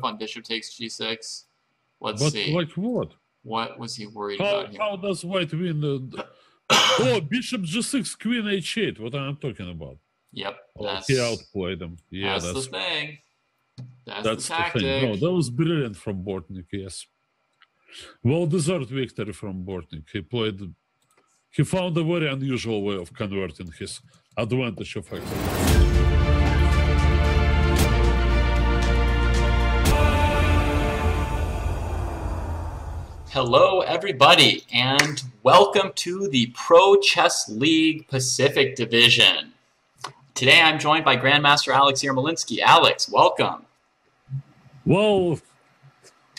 on bishop takes g6. Let's But see. like what? What was he worried about here? How does white win the... Oh, bishop g6, queen h8. What I'm talking about. Yep. Oh, he outplayed him. Yeah, that's the thing. That's the tactic. The thing. No, that was brilliant from Bortnik, yes. Well-deserved victory from Bortnik. He found a very unusual way of converting his advantage effectively. Hello, everybody, and welcome to the Pro Chess League Pacific Division. Today, I'm joined by Grandmaster Alex Yermolinsky. Alex, welcome. Well,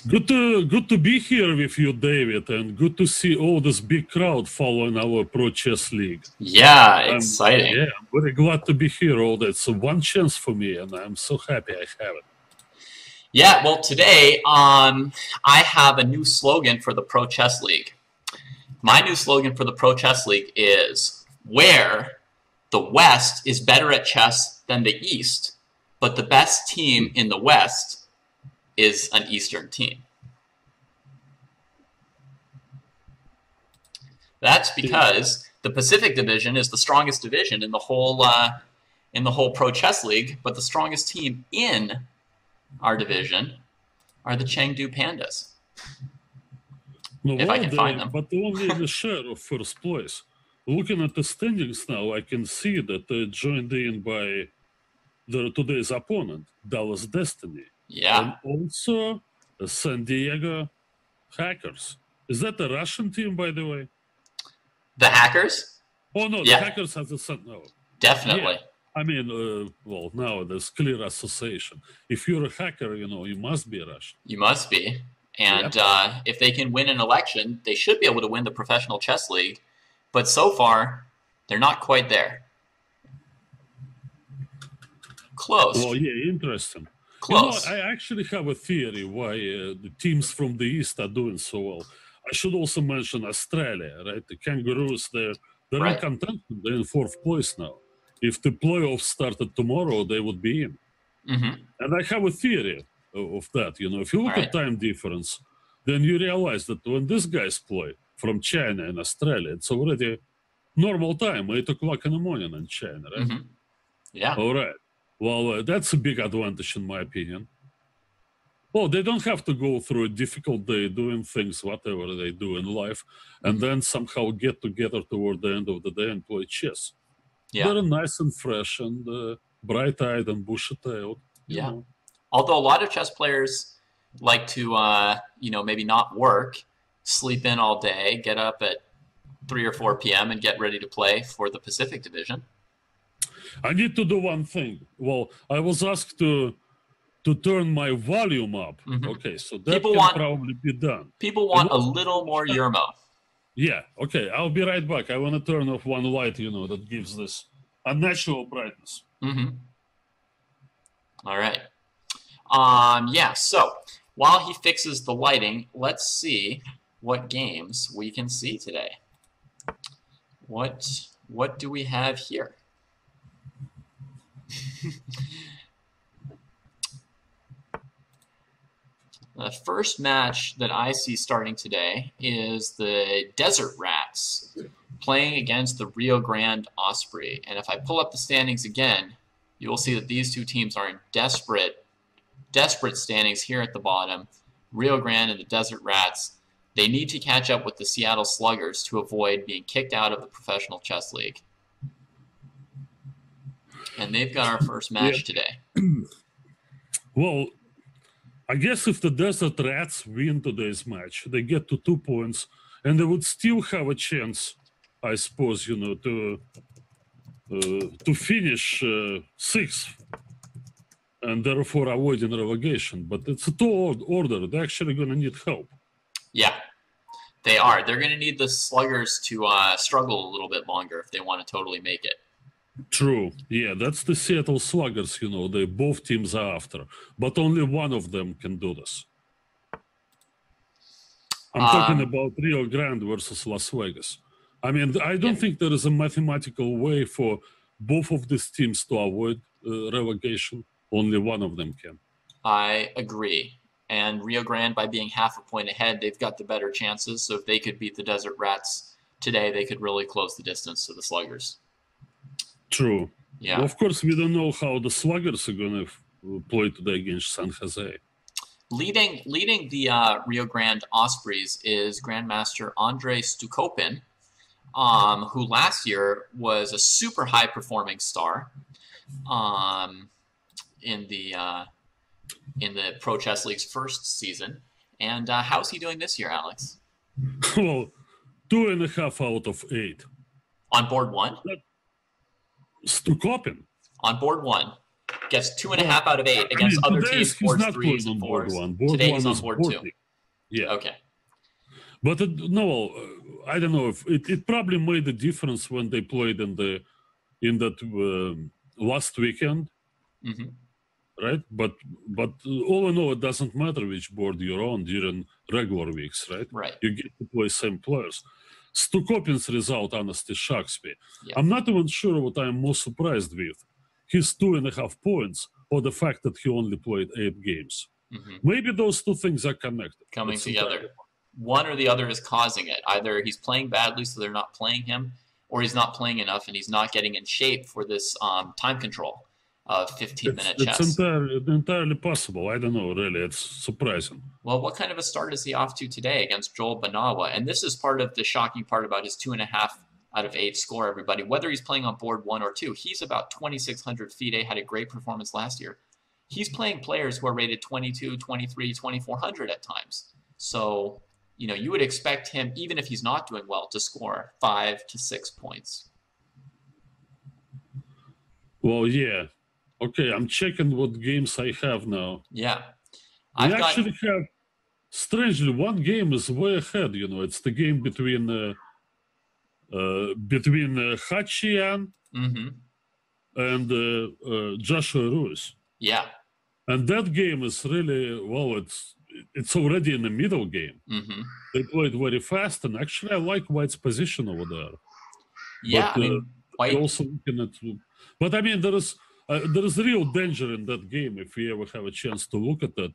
good to be here with you, David, and good to see all this big crowd following our Pro Chess League. Yeah, exciting. Yeah, I'm very glad to be here. That's one chance for me, and I'm so happy I have it. Yeah, well, today I have a new slogan for the Pro Chess League. My new slogan for the Pro Chess League is, where the West is better at chess than the East, but the best team in the West is an Eastern team. That's because the Pacific Division is the strongest division in the whole Pro Chess League, but the strongest team in our division are the Chengdu Pandas. No, if I can find them. But only the share of first place. Looking at the standings now, I can see that they joined in by today's opponent, Dallas Destiny. Yeah. And also San Diego Hackers. Is that a Russian team, by the way? The Hackers? Oh, no, the Hackers has a... No. Definitely. Yeah. I mean, well, now there's clear association. If you're a hacker, you must be Russian. You must be. And if they can win an election, they should be able to win the Professional Chess League. But so far, they're not quite there. Close. Well, yeah, interesting. Close. I actually have a theory why the teams from the East are doing so well. I should also mention Australia, right? The Kangaroos, they're in contention. They're in 4th place now. If the playoffs started tomorrow, they would be in. Mm-hmm. And I have a theory of that. If you look at time difference, then you realize that when these guys play from China and Australia, it's already normal time, 8 o'clock in the morning in China, right? Mm-hmm. Yeah. All right. Well, that's a big advantage in my opinion. Well, they don't have to go through a difficult day doing things, whatever they do in life, and then somehow get together toward the end of the day and play chess. Yeah. They're nice and fresh and bright-eyed and bushy-tailed. Yeah. Know. Although a lot of chess players like to, maybe not work, sleep in all day, get up at 3 or 4 p.m. and get ready to play for the Pacific Division. I need to do one thing. Well, I was asked to turn my volume up. Mm-hmm. Okay, so that can probably be done. People want a little more Yermo. Yeah, okay, I'll be right back. I want to turn off one light, that gives this unnatural brightness. Mm-hmm. All right. So while he fixes the lighting, let's see what games we can see today. What do we have here? The first match that I see starting today is the Desert Rats playing against the Rio Grande Osprey. And if I pull up the standings again, you will see that these two teams are in desperate standings here at the bottom. Rio Grande and the Desert Rats, they need to catch up with the Seattle Sluggers to avoid being kicked out of the Professional Chess League. And they've got our first match today. Well, I guess if the Desert Rats win today's match, they get to 2 points, and they would still have a chance, I suppose, to finish 6th, and therefore avoiding relegation. But it's a tall order. They're actually going to need help. Yeah, they are. They're going to need the Sluggers to struggle a little bit longer if they want to totally make it. True. Yeah, that's the Seattle Sluggers, they both teams are after. But only one of them can do this. I'm talking about Rio Grande versus Las Vegas. I mean, I don't think there is a mathematical way for both of these teams to avoid relegation. Only one of them can. I agree. And Rio Grande, by being half a point ahead, they've got the better chances. So if they could beat the Desert Rats today, they could really close the distance to the Sluggers. True. Yeah. Well, of course, we don't know how the Sluggers are going to play today against San Jose. Leading the Rio Grande Ospreys is Grandmaster Andrei Stukopin, who last year was a super high-performing star in the Pro Chess League's first season. And how's he doing this year, Alex? Well, 2.5 out of 8. On board 1? Stukopin. On board 1. Gets 2.5 out of 8 against other teams, boards 3s and 4s. Today he's on board 2. Yeah. Okay. But I don't know if it probably made a difference when they played in that last weekend, right? But all in all, it doesn't matter which board you're on during regular weeks, right? Right. You get to play same players. Stukopin's result honestly shocks me. Yeah. I'm not even sure what I'm most surprised with. His 2.5 points, or the fact that he only played 8 games. Maybe those two things are connected. Coming together. One or the other is causing it. Either he's playing badly, so they're not playing him, or he's not playing enough and he's not getting in shape for this time control of 15-minute chess. It's entirely possible. I don't know, really. It's surprising. Well, what kind of a start is he off to today against Joel Banawa? And this is part of the shocking part about his 2.5 out of 8 score, everybody. Whether he's playing on board 1 or 2, he's about 2,600 FIDE, had a great performance last year. He's playing players who are rated 22, 23, 2,400 at times. So, you would expect him, even if he's not doing well, to score 5 to 6 points. Well, yeah. Okay, I'm checking what games I have now. Yeah. I actually have, strangely, one game is way ahead, It's the game between Hachian and Joshua Ruiz. Yeah. And that game is really, well, it's already in the middle game. They played very fast, and actually I like White's position over there. Yeah, but, White... also looking at, but I mean, there is real danger in that game if we ever have a chance to look at that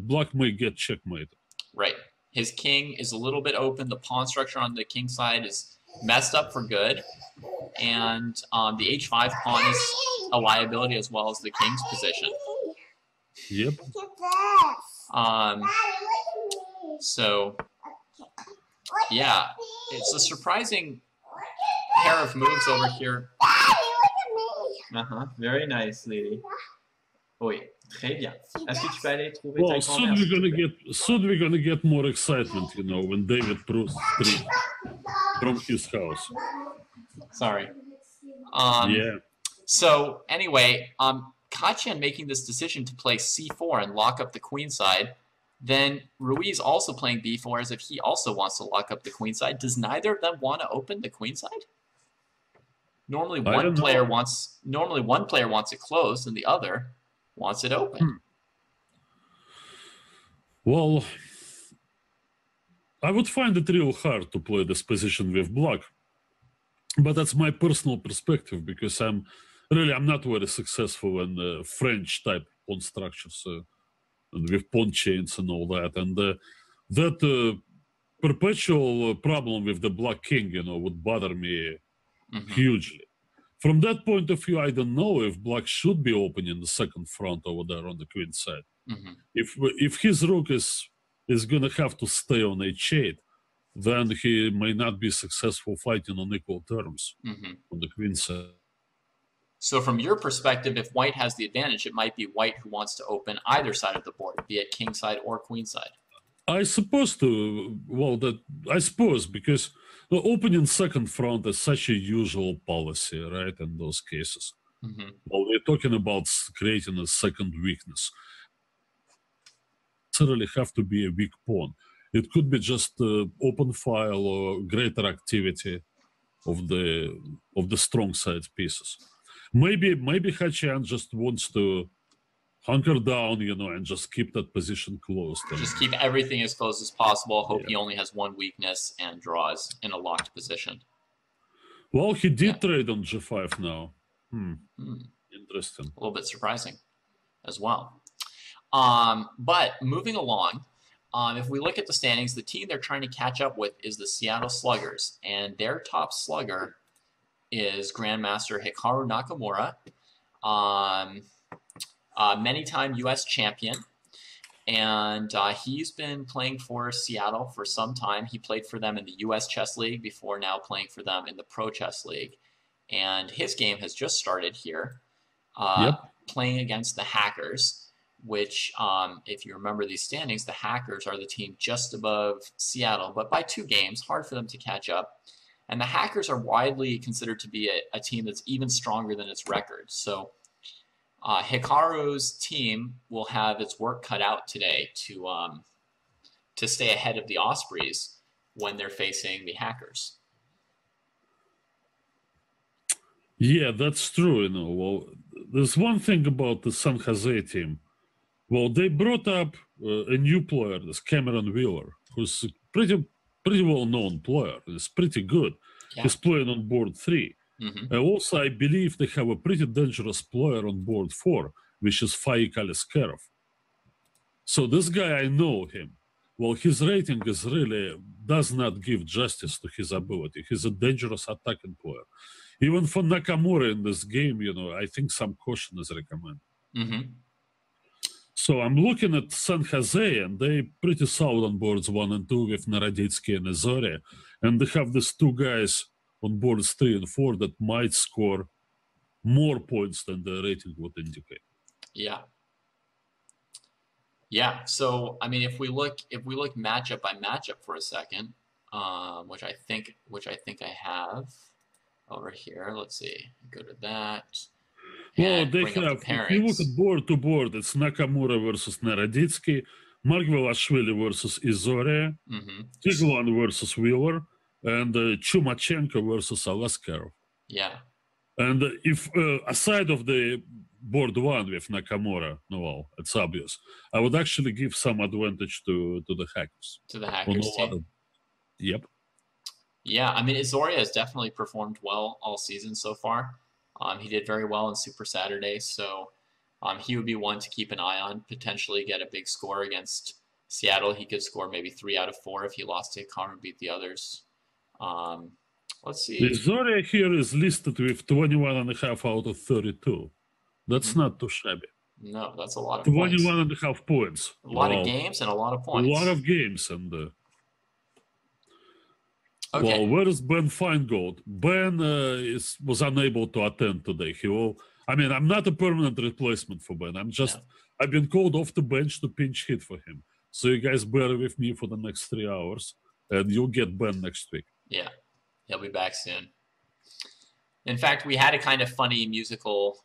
Black may get checkmated. Right. His king is a little bit open. The pawn structure on the king side is messed up for good, and the h5 pawn is a liability as well as the king's position. Yep. So, yeah, it's a surprising pair of moves over here. Very nice, lady. Oui, très bien. Est-ce que tu peux aller trouver ta grand-mère? Soon we're gonna get more excitement, when David Pruess streams from his house. Sorry. Yeah. So anyway, Katian making this decision to play c4 and lock up the queen side. Then Ruiz also playing b4 as if he also wants to lock up the queen side. Does neither of them want to open the queen side? Normally one player wants it closed and the other wants it open. Well, I would find it real hard to play this position with Black. But that's my personal perspective, because I'm not very successful in French type pawn structures and with pawn chains and all that. And that perpetual problem with the Black king, would bother me hugely. From that point of view, I don't know if Black should be opening the second front over there on the queen side. If his rook is going to have to stay on h8, then he may not be successful fighting on equal terms on the queen side. So from your perspective, if White has the advantage, it might be White who wants to open either side of the board, be it king side or queen side. I suppose because the opening second front is such a usual policy, right, in those cases. Well, we're talking about creating a second weakness. It doesn't necessarily have to be a weak pawn. It could be just open file or greater activity of the strong side pieces. Maybe Hachian just wants to hunker down, and just keep that position closed. Just keep everything as close as possible. Hope he only has one weakness and draws in a locked position. Well, he did trade on g5 now. Interesting. A little bit surprising as well. But moving along, if we look at the standings, the team they're trying to catch up with is the Seattle Sluggers, and their top slugger is Grandmaster Hikaru Nakamura, many-time U.S. champion, and he's been playing for Seattle for some time. He played for them in the U.S. Chess League before now playing for them in the Pro Chess League, and his game has just started here, playing against the Hackers, which, if you remember these standings, the Hackers are the team just above Seattle, but by 2 games, hard for them to catch up. And the Hackers are widely considered to be a team that's even stronger than its record. So Hikaru's team will have its work cut out today to stay ahead of the Ospreys when they're facing the Hackers. Yeah, that's true. Well, there's one thing about the San Jose team. Well, they brought up a new player, this Cameron Wheeler, who's a pretty well-known player. He's pretty good. Yeah. He's playing on board 3. Mm-hmm. Also, I believe they have a pretty dangerous player on board 4, which is Faik Aliskerov. So this guy, I know him. Well, his rating is really does not give justice to his ability. He's a dangerous attacking player. Even for Nakamura in this game, I think some caution is recommended. Mm-hmm. So I'm looking at San Jose, and they pretty solid on boards 1 and 2 with Naroditsky and Azore. And they have these 2 guys on boards 3 and 4 that might score more points than the rating would indicate. Yeah. Yeah. So, I mean, if we look matchup by matchup for a second, which I think I have over here. Let's see. Go to that. Well, they have, if you look at board to board, it's Nakamura versus Naroditsky, Margvelashvili versus Izore, Tiglan versus Wheeler, and Chumachenko versus Alaskarov. Yeah. And if, aside of the board 1 with Nakamura, well, it's obvious, I would actually give some advantage to the Hackers. To the Hackers team. Yep. Yeah, I mean, Izoria has definitely performed well all season so far. He did very well in Super Saturday, so he would be one to keep an eye on, potentially get a big score against Seattle. He could score maybe 3 out of 4 if he lost to Hikaru and beat the others. Let's see. Izoria here is listed with 21.5 out of 32. That's not too shabby. No, that's a lot of 21.5 points. A lot of games and a lot of points. A lot of games. And okay. Well, where is Ben Feingold? Ben was unable to attend today. I'm not a permanent replacement for Ben. I've been called off the bench to pinch hit for him. So you guys bear with me for the next 3 hours, and you'll get Ben next week. Yeah, he'll be back soon. In fact, we had a kind of funny musical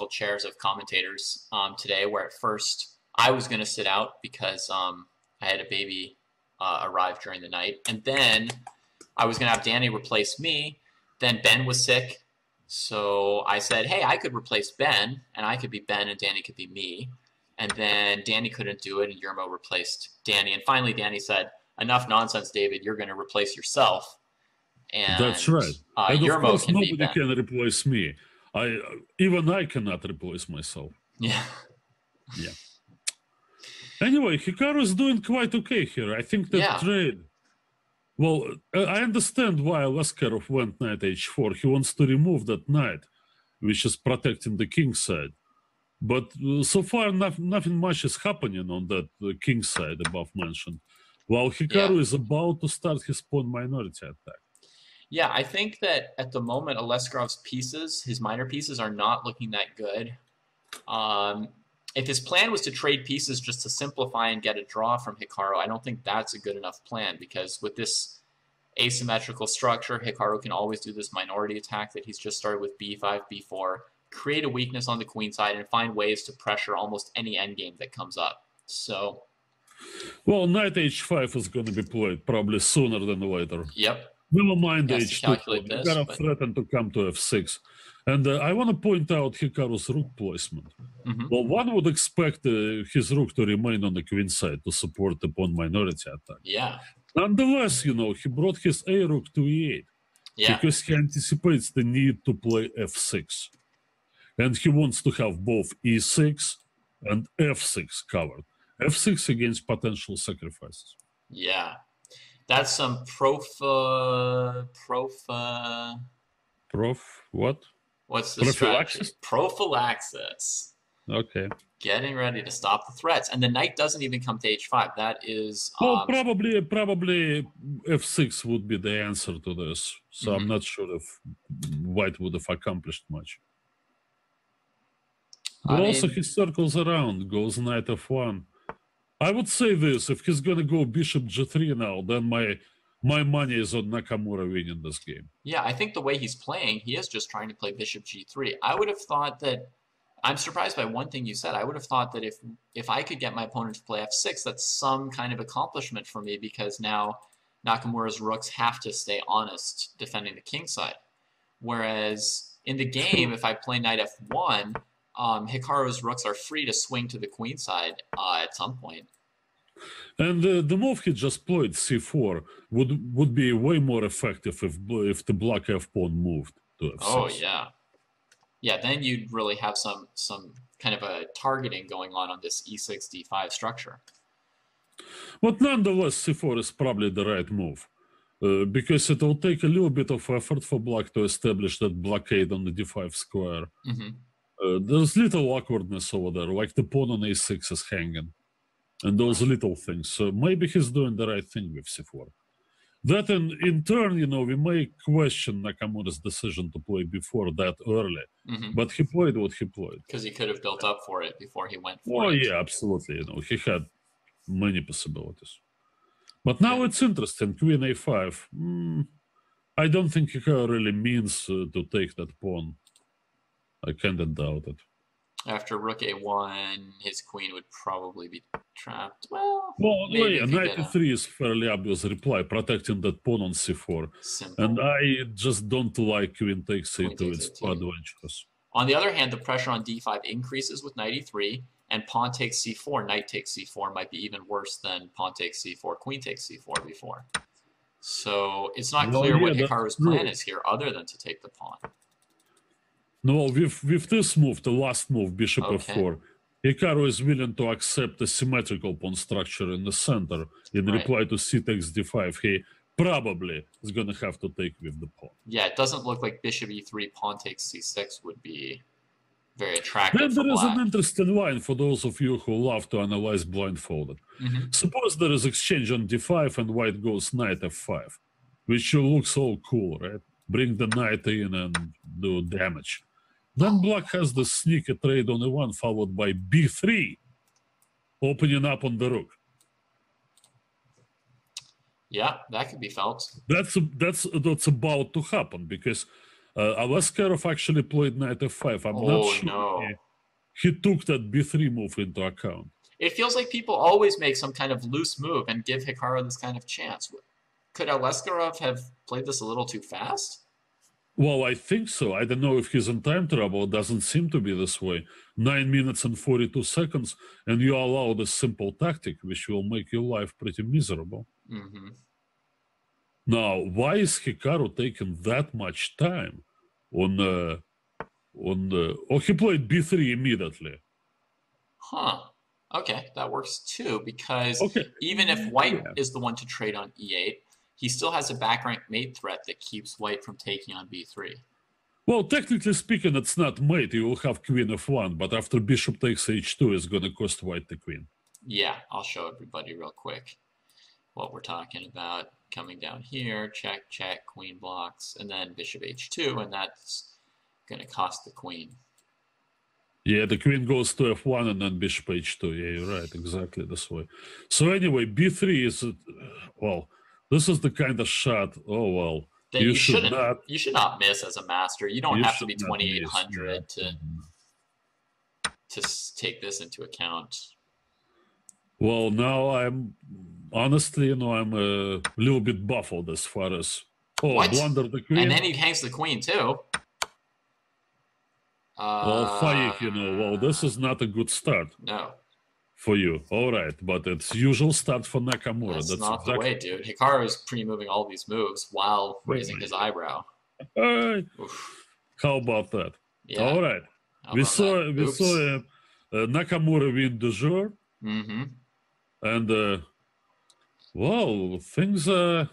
chairs of commentators today, where at first I was going to sit out because I had a baby arrive during the night, and then I was going to have Danny replace me. Then Ben was sick, so I said, hey, I could replace Ben, and I could be Ben, and Danny could be me. And then Danny couldn't do it, and Yermo replaced Danny. And finally, Danny said, enough nonsense, David. You're going to replace yourself. And that's right. And Yermo of course, can nobody can replace me. Even I cannot replace myself. Yeah. Yeah. Anyway, Hikaru is doing quite okay here. I think that trade. Well, I understand why Laskarov went knight h4. He wants to remove that knight, which is protecting the king side. But so far, nothing much is happening on that king side above mentioned, while Hikaru is about to start his pawn minority attack. Yeah, I think that at the moment, Aleskarov's pieces, his minor pieces, are not looking that good. If his plan was to trade pieces just to simplify and get a draw from Hikaru, I don't think that's a good enough plan, because with this asymmetrical structure, Hikaru can always do this minority attack that he's just started with b5, b4, create a weakness on the queen side, and find ways to pressure almost any endgame that comes up. So, well, knight h5 is going to be played probably sooner than later. Yep. Never mind h2. You gotta threaten to come to f6. And I want to point out Hikaru's rook placement. Well, one would expect his rook to remain on the queen side to support the pawn minority attack. Yeah. Nonetheless, he brought his a rook to e8 because he anticipates the need to play f6. And he wants to have both e6 and f6 covered. f6 against potential sacrifices. Yeah. That's some Prof what? What's the Prophylaxis? strategy? Prophylaxis. Okay. Getting ready to stop the threats. And the knight doesn't even come to h5. That is... Well, probably f6 would be the answer to this. So I'm not sure if white would have accomplished much. But also he circles around, goes knight f1. I would say this, if he's going to go bishop g3 now, then my money is on Nakamura winning this game. Yeah, I think the way he's playing, he is just trying to play bishop g3. I would have thought that... I'm surprised by one thing you said. I would have thought that if I could get my opponent to play f6, that's some kind of accomplishment for me, because now Nakamura's rooks have to stay honest defending the king side. Whereas in the game, if I play knight f1, Hikaru's rooks are free to swing to the queen side at some point. And the move he just played, c4, would be way more effective if the black f pawn moved to f6. Oh yeah. Yeah, then you'd really have some kind of a targeting going on this e6, d5 structure. But nonetheless, c4 is probably the right move, because it will take a little bit of effort for black to establish that blockade on the d5 square. There's little awkwardness over there, like the pawn on a6 is hanging, and those little things. So maybe he's doing the right thing with c4. That in turn, we may question Nakamura's decision to play before that early, but he played what he played. Because he could have built up for it before he went for it. Oh yeah, absolutely. He had many possibilities. But now it's interesting. Queen a5. I don't think Hikaru really means to take that pawn. I kind of doubt it. After rook a1, his queen would probably be trapped. Well, yeah, knight e3 is fairly obvious reply, protecting that pawn on c4. Simple. And I just don't like queen takes a2. It's too adventurous. On the other hand, the pressure on d5 increases with knight e3, and pawn takes c4, knight takes c4 might be even worse than pawn takes c4, queen takes c4 before. So it's not clear what Hikaru's plan is here, other than to take the pawn. No, with this move, the last move, bishop f4, Hikaru is willing to accept a symmetrical pawn structure in the center. In reply to c takes d5, he probably is going to have to take with the pawn. Yeah, it doesn't look like bishop e3, pawn takes c6 would be very attractive. Then there is an interesting line for those of you who love to analyze blindfolded. Suppose there is exchange on d5 and white goes knight f5, which looks all cool, right? Bring the knight in and do damage. Then black has the sneaky trade on e1 followed by b3, opening up on the rook. Yeah, that could be felt. That's about to happen, because Aleskarov actually played knight f5. I'm not sure he took that b3 move into account. It feels like people always make some kind of loose move and give Hikaru this kind of chance. Could Aleskarov have played this a little too fast? Well, I think so. I don't know if he's in time trouble. It doesn't seem to be this way. 9 minutes and 42 seconds, and you allow the simple tactic, which will make your life pretty miserable. Now, why is Hikaru taking that much time on oh, he played b3 immediately. Huh. Okay, that works too, because even if white is the one to trade on e8, he still has a back rank mate threat that keeps white from taking on b3. Well, technically speaking, it's not mate. You will have queen f1, but after bishop takes h2, it's going to cost white the queen. Yeah, I'll show everybody real quick what we're talking about. Coming down here, check, check, queen blocks, and then bishop h2, and that's going to cost the queen. Yeah, the queen goes to f1 and then bishop h2. Yeah, you're right, exactly this way. So anyway, b3 is, well, this is the kind of shot, oh, well, that you should not miss as a master. You don't have to be 2,800 to take this into account. Well, now I'm, honestly, I'm a little bit baffled as far as, blunder the queen. And then he hangs the queen, too. Well, Faik, well, this is not a good start. No. For you. All right, but it's usual start for Nakamura. That's not the way, dude. Hikaru is pre-moving all these moves while raising his eyebrow. How about that? Yeah. All right. We saw Nakamura win de jure. Mm-hmm. And, well, things are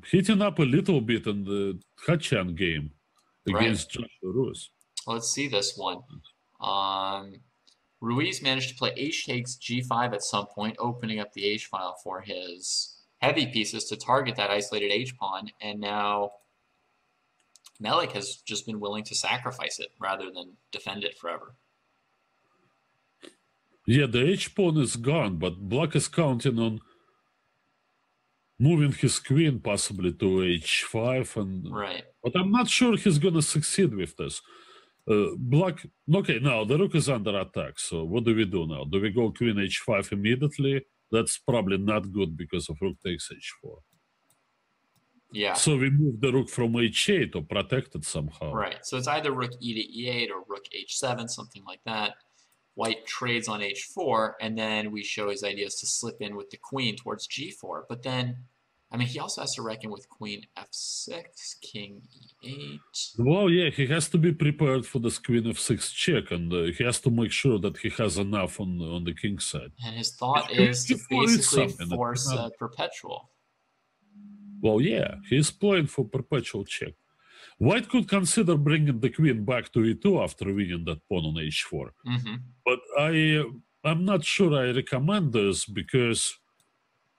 heating up a little bit in the Hachan game against Joshua Ruiz. Let's see this one. Ruiz managed to play h takes g5 at some point, opening up the h-file for his heavy pieces to target that isolated h-pawn, and now Melik has just been willing to sacrifice it rather than defend it forever. Yeah, the h-pawn is gone, but Black is counting on moving his queen possibly to h5, and but I'm not sure he's gonna succeed with this. Black, okay, now the rook is under attack, so what do we do now? Do we go queen h5 immediately? That's probably not good because of rook takes h4. Yeah. So we move the rook from h8 to protect it somehow. Right, so it's either rook e to e8 or rook h7, something like that. White trades on h4, and then we show his ideas to slip in with the queen towards g4. But then, I mean, he also has to reckon with queen f6, king e8. Well, yeah, he has to be prepared for this queen f6 check, and he has to make sure that he has enough on the king side. And his thought is to basically force a perpetual. Well, yeah, he's playing for perpetual check. White could consider bringing the queen back to e2 after winning that pawn on h4. Mm-hmm. But I'm not sure I recommend this because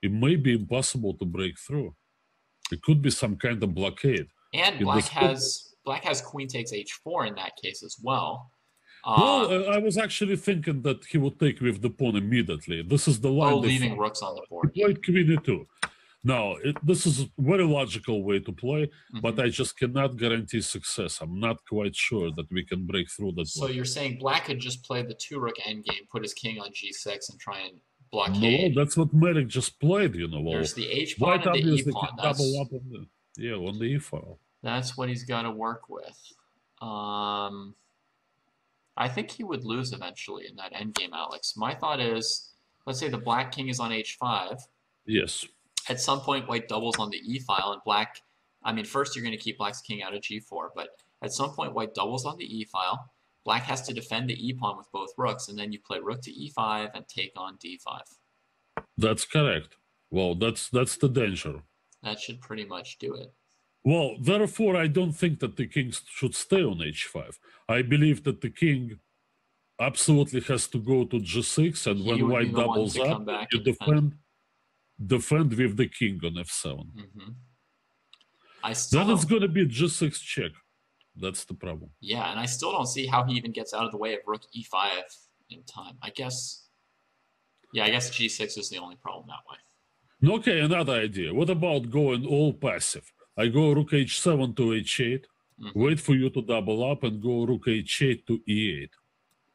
it may be impossible to break through. It could be some kind of blockade. And Black has queen takes h4 in that case as well. Well, I was actually thinking that he would take with the pawn immediately. This is the line. Leaving rooks on the board. He played queen e2. Now, this is a very logical way to play, but I just cannot guarantee success. I'm not quite sure that we can break through that. So you're saying Black could just play the 2-rook endgame, put his king on g6, and try and blockade? No, that's what Melik just played, you know. There's the h-pawn and the e-pawn. Double up on the e-file. That's what he's got to work with. I think he would lose eventually in that endgame, Alex. My thought is, let's say the Black king is on h5. Yes. At some point, White doubles on the e-file, and Black, I mean, first you're going to keep Black's king out of g4, but at some point, White doubles on the e-file. Black has to defend the e-pawn with both rooks, and then you play rook to e5 and take on d5. That's correct. Well, that's the danger. That should pretty much do it. Well, therefore, I don't think that the king should stay on h5. I believe that the king absolutely has to go to g6, and when White doubles up, you defend with the king on f7. Mm-hmm. Then it's going to be g6 check. That's the problem. Yeah, and I still don't see how he even gets out of the way of rook e5 in time. I guess g6 is the only problem that way. Okay, another idea. What about going all passive? I go rook h7 to h8, wait for you to double up, and go rook h8 to e8,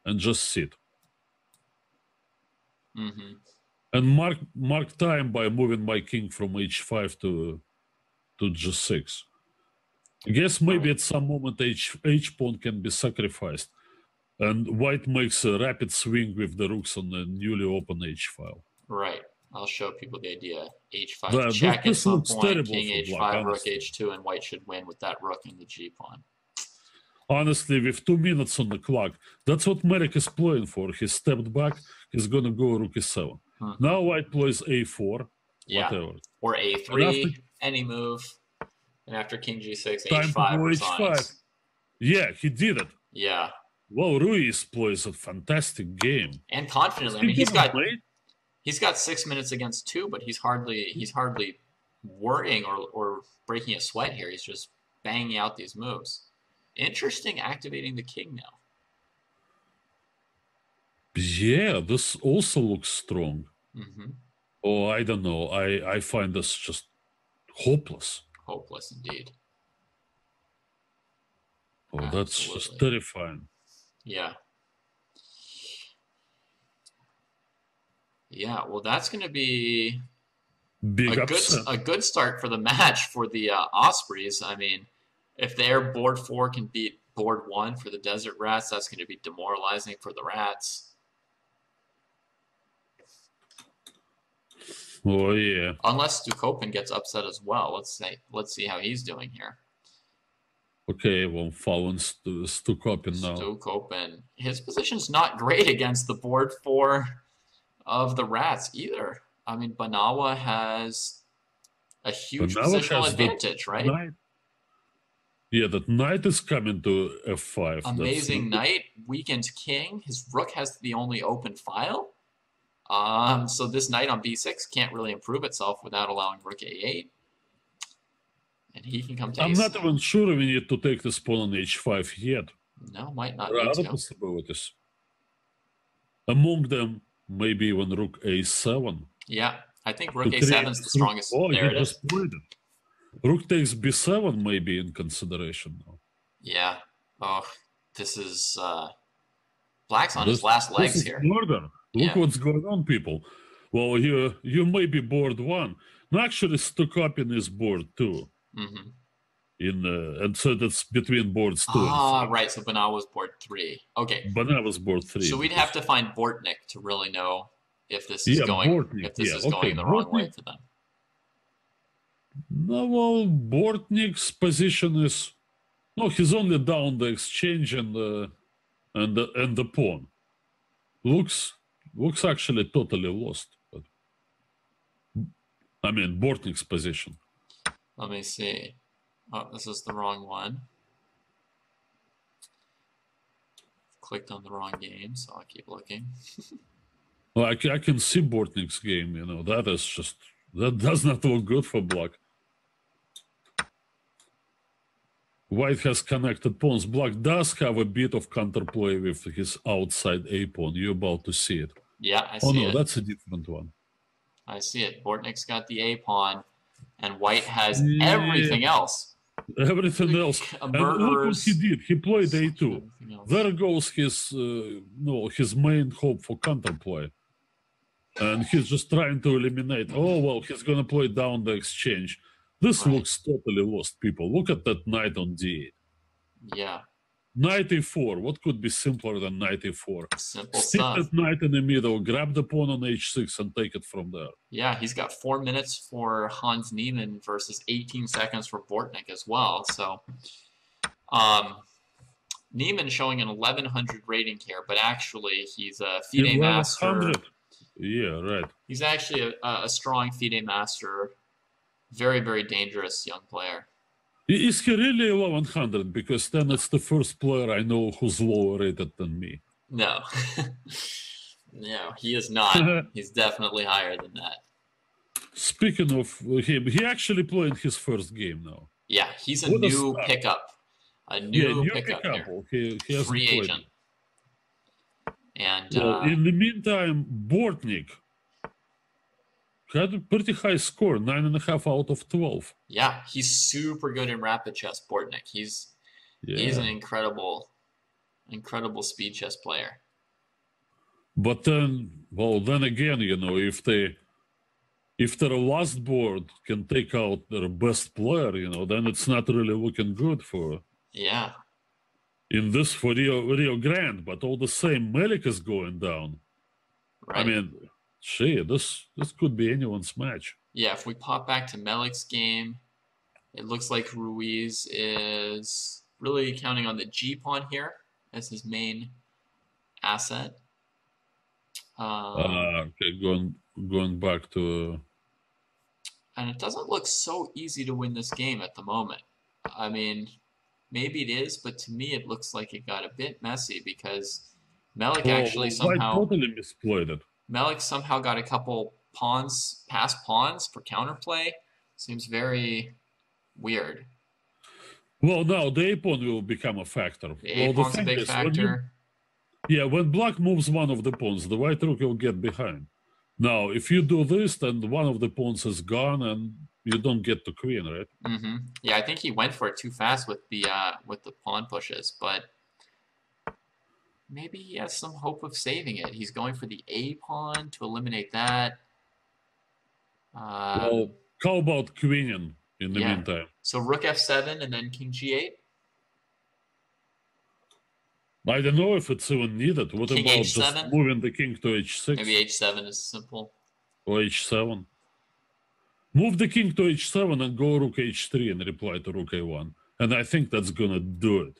and just sit. Mm-hmm. And mark time by moving my king from h5 to g6. I guess maybe at some moment h-pawn can be sacrificed, and White makes a rapid swing with the rooks on the newly open h-file. Right. I'll show people the idea. h5 check at some point, king h5, rook h2, and White should win with that rook in the g-pawn. Honestly, with 2 minutes on the clock, that's what Melik is playing for. He stepped back, he's going to go rook e7. Now White plays a4, whatever. Or a3, any move. And after king g6, h5 resigns. Yeah, he did it. Yeah. Well, Ruiz plays a fantastic game. And confidently. I mean, he's got 6 minutes against 2, but he's hardly worrying or breaking a sweat here. He's just banging out these moves. Interesting activating the king now. Yeah, this also looks strong. Mm-hmm. Oh, I don't know. I find this just hopeless. Hopeless indeed. Oh, absolutely. That's just terrifying. Yeah. Yeah, well, that's going to be a good start for the match for the Ospreys. I mean, if their board 4 can beat board 1 for the Desert Rats, that's going to be demoralizing for the Rats. Oh, yeah. Unless Stukopin gets upset as well. Let's see how he's doing here. Okay, well, Fallon stuck open now. Stuck open. His position's not great against the board 4 of the Rats either. I mean, Banawa has a huge positional advantage, right? Knight. Yeah, that knight is coming to f5. Amazing knight, weakened king. His rook has the only open file. So this knight on b6 can't really improve itself without allowing rook a8. And he can come to I'm a7. not even sure we need to take this pawn on h5 yet. No, might not There are need other to. possibilities. Among them, maybe even rook a7. Yeah, I think rook a7 is the strongest. Oh, there he it just is. played it. Rook takes b7 maybe in consideration now. Yeah. Oh, this is Black's on his last legs here. Murder. Look what's going on, people. Well, you may be board 1. No, actually, Stokopin is board 2. Mm-hmm. And so that's between boards 2 and 3. Right. So Bana was board 3. Okay. Bana was board 3. So we'd have to find Bortnik to really know if this is going the wrong way for them. No, well, Bortnik's position is he's only down the exchange and the pawn. Looks actually totally lost. But I mean, Bortnik's position. Let me see. Oh, this is the wrong one. Clicked on the wrong game, so I'll keep looking. Well, I can see Bortnik's game. That does not look good for Black. White has connected pawns. Black does have a bit of counterplay with his outside a pawn. You're about to see it. Yeah, I see it. Oh no, that's a different one. I see it. Bortnik's got the a pawn, and White has everything else. Everything else. And look what he did. He played a2. There goes his main hope for counterplay. And he's just trying to eliminate. Oh, well, he's going to play down the exchange. This looks totally lost, people. Look at that knight on d8. Yeah. Knight e4. What could be simpler than knight e4? Simple Stick stuff. that knight in the middle, grab the pawn on h6, and take it from there. Yeah, he's got 4 minutes for Hans Niemann versus 18 seconds for Bortnik as well. So, Niemann showing an 1100 rating here, but actually he's a FIDE master. Yeah, right. He's actually a strong FIDE master. Very, very dangerous young player. Is he really 1100? Because then it's the first player I know who's lower rated than me. No. No, he is not. He's definitely higher than that. Speaking of him, he actually played his first game now. Yeah, he's a new pickup. A new pickup here. He free agent. And in the meantime, Bortnik had a pretty high score, 9.5 out of 12. Yeah, he's super good in rapid chess, Bortnik. He's an incredible speed chess player. But then again, if their last board can take out their best player, then it's not really looking good for in this for Rio Grande. But all the same, Melik is going down. Right. I mean, this could be anyone's match. Yeah, if we pop back to Melik's game, it looks like Ruiz is really counting on the G pawn here as his main asset. Okay, going back to... And it doesn't look so easy to win this game at the moment. I mean, maybe it is, but to me it looks like it got a bit messy because Melik actually somehow... I totally misplayed it. Melik somehow got a couple passed pawns for counterplay. Seems very weird. Well, now the a-pawn will become a factor. The a-pawn's a big factor. When black moves one of the pawns, the white rook will get behind. Now, if you do this, then one of the pawns is gone, and you don't get to queen, right? Mm-hmm. Yeah, I think he went for it too fast with the pawn pushes, but maybe he has some hope of saving it. He's going for the a pawn to eliminate that. Well, how about queening in the meantime? So rook f7 and then king g8. I don't know if it's even needed. What king about h7? Just moving the king to h6? Maybe h7 is simple. Or h7. Move the king to h7 and go rook h3 and reply to rook a1. And I think that's going to do it.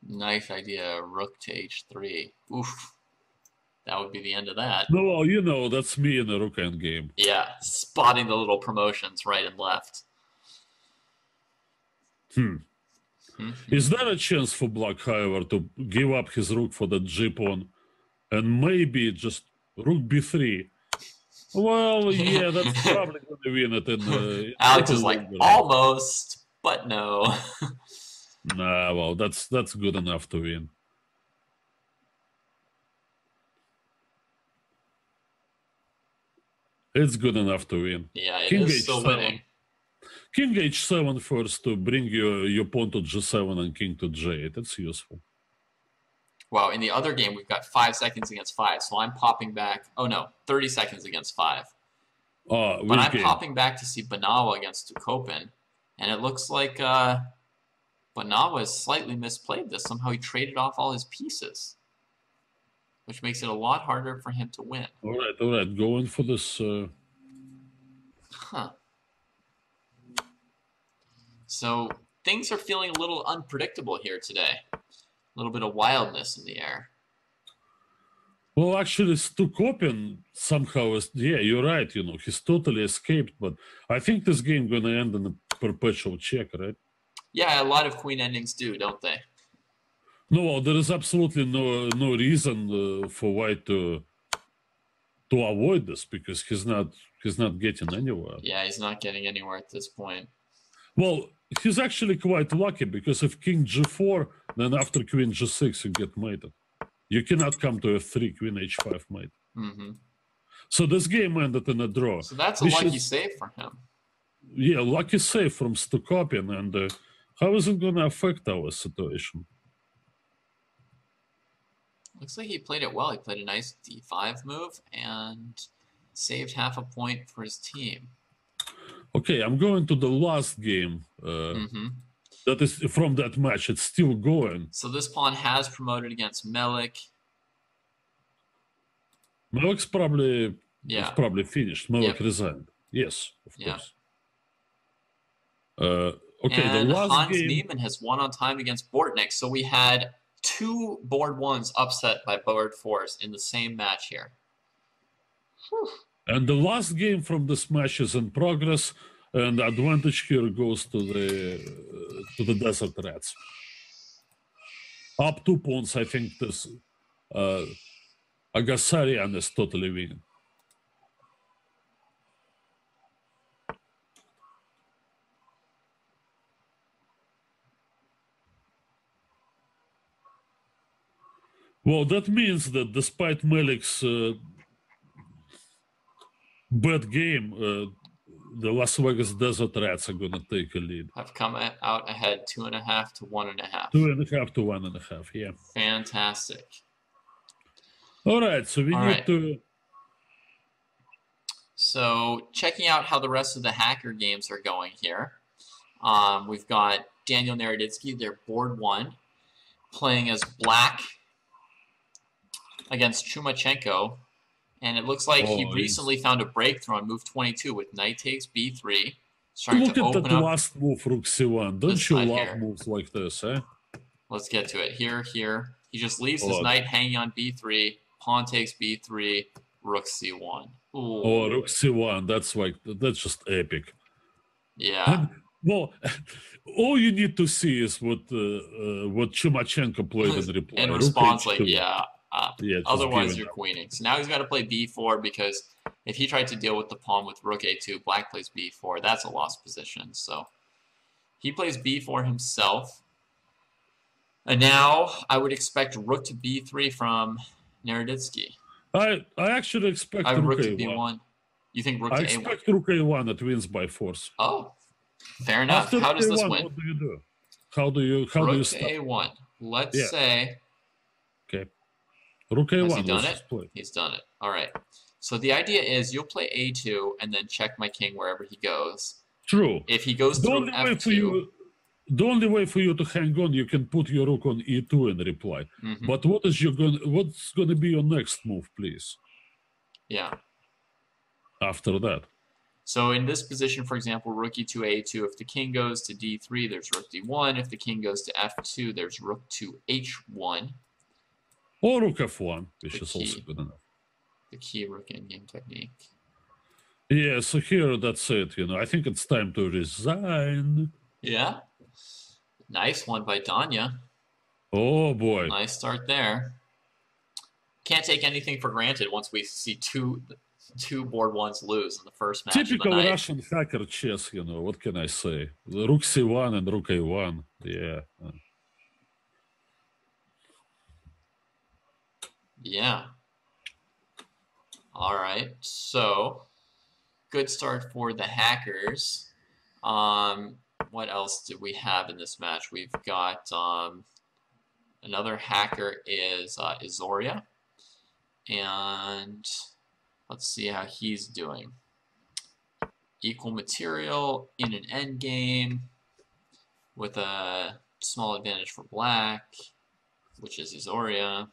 Nice idea. Rook to h3. Oof. That would be the end of that. No, you know, that's me in a rook endgame. Yeah, spotting the little promotions right and left. Is there a chance for black, however, to give up his rook for the g-pawn and maybe just rook b3? Well, yeah, that's probably going to win it. In Alex is like, almost, but no. Nah, well, that's good enough to win. It's good enough to win. Yeah, it is still winning. King h7 first to bring your pawn to g7 and king to g8. That's useful. Wow, in the other game, we've got 5 seconds against 5, so I'm popping back. Oh, no, 30 seconds against 5. But I'm popping back to see Banawa against Tukopin, and it looks like Banawa has slightly misplayed this. Somehow he traded off all his pieces, which makes it a lot harder for him to win. All right. Going for this. Huh. So things are feeling a little unpredictable here today. A little bit of wildness in the air. Well, actually, Tukopin somehow is, yeah, you're right, you know, he's totally escaped, but I think this game going to end in a perpetual check, right? Yeah, a lot of queen endings do, don't they? No, well, there is absolutely no reason for White to avoid this, because he's not getting anywhere. Yeah, he's not getting anywhere at this point. Well, he's actually quite lucky, because if king g4, then after queen g6 you get mated. You cannot come to f3, queen h5 mate. So this game ended in a draw. So that's a lucky save for him. Yeah, lucky save from Tukopin. And how is it going to affect our situation? Looks like he played it well. He played a nice d5 move and saved half a point for his team. Okay, I'm going to the last game. That is from that match. It's still going. So this pawn has promoted against Melik. Melik's probably finished. Melik resigned. Yes, of course. Okay, and the last Hans game. Niemann has won on time against Bortnik. So we had 2 board 1s upset by board 4s in the same match here. Whew. And the last game from this match is in progress. And advantage here goes to the Desert Rats. Up 2 pawns, I think this Agasarian is totally winning. Well, that means that despite Melik's bad game, the Las Vegas Desert Rats are going to take a lead. Have come out ahead 2.5 to 1.5. 2.5 to 1.5, yeah. Fantastic. All right, so we need to... So checking out how the rest of the hacker games are going here. We've got Daniel Naroditsky, they're board 1, playing as black against Chumachenko. And it looks like he recently found a breakthrough on move 22 with knight takes b3. Look at that last move, rook c1. Don't you love moves like this, eh? Let's get to it. Here. He just leaves his knight hanging on b3. Pawn takes b3. Rook c1. Ooh. Oh, rook c1. That's just epic. Yeah. And, well, all you need to see is what Chumachenko played in reply. In response, like, yeah. Otherwise, you're queening. So now he's got to play b4 because if he tried to deal with the pawn with rook a2, black plays b4. That's a lost position. So he plays b4 himself. And now I would expect rook to b3 from Naroditsky. I actually expect rook to b1. You think rook to a1? I expect rook a1 that wins by force. Oh, fair enough. After how does a1, this win? What do you do? How do you start? Rook to a1. Let's say... Okay. Rook a1. Has he done it? He's done it. All right. So the idea is you'll play a2 and then check my king wherever he goes. True. If he goes through f2... The only way for you to hang on, you can put your rook on e2 in reply. But what's going to be your next move, please? Yeah. After that. So in this position, for example, rook e2, a2, if the king goes to d3, there's rook d1. If the king goes to f2, there's rook to h1. Or rook f1, which is also good enough. The key rook endgame technique. Yeah, so here, that's it. I think it's time to resign. Yeah. Nice one by Danya. Oh, boy. Nice start there. Can't take anything for granted once we see two board ones lose in the first match Typical of the night. Russian hacker chess, what can I say? Rook c1 and rook a1. Yeah. Yeah. All right. So, good start for the hackers. What else did we have in this match? We've got another hacker is Izoria. And let's see how he's doing. Equal material in an endgame with a small advantage for black, which is Izoria.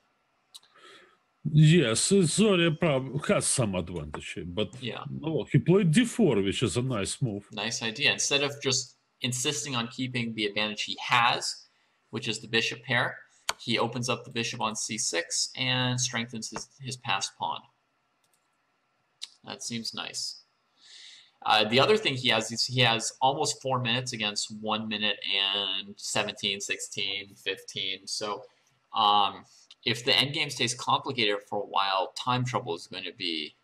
Yes, Izoria probably has some advantage, but yeah. No, he played d4, which is a nice move. Nice idea. Instead of just insisting on keeping the advantage he has, which is the bishop pair, he opens up the bishop on c6 and strengthens his passed pawn. That seems nice. The other thing he has is he has almost 4 minutes against 1 minute and 17, 16, 15. So if the endgame stays complicated for a while, time trouble is going to be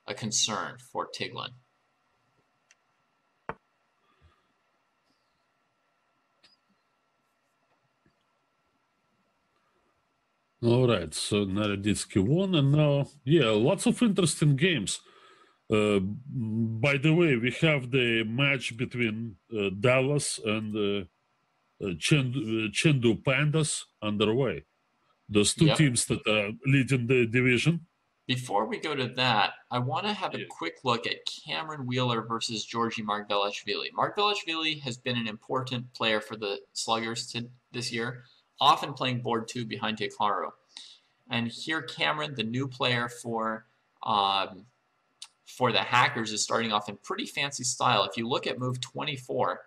a concern for Tiglan. All right, so Naroditsky won, and now, yeah, lots of interesting games. By the way, we have the match between Dallas and Chengdu Pandas underway. Those two teams that are leading the division. Before we go to that, I want to have a quick look at Cameron Wheeler versus Georgi Margvelashvili. Margvelashvili has been an important player for the Sluggers this year, often playing board 2 behind Hikaru. And here Cameron, the new player for the hackers, is starting off in pretty fancy style. If you look at move 24,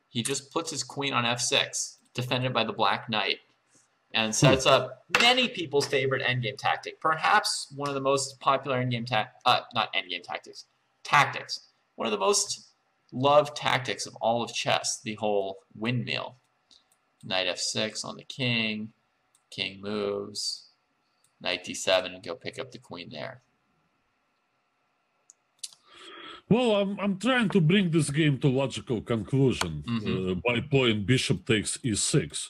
he just puts his queen on f6, defended by the black knight, and sets up many people's favorite endgame tactic. Perhaps one of the most popular tactics. One of the most loved tactics of all of chess, the whole windmill. Knight f6 on the king moves, knight d7, and go pick up the queen there. Well, I'm trying to bring this game to logical conclusion by playing bishop takes e6.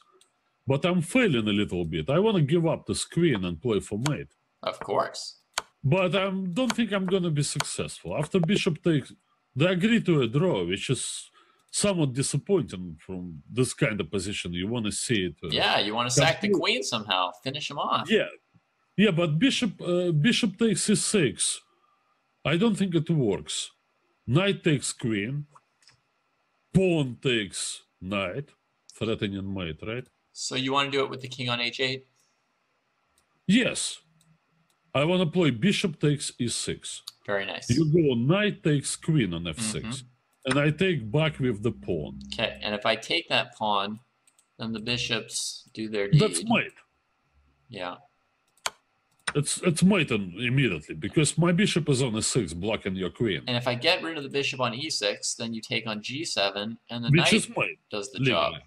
But I'm failing a little bit. I want to give up this queen and play for mate. Of course. But I don't think I'm going to be successful. After bishop takes, they agree to a draw, which is somewhat disappointing from this kind of position. You want to see it. Yeah, you want to sack the queen somehow, finish him off. Yeah, but bishop takes e6. I don't think it works. Knight takes queen. Pawn takes knight, threatening mate, right? So you want to do it with the king on h8? Yes. I want to play bishop takes e6. Very nice. You go knight takes queen on f6. And I take back with the pawn. Okay, and if I take that pawn, then the bishops do their deed. That's mate. Yeah. It's mate immediately, because my bishop is on e6 blocking your queen. And if I get rid of the bishop on e6, then you take on g7, and the Which knight is mate, does the legally. job.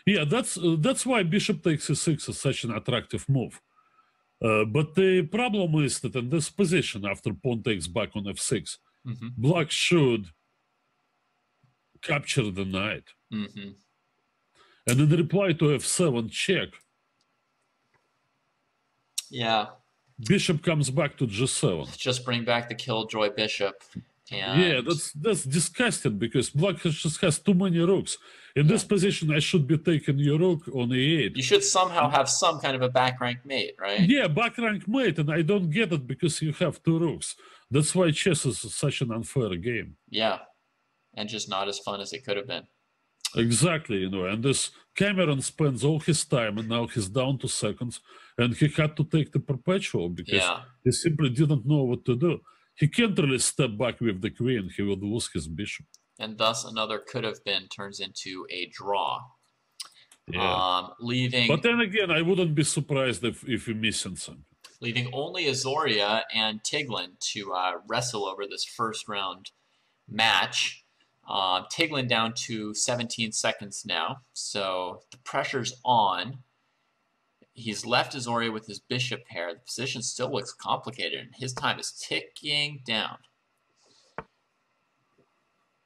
Yeah, that's why bishop takes e6 is such an attractive move. But the problem is that in this position, after pawn takes back on f6, black should capture the knight. And in reply to f7 check, bishop comes back to g7. Just bring back the killjoy bishop. And yeah, that's disgusting, because black just has too many rooks. In this position, I should be taking your rook on e8. You should somehow have some kind of a back rank mate, right? Yeah, back rank mate, and I don't get it because you have 2 rooks. That's why chess is such an unfair game. Yeah, and just not as fun as it could have been. Exactly, and this Cameron spends all his time, and now he's down to seconds, and he had to take the perpetual because he simply didn't know what to do. he can't really step back with the queen. He would lose his bishop. And thus another could have been turns into a draw. Yeah. Leaving. But then again, I wouldn't be surprised if you're missing something. Leaving only Azoria and Tiglin to wrestle over this first round match. Tiglin down to 17 seconds now, so the pressure's on. He's left Azoria with his bishop pair. The position still looks complicated, and his time is ticking down.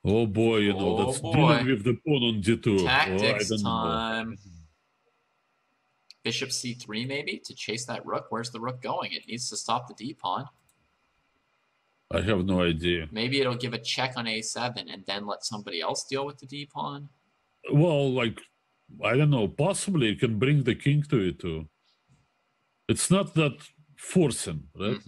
Oh boy, you know, that's dealing with the pawn on d2. Tactics time. Bishop c3 maybe to chase that rook. Where's the rook going? It needs to stop the d-pawn. I have no idea. Maybe it'll give a check on a7 and then let somebody else deal with the d-pawn. Well, like, I don't know. Possibly you can bring the king to e2. It's not that forcing, right?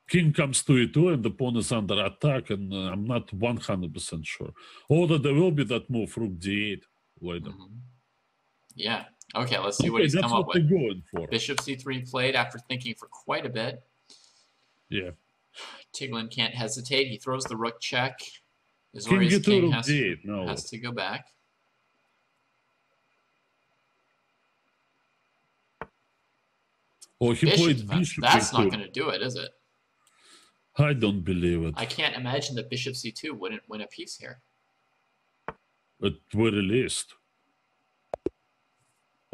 King comes to e2 and the pawn is under attack, and I'm not 100% sure. Although there will be that move, rook d8 later. Yeah. Okay, let's see what he's come up with. They're going for. Bishop c3 played after thinking for quite a bit. Yeah. Tiglin can't hesitate. He throws the rook check. Azoria's king has to go back. Oh, he played bishop. That's not going to do it, is it? I don't believe it. I can't imagine that bishop c2 wouldn't win a piece here. At very least.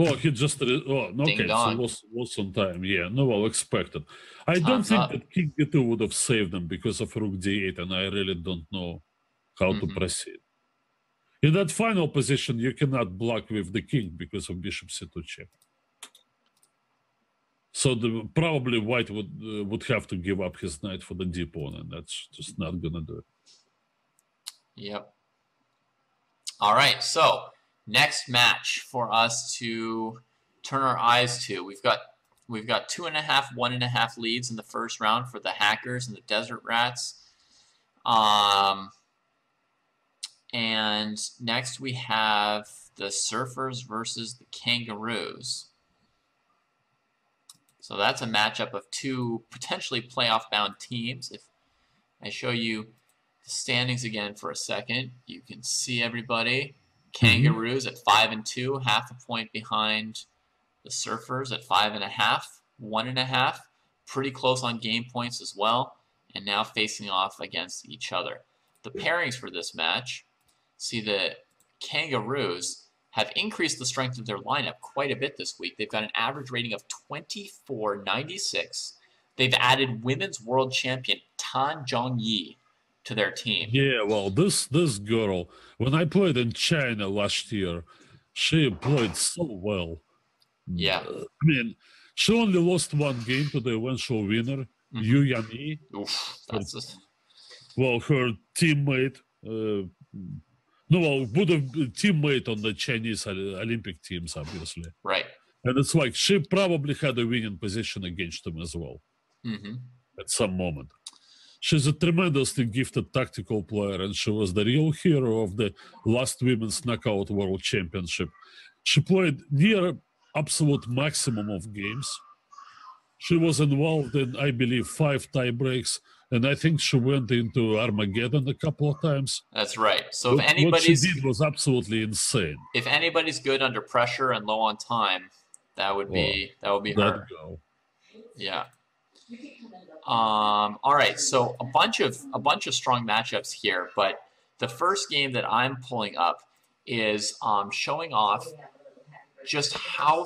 Oh, he just... Oh, okay, so was on time. Yeah, no, well, expected. I don't think that king d2 would have saved them because of rook d8, and I really don't know how to proceed. In that final position, you cannot block with the king because of bishop c2 check. So probably white would have to give up his knight for the d pawn, and that's just not gonna do it. Yep. All right, so next match for us to turn our eyes to. We've got 2.5, 1.5 leads in the first round for the Hackers and the Desert Rats. And next we have the Surfers versus the Kangaroos. So that's a matchup of two potentially playoff-bound teams. If I show you the standings again for a second, you can see everybody. Kangaroos at 5-2, half a point behind the Surfers at 5.5, 1.5. Pretty close on game points as well, and now facing off against each other. The pairings for this match, see the Kangaroos have increased the strength of their lineup quite a bit this week. They've got an average rating of 24.96. They've added women's world champion Tan Zhongyi to their team. Yeah, well, this girl, when I played in China last year, she played so well. Yeah. I mean, she only lost one game to the eventual winner, Yu Yanyi. Well, her teammate... would have been teammate on the Chinese Olympic teams, obviously. Right. And it's like she probably had a winning position against him as well at some moment. She's a tremendously gifted tactical player, and she was the real hero of the last Women's Knockout World Championship. She played near absolute maximum of games. She was involved in, I believe, 5 tie breaks, and I think she went into Armageddon a couple of times. That's right. So if anybody's... What she did was absolutely insane. If anybody's good under pressure and low on time, that would be her. Yeah. All right. So a bunch of strong matchups here, but the first game that I'm pulling up is showing off just how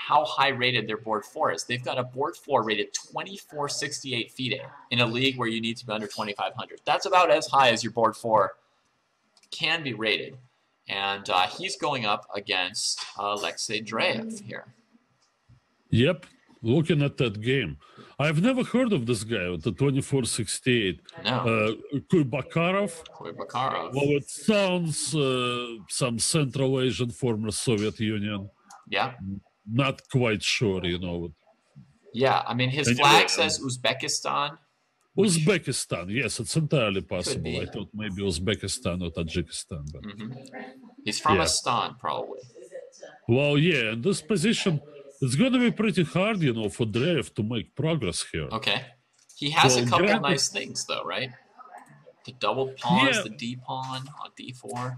high rated their board 4 is. They've got a board 4 rated 2468 FIDE in a league where you need to be under 2500. That's about as high as your board 4 can be rated. And he's going up against Alexei Dreyev here. Yep, looking at that game. I've never heard of this guy with the 2468. No. Kuibakarov. Kuibakarov. Well, it sounds some Central Asian, former Soviet Union. Yeah. Not quite sure, you know. Yeah, I mean, his flag says Uzbekistan. Uzbekistan, yes, it's entirely possible. I thought maybe Uzbekistan or Tajikistan. But he's from Astan, probably. Well, yeah, in this position, it's going to be pretty hard, you know, for Dreyev to make progress here. Okay. He has a couple granted, nice things, though, right? The double pawns, the D pawn on D4.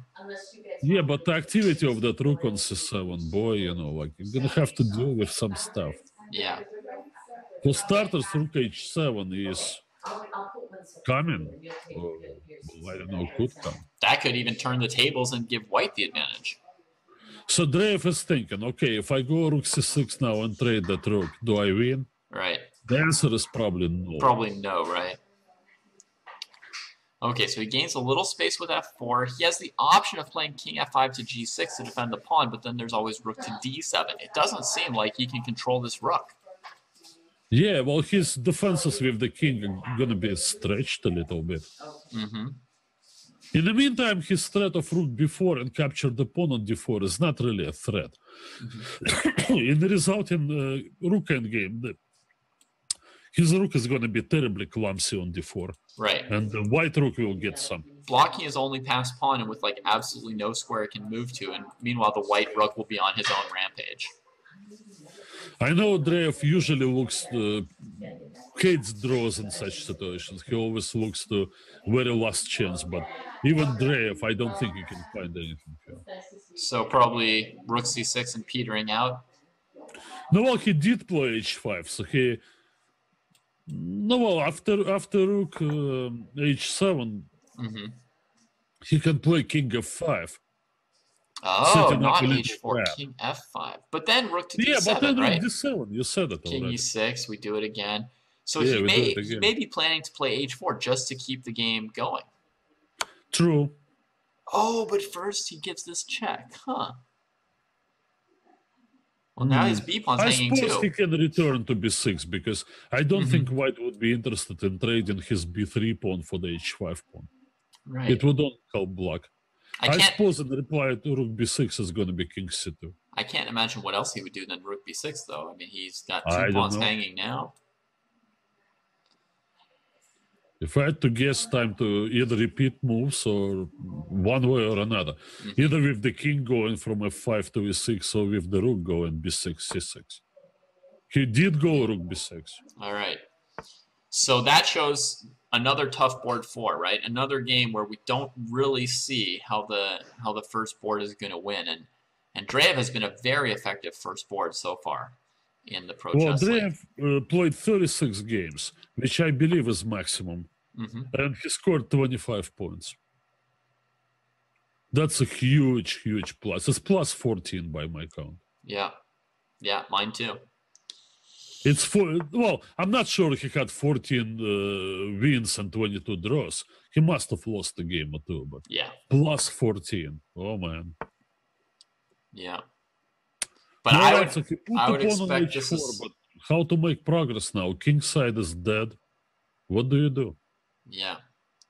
Yeah, but the activity of that rook on C7, boy, like you're gonna have to deal with some stuff. Yeah. For starters, rook H7 is coming, or I don't know, could come. That could even turn the tables and give white the advantage. So Dreyev is thinking, okay, if I go rook C6 now and trade that rook, do I win? Right. The answer is probably no. Probably no, right? Okay, so he gains a little space with f4. He has the option of playing king f5 to g6 to defend the pawn, but then there's always rook to d7. It doesn't seem like he can control this rook. Yeah, well, his defenses with the king are going to be stretched a little bit. Mm-hmm. In the meantime, his threat of rook b4 and capture the pawn on d4 is not really a threat. Mm-hmm. In the resulting rook endgame, his rook is going to be terribly clumsy on d4. Right. And the white rook will get some. Blocking his only passed pawn and with like absolutely no square it can move to, and meanwhile the white rook will be on his own rampage. I know Dreyev usually hates draws in such situations. He always looks to very last chance, but even Dreyev, I don't think he can find anything here. So probably rook c6 and petering out? No, well, he did play h5, so he... No, well, after rook h7, mm-hmm. he can play king f5. Oh, not h4, king f5. But then rook to d7, yeah, but then right? rook d7, you said it king already. e6, we do it again. So yeah, he may be planning to play h4 just to keep the game going. True. Oh, but first he gives this check, huh? Well, now his b-pawn's hanging too. I suppose he can return to b6 because I don't think white would be interested in trading his b3 pawn for the h5 pawn. Right. It would not help block. I suppose in reply to rook b6 is going to be king c2. I can't imagine what else he would do than rook b6, though. I mean, he's got two pawns hanging now. If I had to guess, time to either repeat moves or one way or another. Either with the king going from f5 to e6 or with the rook going b6, c6. He did go rook b6. All right. So that shows another tough board 4, right? Another game where we don't really see how the first board is going to win. And Dreyev has been a very effective first board so far in the Pro Chess League. Dreyev played 36 games, which I believe is maximum. And he scored 25 points. That's a huge, huge plus. It's plus 14 by my count. Yeah. Yeah, mine too. It's well, I'm not sure he had 14 wins and 22 draws. He must have lost a game or two, but yeah, plus 14. Oh man. Yeah. But no, I would expect this is... But how to make progress now? King side is dead. What do you do? Yeah,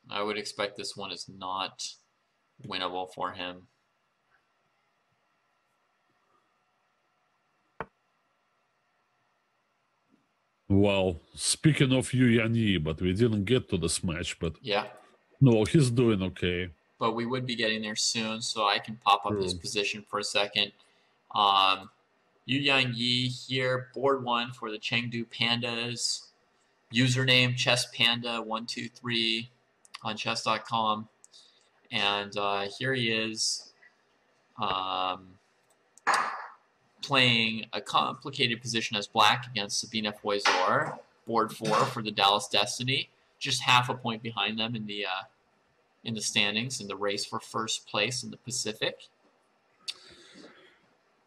I would expect this one is not winnable for him. Well, speaking of Yu Yanyi, but we didn't get to this match, but yeah, no, he's doing okay. But we would be getting there soon, so I can pop up his position for a second. Yu Yanyi here, board 1 for the Chengdu Pandas. Username ChessPanda123 on Chess.com. And here he is playing a complicated position as black against Sabina Foizor. Board 4 for the Dallas Destiny. Just half a point behind them in the standings in the race for first place in the Pacific.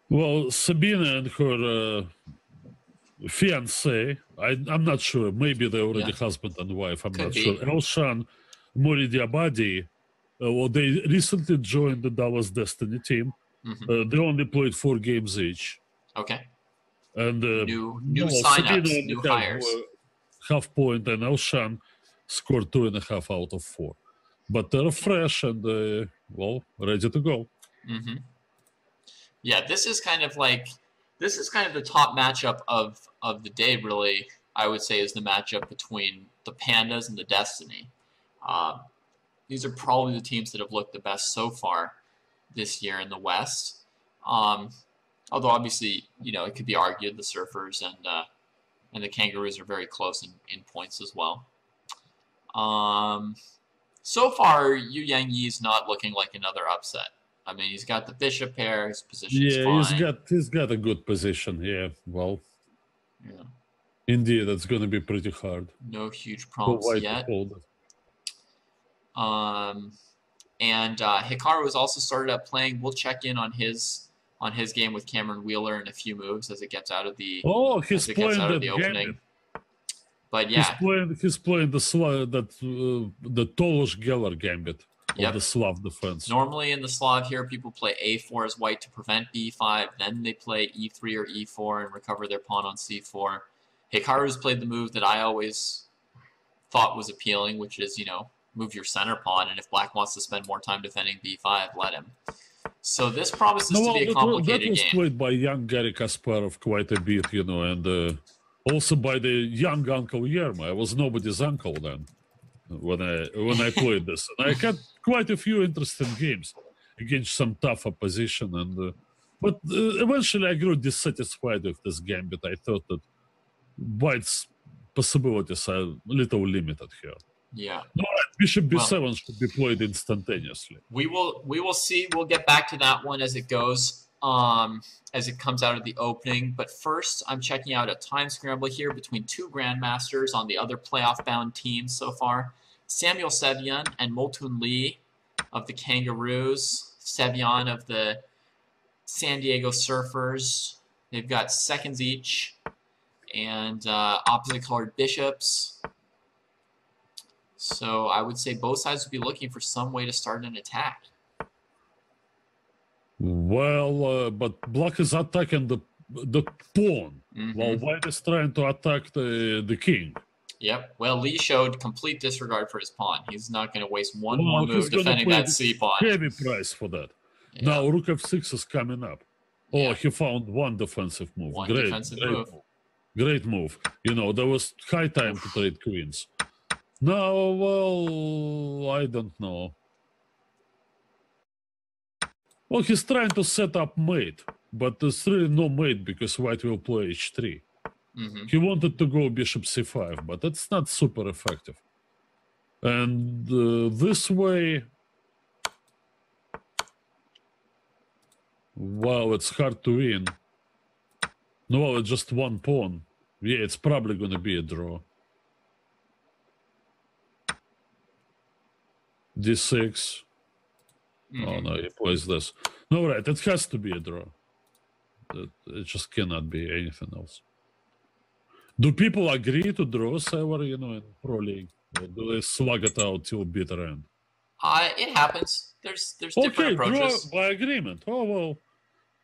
Well, Sabina and her fiancé, I'm not sure. Maybe they're already husband and wife. I'm not sure. Elshan Moridiabadi, well, they recently joined the Dallas Destiny team. They only played 4 games each. Okay. And new signups, new hires. Half point, and Elshan scored 2.5 out of 4. But they're fresh and well, ready to go. Yeah, this is kind of the top matchup of the day, really. I would say is the matchup between the Pandas and the Destiny. These are probably the teams that have looked the best so far this year in the West. Although obviously, it could be argued the Surfers And the Kangaroos are very close in points as well. So far, Yu Yangyi's not looking like another upset. I mean, he's got the bishop pair. His position's fine. He's got a good position. Yeah, well, yeah. Indeed, that's going to be pretty hard. No huge prompts yet. And Hikaru has also started up playing. We'll check in on his game with Cameron Wheeler in a few moves as it gets out of the opening. But yeah, he's playing the Tolosh Geller gambit of the Slav defense. Normally in the Slav here, people play a4 as white to prevent b5. Then they play e3 or e4 and recover their pawn on c4. Hikaru's played the move that I always thought was appealing, which is, move your center pawn, and if black wants to spend more time defending b5, let him. So this promises to be a complicated game. That was played by young Garry Kasparov quite a bit, and also by the young Uncle Yerma. I was nobody's uncle then when I played this. And I had quite a few interesting games against some tough opposition, but eventually I grew dissatisfied with this gambit. I thought that white's possibilities are a little limited here. Yeah. All right, bishop b7 should be played instantaneously. We will see. We'll get back to that one as it goes, as it comes out of the opening. But first, I'm checking out a time scramble here between two grandmasters on the other playoff-bound teams so far. Samuel Sevian and Multun Lee of the Kangaroos. Sevian of the San Diego Surfers. They've got seconds each and opposite colored bishops. So I would say both sides would be looking for some way to start an attack. Well, but black is attacking the pawn, while white is trying to attack the king. Yep. Well, Lee showed complete disregard for his pawn. He's not going to waste one more move defending that c-pawn. Heavy price for that. Yeah. Now rook f6 is coming up. Oh, he found one defensive move. Great move. There was high time to trade queens. No, well, I don't know. Well, he's trying to set up mate, but there's really no mate because white will play h3. He wanted to go bishop c5, but that's not super effective. And this way, wow, it's hard to win. No, it's just one pawn. Yeah, it's probably going to be a draw. d6. Oh, no, he plays this. No, right, it has to be a draw. It just cannot be anything else. Do people agree to draws ever, in pro league? Or do they slug it out till bitter end? It happens. There's different approaches. Draw by agreement. Oh, well,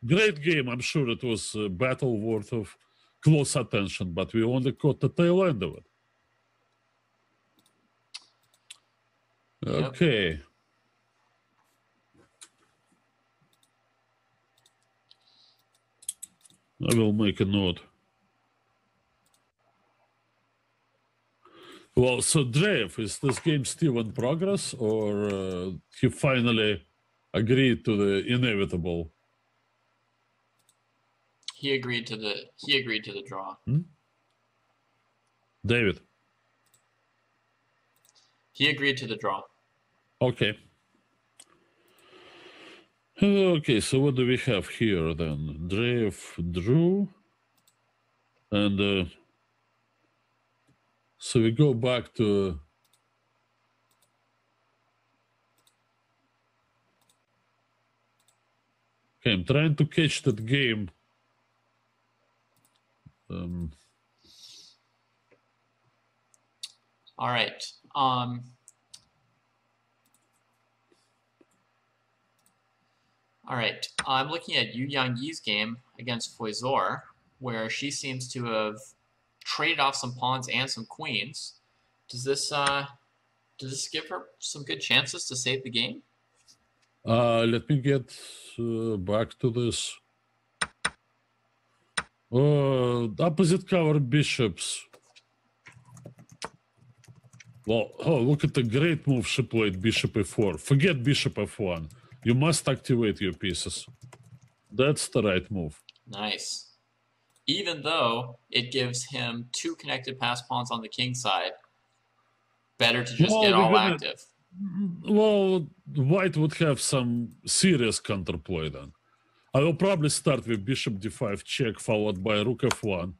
great game. I'm sure it was a battle worth of close attention, but we only caught the tail end of it. Okay. Yep. I will make a note. Well, so Drev, is this game still in progress, or he finally agreed to the inevitable? He agreed to the draw. David. He agreed to the draw. Okay. Okay, so what do we have here then? Drev drew. And so we go back to... Okay, I'm trying to catch that game. All right. All right. I'm looking at Yu Yangyi's game against Foizor, where she seems to have traded off some pawns and some queens. Does this give her some good chances to save the game? Let me get back to this. Opposite cover bishops. Well, oh, look at the great move she played, bishop e4. Forget bishop f1. You must activate your pieces. That's the right move. Nice. even though it gives him 2 connected pass pawns on the king side. Better to just get all active. Well, white would have some serious counterplay then. I will probably start with bishop d5 check, followed by rook f1.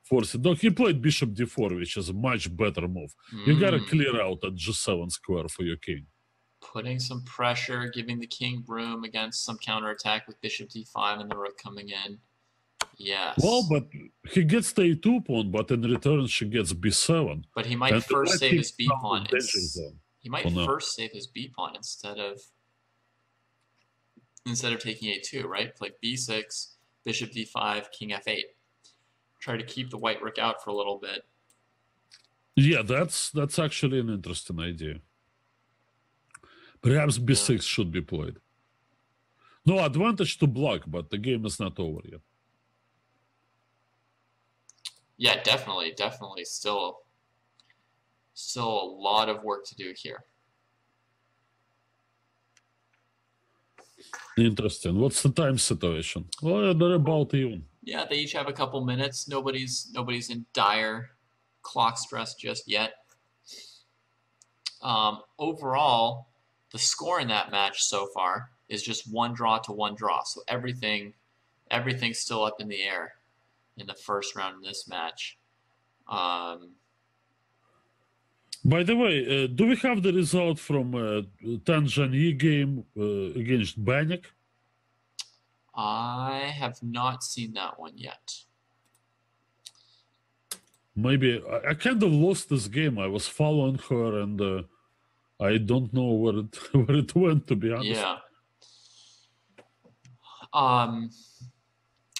Force it. No, he played bishop d4, which is a much better move. You gotta clear out at g7 square for your king. Putting some pressure, giving the king room against some counterattack with bishop d5 and the rook coming in. Yes. Well, but he gets the a2 pawn, but in return she gets b7. But he might first save his b pawn. He might first save his b pawn instead of taking a2, right? Play b6, bishop d5, king f8. Try to keep the white rook out for a little bit. Yeah, that's actually an interesting idea. Perhaps b6 should be played. No advantage to block, but the game is not over yet. Yeah, definitely. Still a lot of work to do here. Interesting. What's the time situation? Well, they're about even. Yeah, they each have a couple minutes. Nobody's in dire clock stress just yet. Overall, the score in that match so far is just 1 draw to 1 draw. So everything's still up in the air in the first round in this match. By the way, do we have the result from Tan Zhangyi game against Banik? I have not seen that one yet. Maybe I kind of lost this game. I was following her, and I don't know where it went, to be honest. Yeah.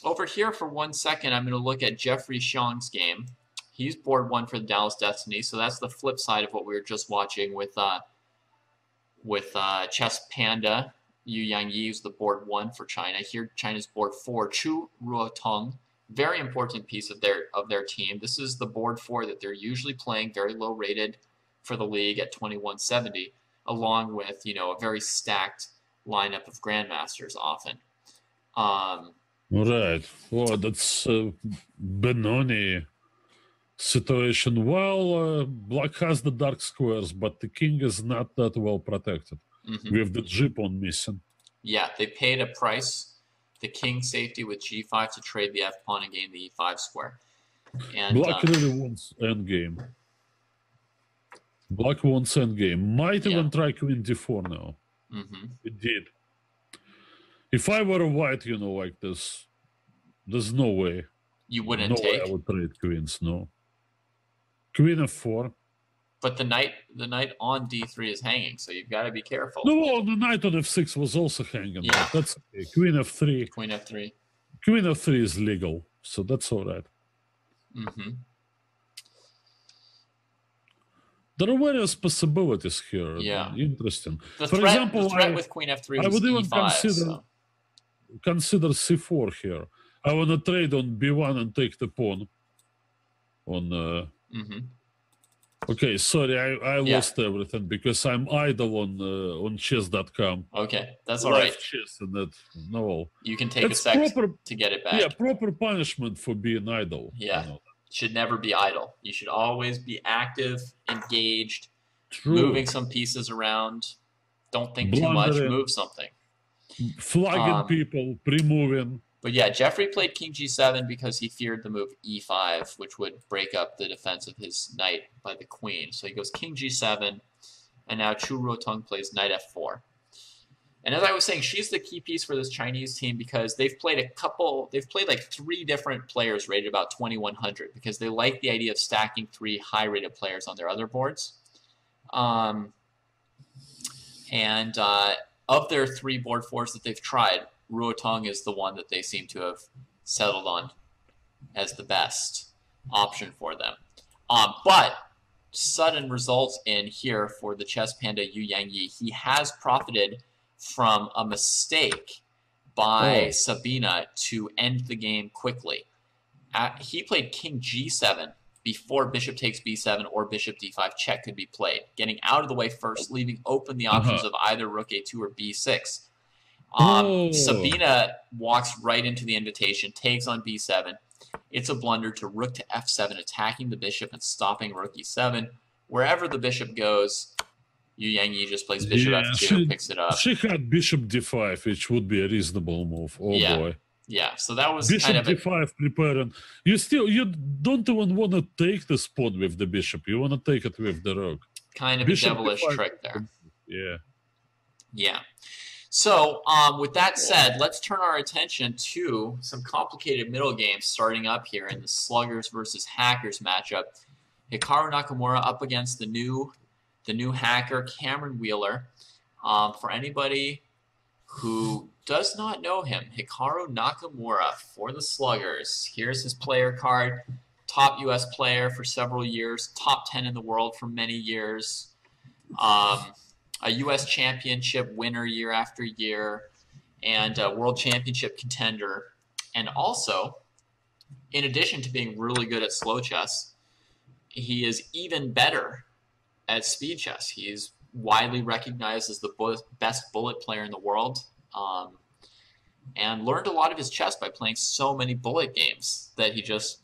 Over here for 1 second, I'm going to look at Jeffrey Xiong's game. He's board 1 for the Dallas Destiny, so that's the flip side of what we were just watching with Chess Panda. Yu Yangyi is the board 1 for China. Here, China's board 4. Chu Ruotong, very important piece of their team. This is the board 4 that they're usually playing, very low rated for the league at 2170, along with a very stacked lineup of grandmasters often. Right. Well, that's Benoni situation. Well, black has the dark squares, but the king is not that well protected. With the g pawn missing. Yeah, they paid a price, the king safety with g5 to trade the f pawn and gain the e5 square. And black really wants endgame. Black wants endgame. Might even try queen d4 now. It did. If I were a white, like this, there's no way. You wouldn't take? No way I would trade queens, no. Queen f4. But the knight on d3 is hanging, so you've got to be careful. No, well, the knight on f6 was also hanging. Yeah. That's okay. Queen f3. Queen f3. Queen f3 is legal, so that's all right. There are various possibilities here. Yeah. Interesting. For example, the threat with queen f3 I would even e5, consider c4 here. I want to trade on b1 and take the pawn. On Okay, sorry, I lost everything because I'm idle on Chess.com. Okay, that's all right. Chess and that, no. You can take a sec to get it back. Yeah, proper punishment for being idle. Yeah, should never be idle. You should always be active, engaged, moving some pieces around. Don't think too much, move something. Flagging people, pre-moving. But yeah, Jeffrey played king g7 because he feared the move e5, which would break up the defense of his knight by the queen. So he goes king g7, and now Chu Ruotong plays knight f4. And as I was saying, she's the key piece for this Chinese team because they've played like 3 different players rated about 2100 because they like the idea of stacking 3 high-rated players on their other boards. Of their 3 board 4s that they've tried, Ruotong is the one that they seem to have settled on as the best option for them. But sudden results in here for the chess panda Yu Yangyi. He has profited from a mistake by Sabina to end the game quickly. He played king g7 before bishop takes b7 or bishop d5 check could be played, getting out of the way first, leaving open the options of either rook a2 or b6. Sabina walks right into the invitation, takes on b7. it's a blunder to rook to f7, attacking the bishop and stopping rook e7. Wherever the bishop goes, Yu Yangyi just plays bishop f2, picks it up. She had bishop d5, which would be a reasonable move. Oh boy. Yeah, so that was bishop kind of d5 preparing. You don't even want to take the spot with the bishop. You want to take it with the rook. Kind of Bishop a devilish d5. trick there. Yeah. Yeah. So with that said, let's turn our attention to some complicated middle games starting up here in the Sluggers versus Hackers matchup. Hikaru Nakamura up against the new hacker, Cameron Wheeler. For anybody who does not know him, Hikaru Nakamura for the Sluggers. Here's his player card. Top U.S. player for several years. Top 10 in the world for many years. A U.S. championship winner year after year. And a world championship contender. And also, in addition to being really good at slow chess, he is even better at speed chess. He is widely recognized as the best bullet player in the world, and learned a lot of his chess by playing so many bullet games that he just,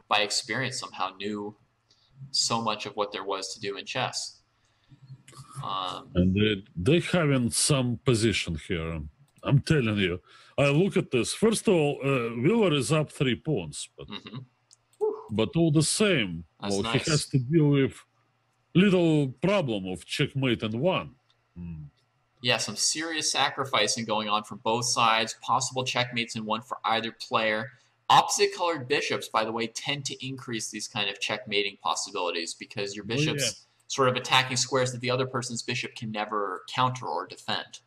by experience somehow knew so much of what there was to do in chess. And they having some position here. I'm telling you. I look at this. First of all, Wheeler is up 3 pawns, but all the same, nice. He has to deal with little problem of checkmate and one. Yeah, some serious sacrificing going on from both sides. Possible checkmates in one for either player. Opposite colored bishops, by the way, tend to increase these kind of checkmating possibilities because your bishop's sort of attacking squares that the other person's bishop can never counter or defend.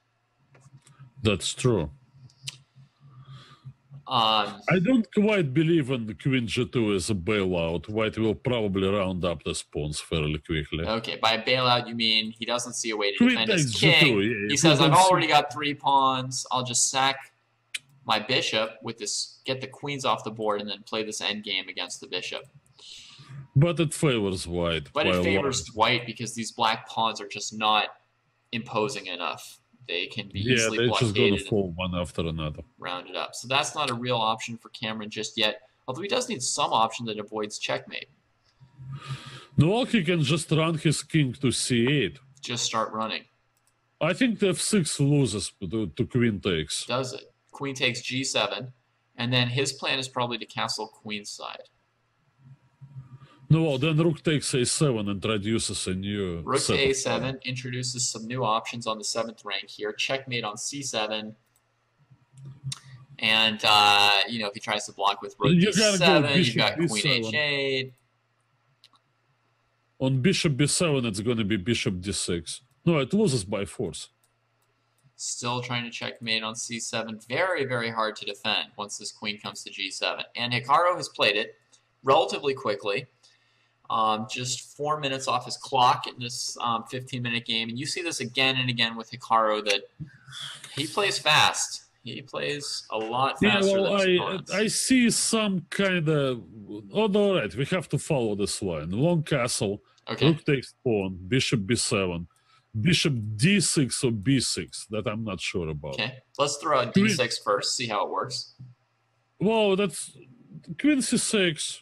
That's true. I don't quite believe in the Queen G2 as a bailout. White will probably round up the pawns fairly quickly. Okay, by bailout you mean he doesn't see a way to defend his king. G2, he says, I've already got 3 pawns. I'll just sack my bishop with this, get the queens off the board, and then play this endgame against the bishop. But it favors white. But it favors white because these black pawns are just not imposing enough. They can be easily blockaded. Just going to fall one after another. Rounded up. So that's not a real option for Cameron just yet. Although he does need some option that avoids checkmate. No, he can just run his king to c8. Just start running. I think the f6 loses to queen takes. Does it? Queen takes g7. And then his plan is probably to castle queenside. No, then rook takes a7 introduces a new... Rook to a7 introduces some new options on the 7th rank here. Checkmate on c7. And, if he tries to block with rook d7, you've got queen h8. On bishop b7, it's going to be bishop d6. No, it loses by force. Still trying to checkmate on c7. Very, very hard to defend once this queen comes to g7. And Hikaru has played it relatively quickly. Just 4 minutes off his clock in this 15-minute game. And you see this again and again with Hikaru that he plays fast. He plays a lot faster than his opponents. I see some kind of... Oh, all right, we have to follow this line. Long castle, rook takes pawn, bishop b7, bishop d6 or b6. That I'm not sure about. Okay, let's throw out d6 first, see how it works. Well, that's... Queen c6...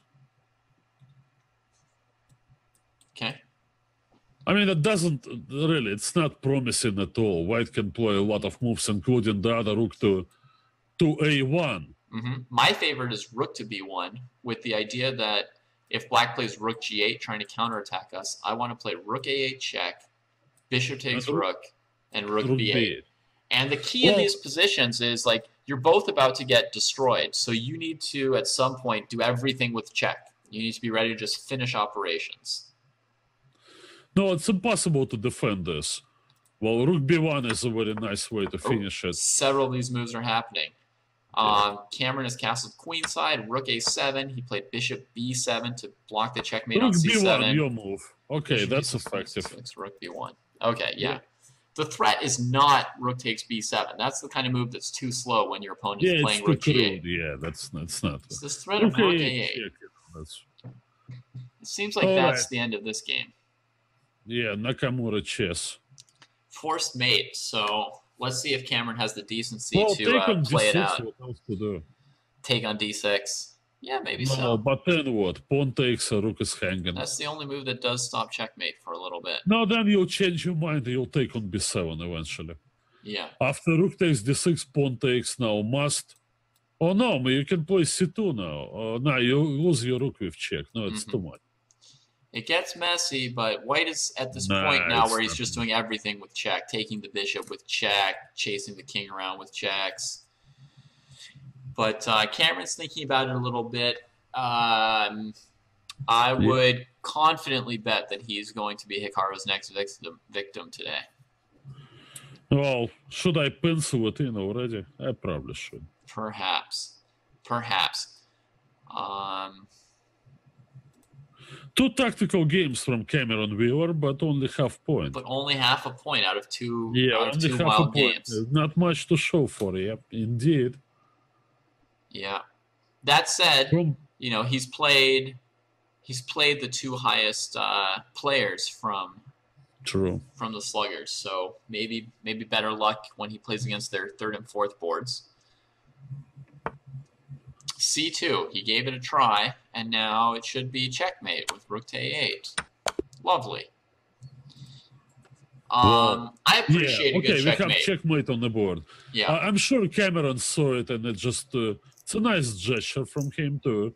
Okay. I mean, it doesn't really, it's not promising at all. White can play a lot of moves, including the other rook to a1. My favorite is rook to b1, with the idea that if black plays rook g8 trying to counterattack us, I want to play rook a8 check, bishop takes rook, and rook b8. And the key in these positions is, like, you're both about to get destroyed, so you need to, at some point, do everything with check. You need to be ready to just finish operations. No, it's impossible to defend this. Well, rook b1 is a very nice way to finish it. Several of these moves are happening. Cameron has castled queenside, rook a7. He played bishop b7 to block the checkmate on c7. Rook b1, your move. Okay, bishop that's effective. Rook b1. Okay, yeah. The threat is not rook takes b7. That's the kind of move that's too slow when your opponent is playing rook g8. Yeah, that's not. It's this threat of rook a8. It seems like that's the end of this game. Yeah, Nakamura chess. Forced mate. So let's see if Cameron has the decency to play it out. What else to do? Take on d6. Yeah, maybe No, so. but then what? Pawn takes, rook is hanging. That's the only move that does stop checkmate for a little bit. No, then you'll change your mind. You'll take on b7 eventually. Yeah. After rook takes d6, pawn takes now must. Oh no, you can play c2 now. No, you lose your rook with check. No, it's too much. It gets messy, but white is at this point now where he's just doing everything with check, taking the bishop with check, chasing the king around with checks. But Cameron's thinking about it a little bit. I would confidently bet that he's going to be Hikaru's next victim today. Well, should I pencil it in already? I probably should. Perhaps. Two tactical games from Cameron Wheeler, but only half point. But only half a point out of two, only half wild a point. games. Not much to show for. Yep, indeed. Yeah. That said, he's played the two highest players from the sluggers, so maybe better luck when he plays against their third and fourth boards. c2, he gave it a try, and now it should be checkmate with rook to a8. Lovely. I appreciate a good checkmate. We have checkmate on the board. Yeah, I'm sure Cameron saw it, and it just it's a nice gesture from him to,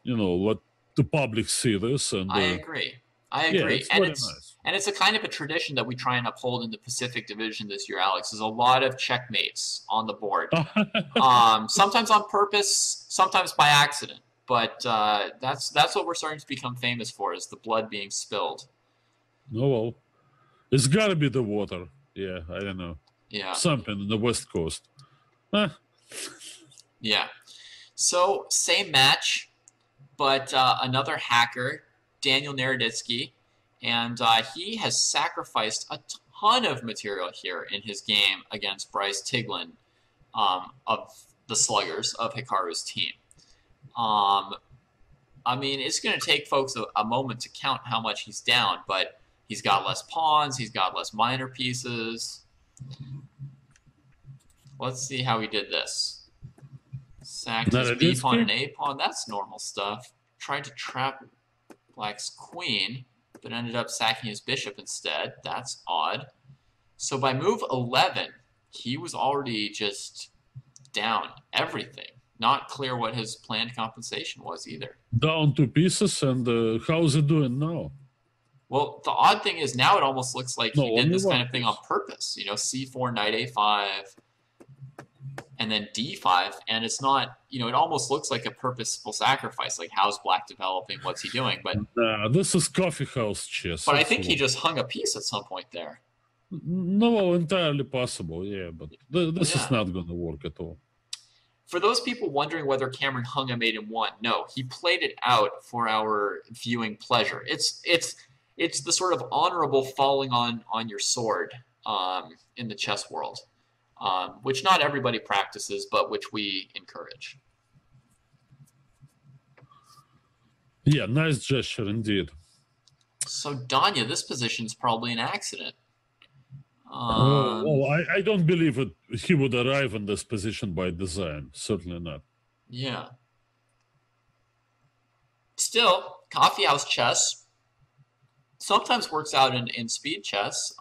let the public see this. And I agree. And it's a kind of a tradition that we try and uphold in the Pacific Division this year, Alex. There's a lot of checkmates on the board. Sometimes on purpose, sometimes by accident. But that's what we're starting to become famous for, is the blood being spilled. Oh, well. It's got to be the water. Yeah, I don't know. Yeah. Something in the West Coast. Yeah. So, same match, but another hacker, Daniel Naroditsky, and he has sacrificed a ton of material here in his game against Bryce Tiglin of the Sluggers, of Hikaru's team. I mean, it's going to take folks a moment to count how much he's down, but he's got less pawns, he's got less minor pieces. Let's see how he did this. Sacked his B pawn and A pawn. That's normal stuff. Tried to trap Black's queen, but ended up sacking his bishop instead. That's odd. So by move 11, he was already just down everything. Not clear what his planned compensation was either. Down 2 pieces, and how's it doing now? Well, the odd thing is now it almost looks like he did this kind of thing on purpose. C4, knight a5, and then d5, and it's not, it almost looks like a purposeful sacrifice. Like, how's Black developing? What's he doing? But this is coffee house chess. But I think he just hung a piece at some point there. No, entirely possible, yeah, but this is not going to work at all. For those people wondering whether Cameron hung a mate in one, no, he played it out for our viewing pleasure. It's the sort of honorable falling on your sword in the chess world, which not everybody practices, but which we encourage. Yeah, nice gesture indeed. So, Danya, this position is probably an accident. I don't believe he would arrive in this position by design. Certainly not. Yeah. Still, coffeehouse chess sometimes works out in speed chess.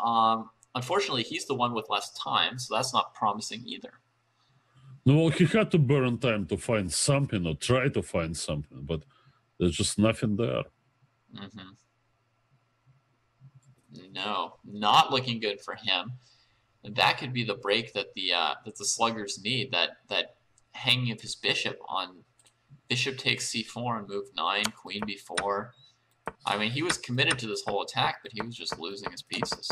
Unfortunately, he's the one with less time, so that's not promising either. No, well, he had to burn time to find something or try to find something, but there's just nothing there. Mm-hmm. No, not looking good for him. And that could be the break that the sluggers need. That hanging of his bishop on bishop takes c4 and move 9, queen b4. I mean, he was committed to this whole attack, but he was just losing his pieces.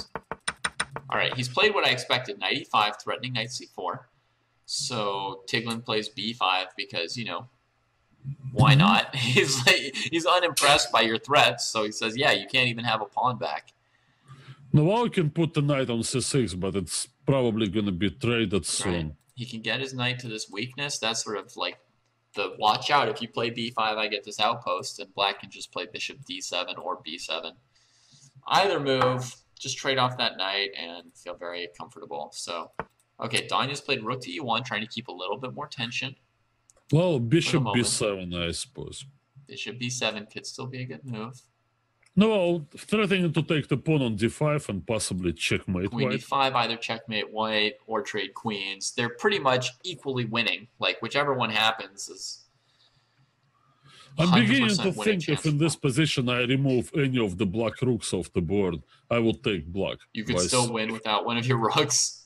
All right, he's played what I expected: knight e5, threatening knight c4. So Tiglin plays b5 because, why not? He's unimpressed by your threats, so he says, yeah, you can't even have a pawn back. Now I can put the knight on c6, but it's probably going to be traded soon. Right. He can get his knight to this weakness. That's sort of like the watch out. If you play b5, I get this outpost, and Black can just play bishop d7 or b7. Either move, just trade off that knight and feel very comfortable. So, okay, Danya's played rook to e1, trying to keep a little bit more tension. Well, bishop moment. b7, I suppose. Bishop b7 could still be a good move. No, threatening to take the pawn on d5 and possibly checkmate Queen white. d5, either checkmate white or trade queens. They're pretty much equally winning. Like, whichever one happens is I'm beginning to 100% winning think if chance. in this position I remove any of the black rooks off the board, I will take black. You could still win without one of your rooks.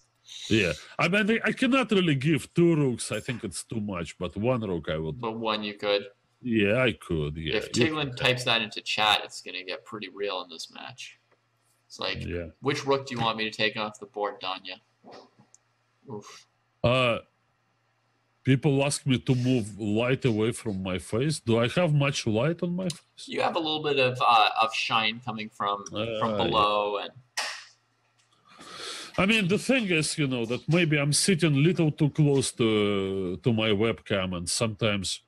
Yeah, I mean, I cannot really give 2 rooks. I think it's too much, but 1 rook I would. But one you could. Yeah, I could. Yeah. If Tiglin types that into chat, it's going to get pretty real in this match. It's like, which rook do you want me to take off the board, Danya? Oof. People ask me to move light away from my face. Do I have much light on my face? You have a little bit of shine coming from below. And I mean, the thing is, you know, that maybe I'm sitting a little too close to my webcam, and sometimes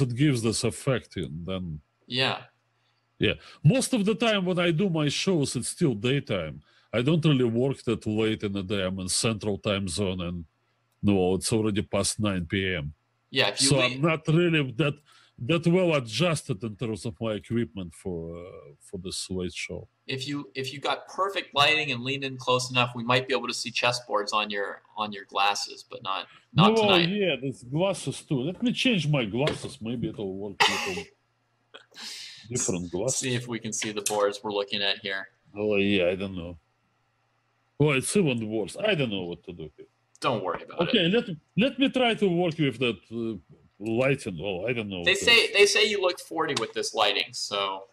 it gives this effect, and then yeah. Most of the time when I do my shows, it's still daytime. I don't really work that late in the day. I'm in Central Time Zone, and no, it's already past 9 p.m. Yeah, so I'm not really that well adjusted in terms of my equipment for this late show. If you got perfect lighting and leaned in close enough, we might be able to see chessboards on your glasses, but not tonight. Yeah, there's glasses too. Let me change my glasses. Maybe it'll work with different glasses. See if we can see the boards we're looking at here. Oh yeah, I don't know. Well, it's even worse. I don't know what to do here. Don't worry about it. Okay, let me try to work with that lighting. Well, I don't know. They say you look 40 with this lighting, so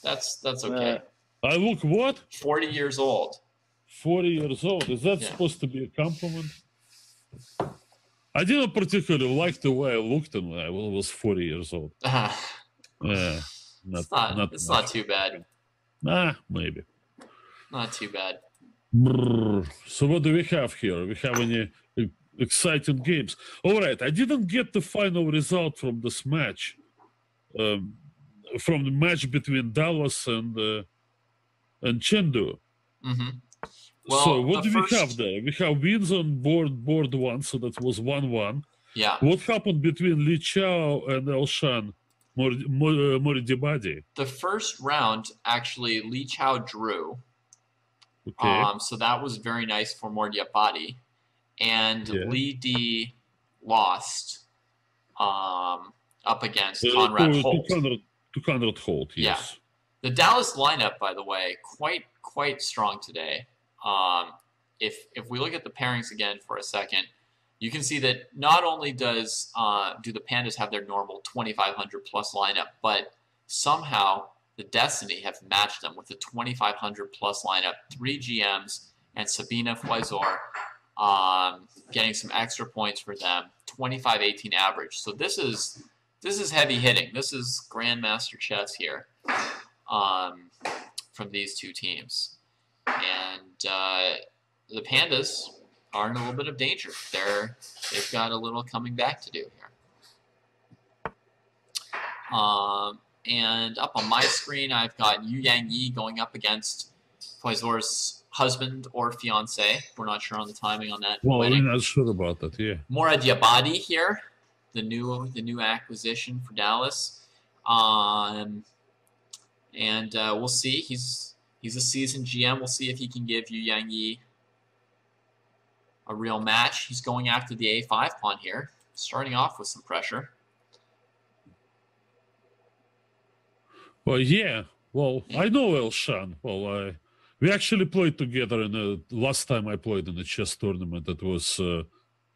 that's okay. I look what? 40 years old. 40 years old. Is that supposed to be a compliment? I didn't particularly like the way I looked when I was 40 years old. It's not too bad. Maybe. Not too bad. So what do we have here? We have any exciting games? All right, I didn't get the final result from this match, from the match between Dallas and Chengdu. Well, so what do we have there? We have wins on board 1, so that was 1-1. Yeah. What happened between Li Chao and Elshan Moridibadi? The first round, actually, Li Chao drew. Okay. So that was very nice for Mordiabadi. And Li Di lost up against Conrad Holt. To Conrad Holt, yes. Yeah. The Dallas lineup, by the way, quite strong today. If we look at the pairings again for a second, you can see that not only do the Pandas have their normal 2,500 plus lineup, but somehow the Destiny have matched them with a 2,500 plus lineup, 3 GMs, and Sabina Foizor getting some extra points for them, 25-18 average. So this is heavy hitting. This is Grandmaster chess here from these two teams. And the Pandas are in a little bit of danger. They've got a little coming back to do here. And up on my screen, I've got Yu Yang Yi going up against Foizor's husband or fiance. We're not sure on the timing on that. Well, we're not sure about that, yeah. Moradiabadi here, the new acquisition for Dallas. And we'll see. He's a seasoned GM. We'll see if he can give Yu Yang Yi a real match. He's going after the A5 pawn here, starting off with some pressure. Well, yeah. Well, I know Elshan. Well, we actually played together in the last time I played in a chess tournament. It was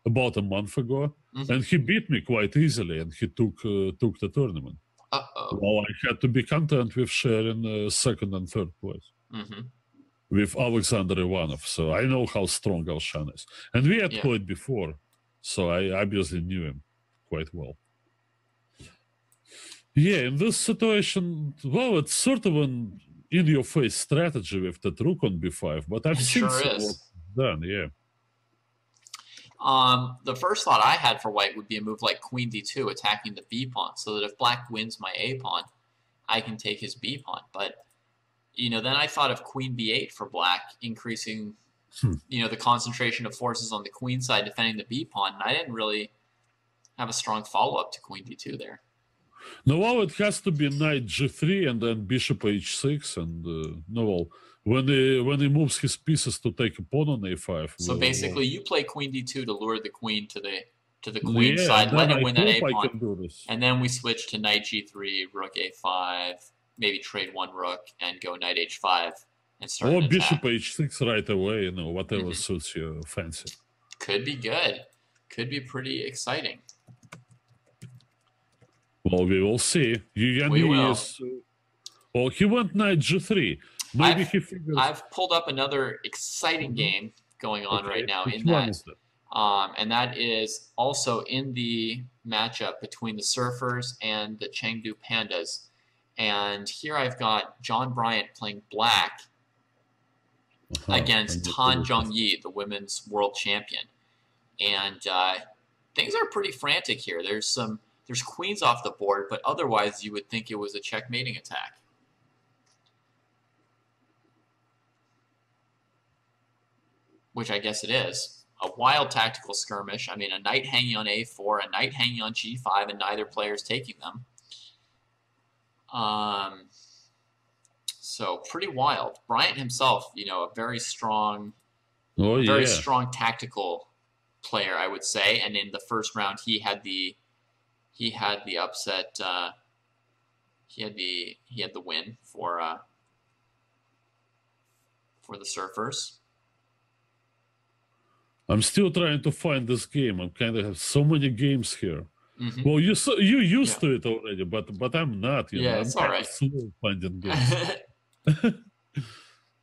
about a month ago, and he beat me quite easily, and he took the tournament. Well, I had to be content with sharing second and third place with Alexander Ivanov. So I know how strong Elshan is, and we had played before, so I obviously knew him quite well. Yeah, in this situation, well, it's sort of an in-your-face strategy with the rook on b5, but I've seen some work done, yeah. The first thought I had for white would be a move like queen d2, attacking the b pawn, so that if black wins my a pawn, I can take his b pawn. But, then I thought of queen b8 for black, increasing, the concentration of forces on the queen side defending the b pawn, and I have a strong follow-up to queen d2 there. No, it has to be knight g3 and then bishop h6, and no, when he moves his pieces to take a pawn on a5. So basically, you play queen d2 to lure the queen to the queen side, let him win that a pawn, and then we switch to knight g3, rook a5, maybe trade one rook and go knight h5 and start. Or bishop h6 right away, whatever suits your fancy. Could be good. Could be pretty exciting. Well, we will see. We will. Well, he went knight g3. Maybe he figures. I've pulled up another exciting game going on right now in that. And that is also in the matchup between the Surfers and the Chengdu Pandas. And here I've got John Bryant playing black against Han Zhongyi, the women's world champion. And things are pretty frantic here. There's queens off the board, but otherwise you would think it was a checkmating attack. Which I guess it is. A wild tactical skirmish. I mean, a knight hanging on a4, a knight hanging on g5, and neither player is taking them. So pretty wild. Bryant himself, a very strong, strong tactical player, I would say. And in the first round, he had the upset. He had the win for the Surfers. I'm still trying to find this game. I kind of have so many games here. Well, you used to it already, but I'm not. I'm it's all right. Slow finding games.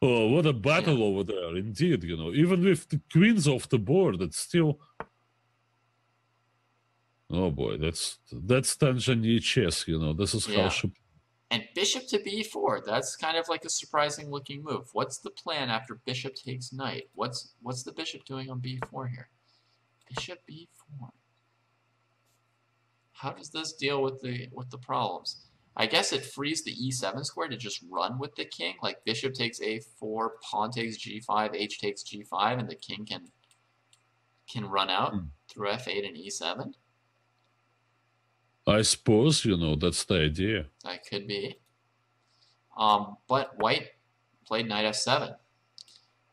Oh, what a battle over there! Indeed, even with the queens off the board, it's still. Oh boy, that's Tanzania chess. This is how she. And bishop to b4, that's kind of like a surprising looking move. What's the plan after bishop takes knight? What's the bishop doing on b4 here? Bishop b4. How does this deal with the problems? I guess it frees the e7 square to just run with the king. Like bishop takes a4, pawn takes g5, h takes g5, and the king can run out through f8 and e7. I suppose, that's the idea. That could be. But white played knight f7.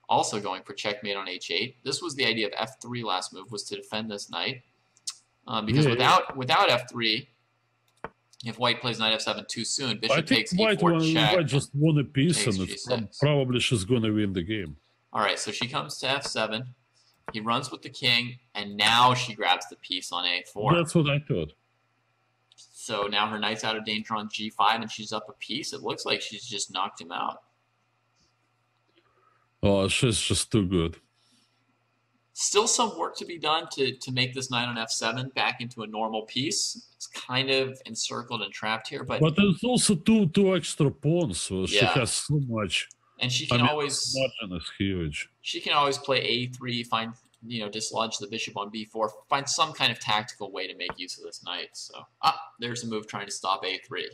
Also going for checkmate on h8. This was the idea of f3 last move, was to defend this knight. Because without f3, if white plays knight f7 too soon, bishop takes e4 check. White just won a piece, and probably she's going to win the game. All right, so she comes to f7. He runs with the king, and now she grabs the piece on a4. That's what I thought. So now her knight's out of danger on g5, and she's up a piece. It looks like she's just knocked him out. Oh, she's just too good. Still some work to be done to make this knight on f7 back into a normal piece. It's kind of encircled and trapped here. But there's also two extra pawns, so she has so much. And she can always... margin is huge. She can always play a3, find... dislodge the bishop on b4, find some kind of tactical way to make use of this knight. So, there's a move trying to stop a3.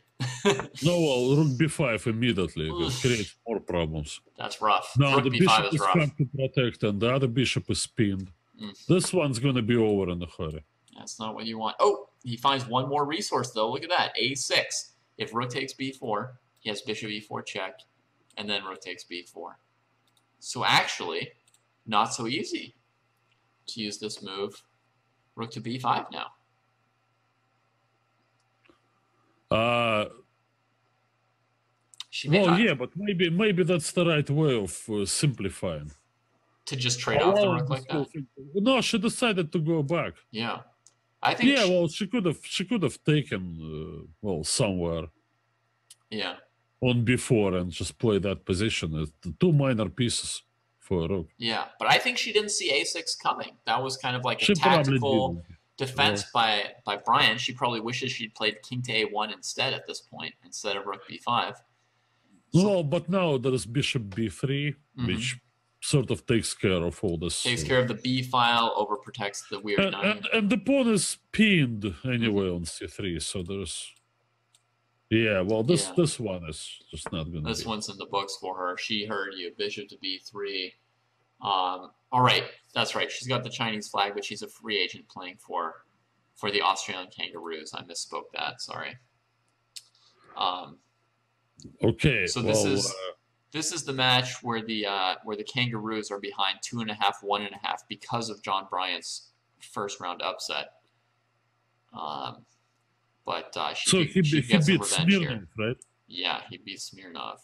No, well, rook b5 immediately. It creates more problems. That's rough. Now rook the b5 bishop is rough. trying to protect, and the other bishop is pinned. This one's going to be over in a hurry. That's not what you want. Oh, he finds one more resource, though. Look at that. a6. If rook takes b4, he has bishop e4 check, and then rook takes b4. So actually, not so easy to use this move. Rook to b5 now. But maybe that's the right way of simplifying. To just trade off the rook like that? No, she decided to go back. Yeah. I think she could have taken somewhere. Yeah. On b4 and just play that position as the two minor pieces for a rook. Yeah, but I think she didn't see a6 coming. That was kind of like a tactical defense by Bryant. She probably wishes she'd played king to a1 instead at this point, instead of rook b5. Well, but now there is bishop b3, which sort of takes care of all this. Takes care of the b file, overprotects the weird knight. And the pawn is pinned anyway on c3, so there's... Yeah, well, this one is just not going to This one's in the books for her. She heard you. Bishop to b3. All right, that's right. She's got the Chinese flag, but she's a free agent playing for for the Australian Kangaroos. I misspoke that. Sorry. Okay. So this is the match where the Kangaroos are behind 2.5, 1.5 because of John Bryant's first round upset. But she gets some revenge Smirnov, here. Right? Yeah, he beat Smirnov.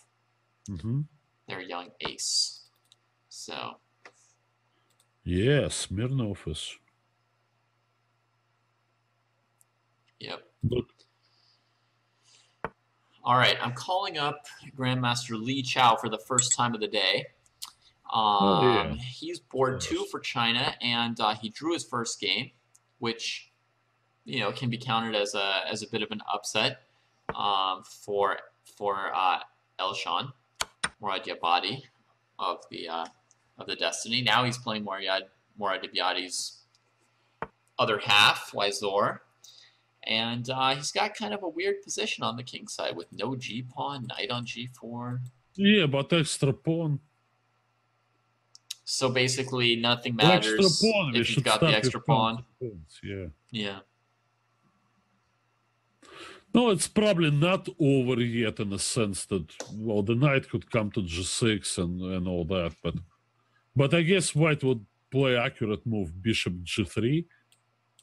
Their young ace. So. Yeah, Smirnov is. Yep. Look. All right, I'm calling up Grandmaster Li Chao for the first time of the day. He's board 2 for China, and he drew his first game, which can be counted as a bit of an upset for Elshan Murad Yabadi of the Destiny. Now he's playing Murad Yabadi's other half, Wyzor. And he's got kind of a weird position on the king side with no g-pawn, knight on g4. Yeah, but extra pawn. So basically nothing matters if you've got the extra pawn. Yeah. Yeah. No, it's probably not over yet in the sense that, well, the knight could come to g6 and all that. But I guess white would play accurate move bishop g3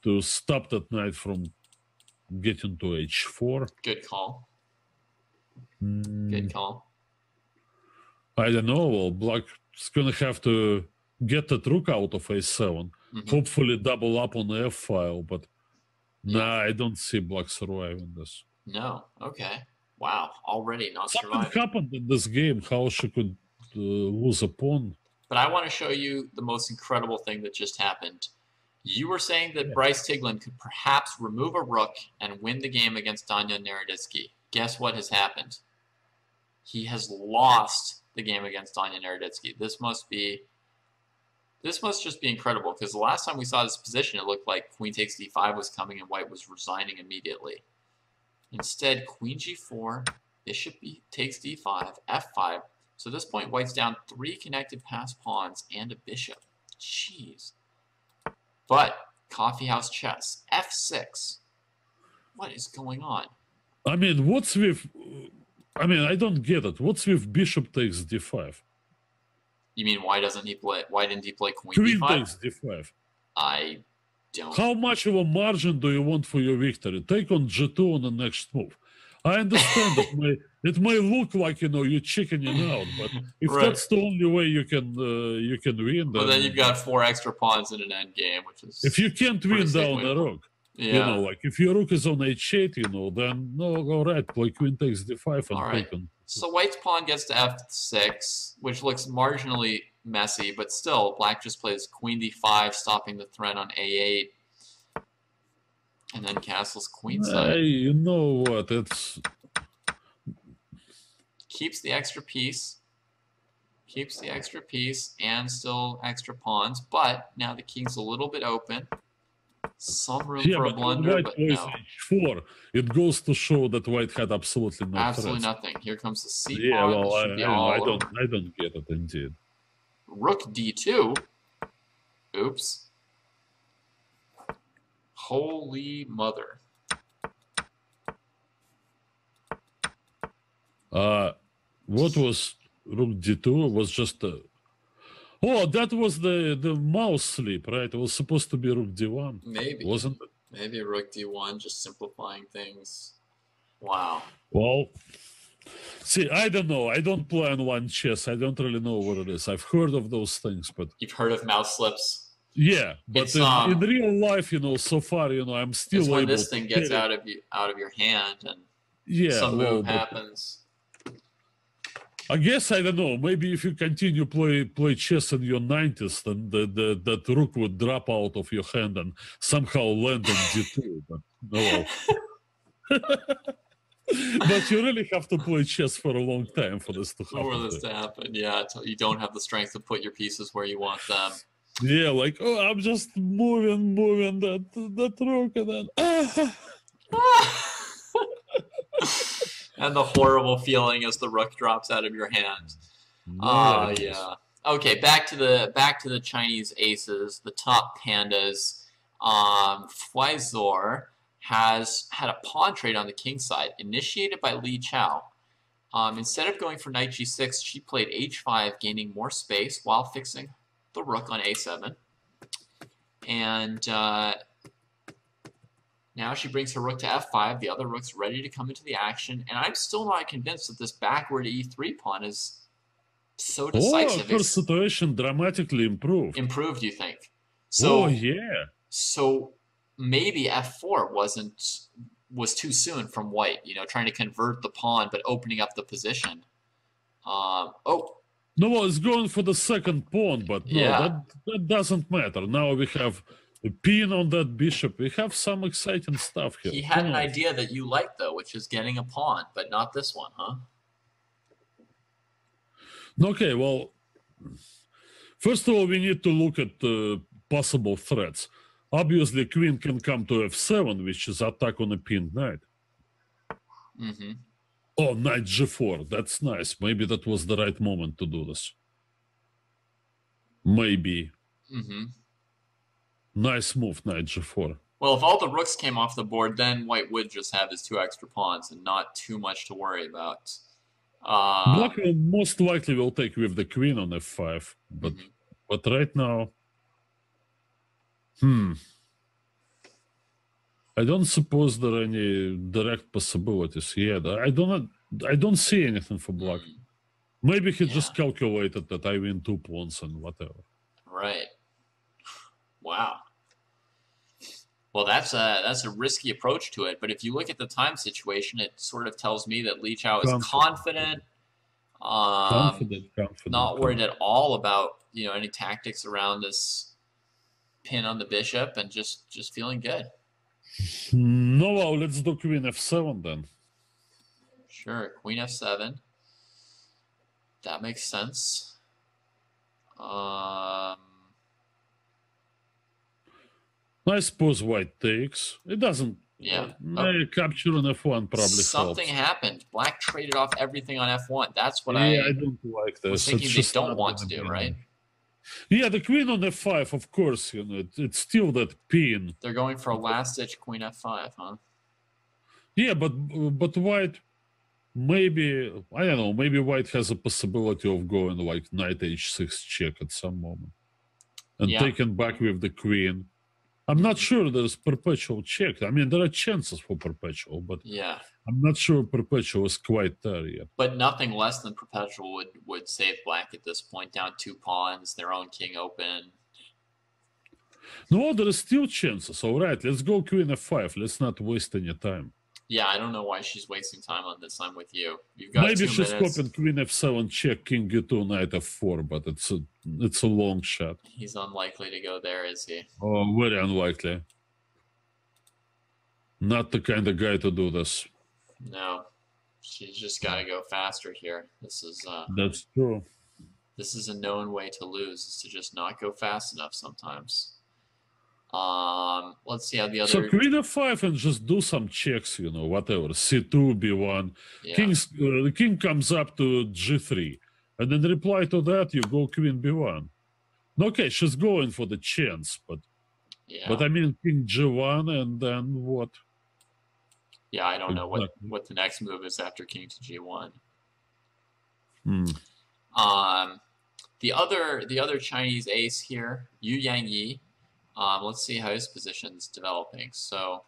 to stop that knight from getting to h4. Good call. Good call. I don't know. Well, black is going to have to get that rook out of a7. Hopefully double up on the f file. But nah, I don't see black surviving this. No. Okay. Wow. Already not Something surviving. happened in this game. How she could lose a pawn. But I want to show you the most incredible thing that just happened. You were saying that Bryce Tiglin could perhaps remove a rook and win the game against Daniel Naroditsky. Guess what has happened? He has lost the game against Daniel Naroditsky. This must just be incredible, because the last time we saw this position, it looked like queen takes d5 was coming and white was resigning immediately. Instead, queen g4, bishop takes d5, f5. So at this point, white's down 3 connected pass pawns and a bishop. Jeez. But coffeehouse chess, f6. What is going on? I mean, what's with... I mean, I don't get it. What's with bishop takes d5? You mean why didn't he play queen Queen d5? takes d5. I don't. How much of a margin do you want for your victory? Take on g2 on the next move. I understand that it may look like you're chickening out, but if that's the only way you can win, then you've got 4 extra pawns in an end game, which is if you can't win down a rook. Yeah. Like if your rook is on h8, then no, all right, play queen takes d5 and take on. So white's pawn gets to f6, which looks marginally messy, but still, black just plays queen d5, stopping the threat on a8, and then castles queenside. Hey, you know what? It's keeps the extra piece, and still extra pawns, but now the king's a little bit open. Some room for a blunder, but no. H4. It goes to show that white had absolutely no Absolutely threats. nothing. Here comes the c pawn. Yeah, well, I don't get it indeed. Rook d2. Oops. Holy mother. What was rook d2? It was just oh, that was the mouse sleep, right? It was supposed to be rook d1. Maybe. Wasn't it? Maybe rook d1, just simplifying things. Wow. Well, see, I don't know. I don't play online chess. I don't really know what it is. I've heard of those things, but... You've heard of mouse slips? Yeah, but in real life, so far, I'm still able when this thing gets out of your hand and some move happens. I guess, I don't know, maybe if you continue play chess in your 90s, then that rook would drop out of your hand and somehow land on d2, but no. But you really have to play chess for a long time for this to happen. Yeah, until you don't have the strength to put your pieces where you want them. Yeah, like, oh, I'm just moving that rook, and then... And the horrible feeling as the rook drops out of your hand. Oh, yeah. Okay, back to the Chinese aces, the top pandas. Fweizor has had a pawn trade on the king side, initiated by Li Chao. Instead of going for knight g6, she played h5, gaining more space while fixing the rook on a7. And now she brings her rook to f5. The other rook's ready to come into the action. And I'm still not convinced that this backward e3 pawn is so decisive. Her situation dramatically improved. Improved, you think? So, yeah. So maybe f4 was too soon from white, trying to convert the pawn but opening up the position. No, well, it's going for the second pawn, but no, that doesn't matter. Now we have a pin on that bishop. We have some exciting stuff here. He had an idea that you like, though, which is getting a pawn, but not this one, huh? Okay, well, first of all, we need to look at the possible threats. Obviously, queen can come to f7, which is attack on a pinned knight. Mm-hmm. Oh, knight g4. That's nice. Maybe that was the right moment to do this. Maybe. Mm-hmm. Nice move, knight g4. Well, if all the rooks came off the board, then white would just have his 2 extra pawns and not too much to worry about. Black most likely will take with the queen on f5, but right now, I don't suppose there are any direct possibilities yet. I don't see anything for black. Maybe he just calculated that I win 2 pawns and whatever. Right. Wow. Well, that's a risky approach to it. But if you look at the time situation, it sort of tells me that Li Chao is confident. Not worried at all about any tactics around this pin on the bishop, and just feeling good. No, well, let's do queen f7 then. Sure, queen f7. That makes sense. I suppose white takes. It doesn't. Yeah. Capture on f1 probably Something helps. happened. Black traded off everything on f1. That's what I don't like this. was thinking they don't want to do, right? Yeah, the queen on f5, of course, it's still that pin. They're going for a last-ditch queen f5, huh? Yeah, but white, maybe, I don't know, maybe white has a possibility of going like knight h6 check at some moment. And taking back with the queen. I'm not sure there's perpetual check. I mean, there are chances for perpetual, but I'm not sure perpetual is quite there yet. But nothing less than perpetual would save black at this point. Down 2 pawns, their own king open. No, there are still chances. All right, let's go queen f5. Let's not waste any time. Yeah, I don't know why she's wasting time on this. I'm with you. You've got Maybe 2 she's minutes. hoping queen f7 check, king g2, knight f4, but it's a long shot. He's unlikely to go there, is he? Oh, very unlikely. Not the kind of guy to do this. No, she's just got to go faster here. This is that's true. This is a known way to lose, is to just not go fast enough sometimes. Let's see how the other. So queen f5 and just do some checks, whatever. c2, b1. Yeah. The king comes up to g3, and then reply to that you go queen b1. Okay, she's going for the chance, but I mean king g1 and then what? Yeah, I don't know what the next move is after king to g1. The other Chinese ace here, Yu Yangyi. Let's see how his position's developing. So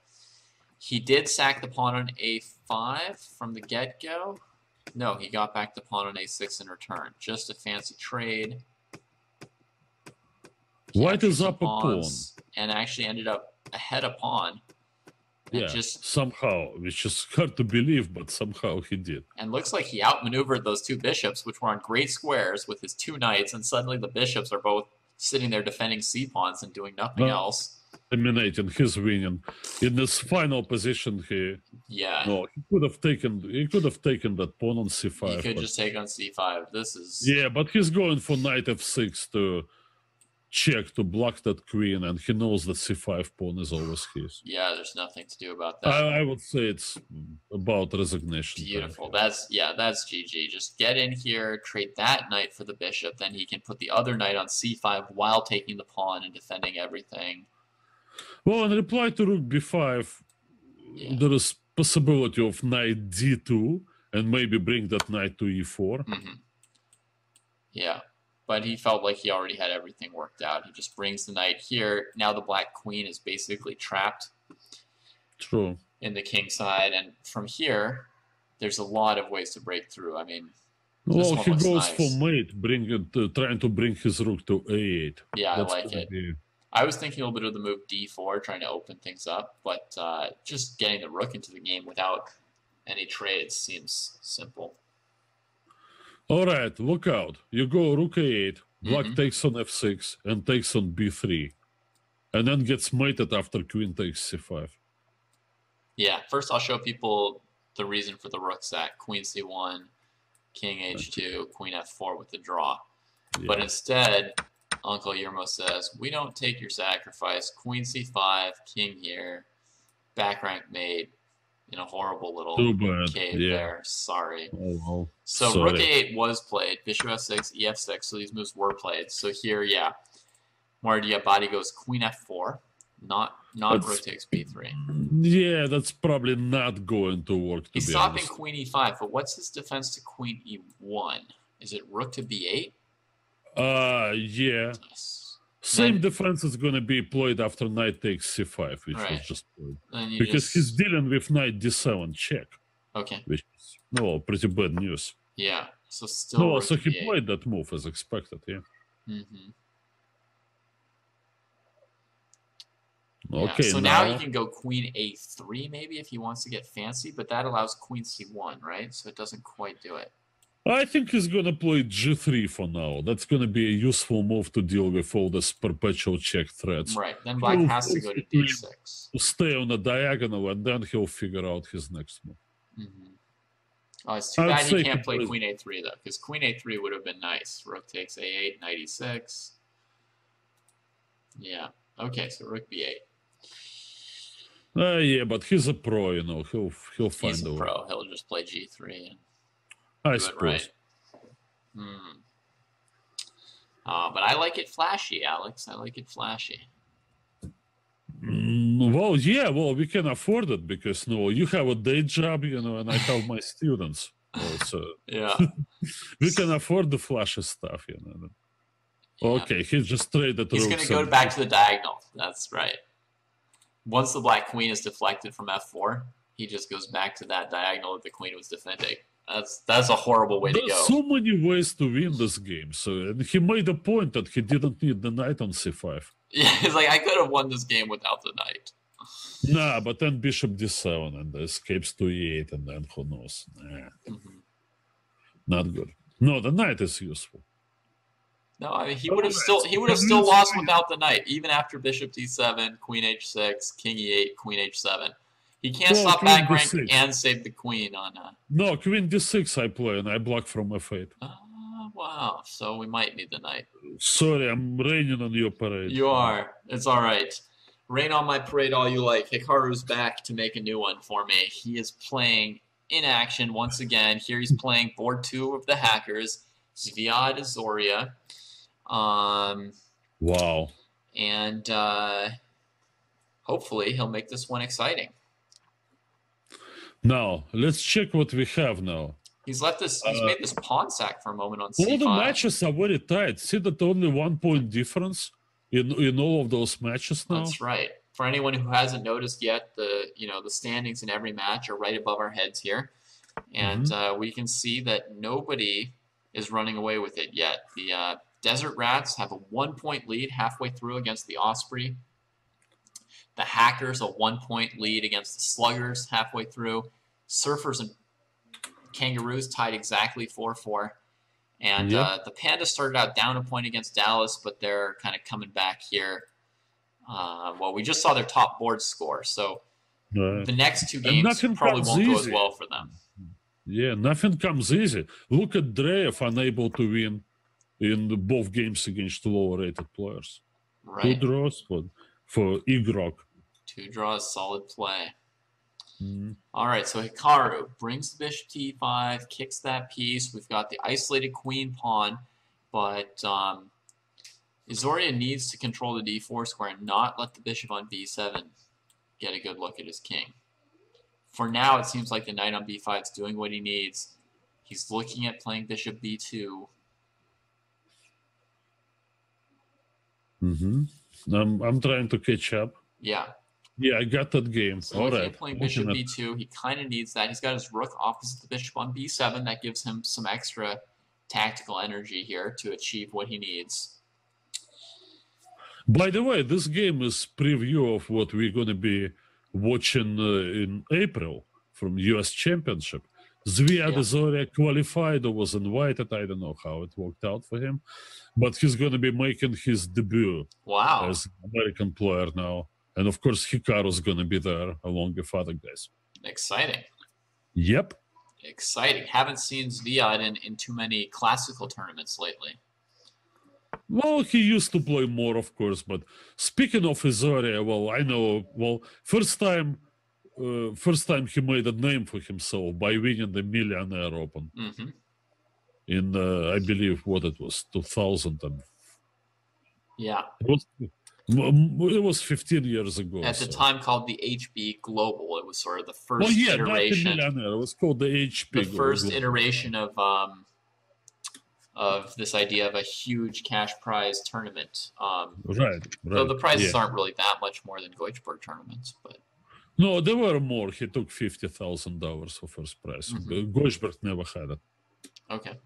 he did sack the pawn on a5 from the get-go. No, he got back the pawn on a6 in return. Just a fancy trade. White is up a pawn. And actually ended up ahead a pawn. Yeah, somehow, which is hard to believe, but somehow he did. And looks like he outmaneuvered those 2 bishops, which were on great squares with his 2 knights, and suddenly the bishops are both sitting there defending c-pawns and doing nothing else. Dominating, he's winning. In this final position, he could have taken that pawn on c5. He could just take on c5. This is but he's going for knight f6 to check to block that queen, and he knows that c5 pawn is always his. Yeah, there's nothing to do about that. I would say it's about resignation. Beautiful. That's GG. Just get in here, trade that knight for the bishop, then he can put the other knight on c5 while taking the pawn and defending everything. Well, in reply to rook b5, there is possibility of knight d2 and maybe bring that knight to e4. Yeah, but he felt like he already had everything worked out. He just brings the knight here. Now the black queen is basically trapped. True. In the king side, and from here, there's a lot of ways to break through. I mean, well, he goes for mate, trying to bring his rook to a8. Yeah, that's I like it. I was thinking a little bit of the move d4, trying to open things up, but just getting the rook into the game without any trades seems simple. All right, look out. You go rook a8, black takes on f6, and takes on b3, and then gets mated after queen takes c5. Yeah, first I'll show people the reason for the rook sack. Queen c1, king h2, queen f4 with the draw. Yeah. But instead, Uncle Yermo says, we don't take your sacrifice. Queen c5, king here, back rank mate in a horrible little cave there. Sorry. Oh, well. So sorry. Rook a8 was played. Bishop f6, ef6, so these moves were played. So here, yeah, Diabati goes queen f4. Not rook takes b3. Yeah, that's probably not going to work. He's stopping queen e5, but what's his defense to queen e1? Is it rook to b8? Yeah. Yes. Same defense is going to be played after knight takes c5, which was just played. Because he's dealing with knight d7 check. Okay. Which is pretty bad news. Yeah. So still. So he played that move as expected. Yeah. Okay, so now you can go queen a3 maybe if he wants to get fancy, but that allows queen c1, right? So it doesn't quite do it. I think he's going to play g3 for now. That's going to be a useful move to deal with all this perpetual check threats. Right, then black has to go to d6. Stay on the diagonal, and then he'll figure out his next move. Oh, it's too bad he can't play queen a3, though, because queen a3 would have been nice. Rook takes a8, knight e6. Yeah, okay, so rook b8. Yeah, but he's a pro, you know. He'll find a way. He's a pro. He'll just play g3 and I suppose. But I like it flashy, Alex. I like it flashy. Well, yeah. Well, we can afford it because you have a day job, and I have my students. Also, yeah, we can afford the flashy stuff, Yeah. Okay, he just traded. He's going to go back to the diagonal. That's right. Once the black queen is deflected from f4, he just goes back to that diagonal that the queen was defending. That's a horrible way to go. There's so many ways to win this game. So he made a point that he didn't need the knight on c5. Yeah, he's like, I could have won this game without the knight. Nah, but then bishop d7 and the escapes to e8, and then who knows? Not good. No, the knight is useful. No, I mean he would have still lost without the knight, even after bishop d7, queen h6, king e8, queen h7. He can't stop back rank and save the queen on. No, queen d6 I play and I block from f8. Wow, so we might need the knight. Sorry, I'm raining on your parade. You are. It's all right. Rain on my parade all you like. Hikaru's back to make a new one for me. He is playing in action once again. Here he's playing board 2 of the Hackers, Zviad Zoria. Wow. And hopefully he'll make this one exciting. Now, let's check what we have now. He's left this. He's made this pawn sack for a moment on c5. All the matches are very tight. See that only 1 point difference in all of those matches now. That's right. For anyone who hasn't noticed yet, the standings in every match are right above our heads here, and we can see that nobody is running away with it yet. The Desert Rats have a 1 point lead halfway through against the Osprey. The Hackers a 1 point lead against the Sluggers halfway through. Surfers and Kangaroos tied exactly 4-4. And the Pandas started out down a point against Dallas, but they're kind of coming back here. Well, we just saw their top board score, so the next 2 games probably won't go as well for them. Yeah, nothing comes easy. Look at Dreyev unable to win in both games against lower-rated players. Right. 2 draws for Igrok. 2 draws, solid play. All right, so Hikaru brings the bishop to e5, kicks that piece. We've got the isolated queen pawn, but Izoria needs to control the d4 square and not let the bishop on b7 get a good look at his king. For now, it seems like the knight on b5 is doing what he needs. He's looking at playing bishop b2. I'm trying to catch up. Yeah. Yeah, I got that game. So all looking right. at playing bishop b2, he kind of needs that. He's got his rook opposite the bishop on b7. That gives him some extra tactical energy here to achieve what he needs. By the way, this game is preview of what we're going to be watching in April from US Championship. Zviad Izoria qualified or was invited. I don't know how it worked out for him, but he's going to be making his debut as American player now. And of course, Hikaru's going to be there along with other guys. Exciting. Yep. Exciting. Haven't seen Zviad in too many classical tournaments lately. Well, he used to play more, of course. But speaking of Izoria, well, I know. Well, first time he made a name for himself by winning the Millionaire Open in, I believe, what it was, 2000. Yeah. It was 15 years ago. At the time called the HB Global. It was sort of the first iteration. Not the Millionaire. It was called the HB The first iteration of this idea of a huge cash prize tournament. Right. Though the prizes aren't really that much more than Goichberg tournaments, but no, there were more. He took $50,000 for first prize. Goichberg never had it. Okay.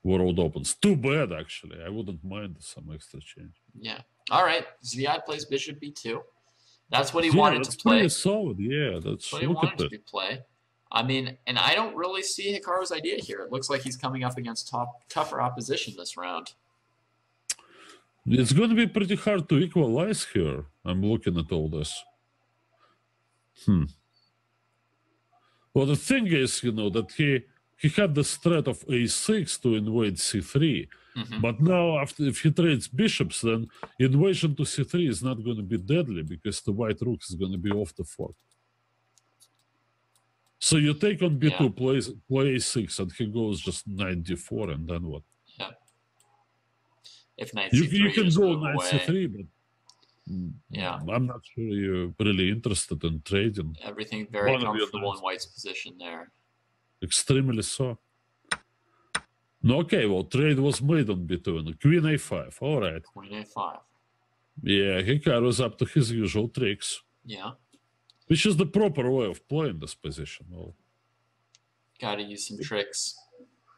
World Opens. Too bad, actually. I wouldn't mind some extra change. Yeah. All right. Zviad plays bishop b2. That's what he wanted to play. Pretty solid. Yeah, that's what he wanted to play. I mean, and I don't really see Hikaru's idea here. It looks like he's coming up against tougher opposition this round. It's going to be pretty hard to equalize here. I'm looking at all this. Well, the thing is, that he had the threat of a6 to invade c3. But now, if he trades bishops, then invasion to c3 is not going to be deadly because the white rook is going to be off the fork. So you take on b2, play a6, and he goes just knight d4, and then what? Yeah. If knight c3, you can go knight c3, but I'm not sure you're really interested in trading. Everything very comfortable in white's position there. Extremely so. No, okay, well, trade was made on b2 and queen a5. All right. Queen a5. Yeah, Hikaru's up to his usual tricks. Yeah. Which is the proper way of playing this position. Well, gotta use some tricks.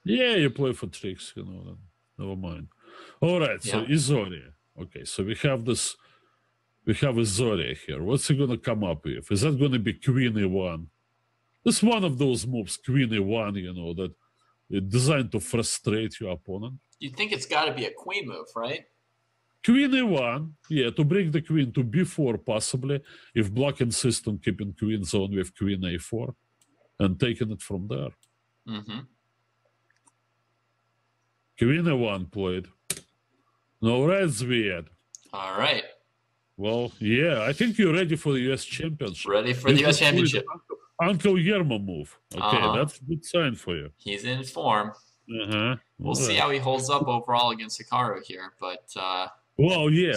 Yeah, you play for tricks, then never mind. All right, so Izoria. Okay, so we have this. We have Izoria here. What's he going to come up with? Is that going to be queen e1? It's one of those moves, queen e1, that it's designed to frustrate your opponent. You think it's got to be a queen move, right? Queen e1, to bring the queen to b4 possibly, if black insists on keeping queen zone with queen a4 and taking it from there. Queen e1 played. No, right, Zviad. All right. Well, I think you're ready for the US Championship. Ready for the US Championship. Uncle Yermo move. Okay, that's a good sign for you. He's in form. We'll see how he holds up overall against Hikaru here, but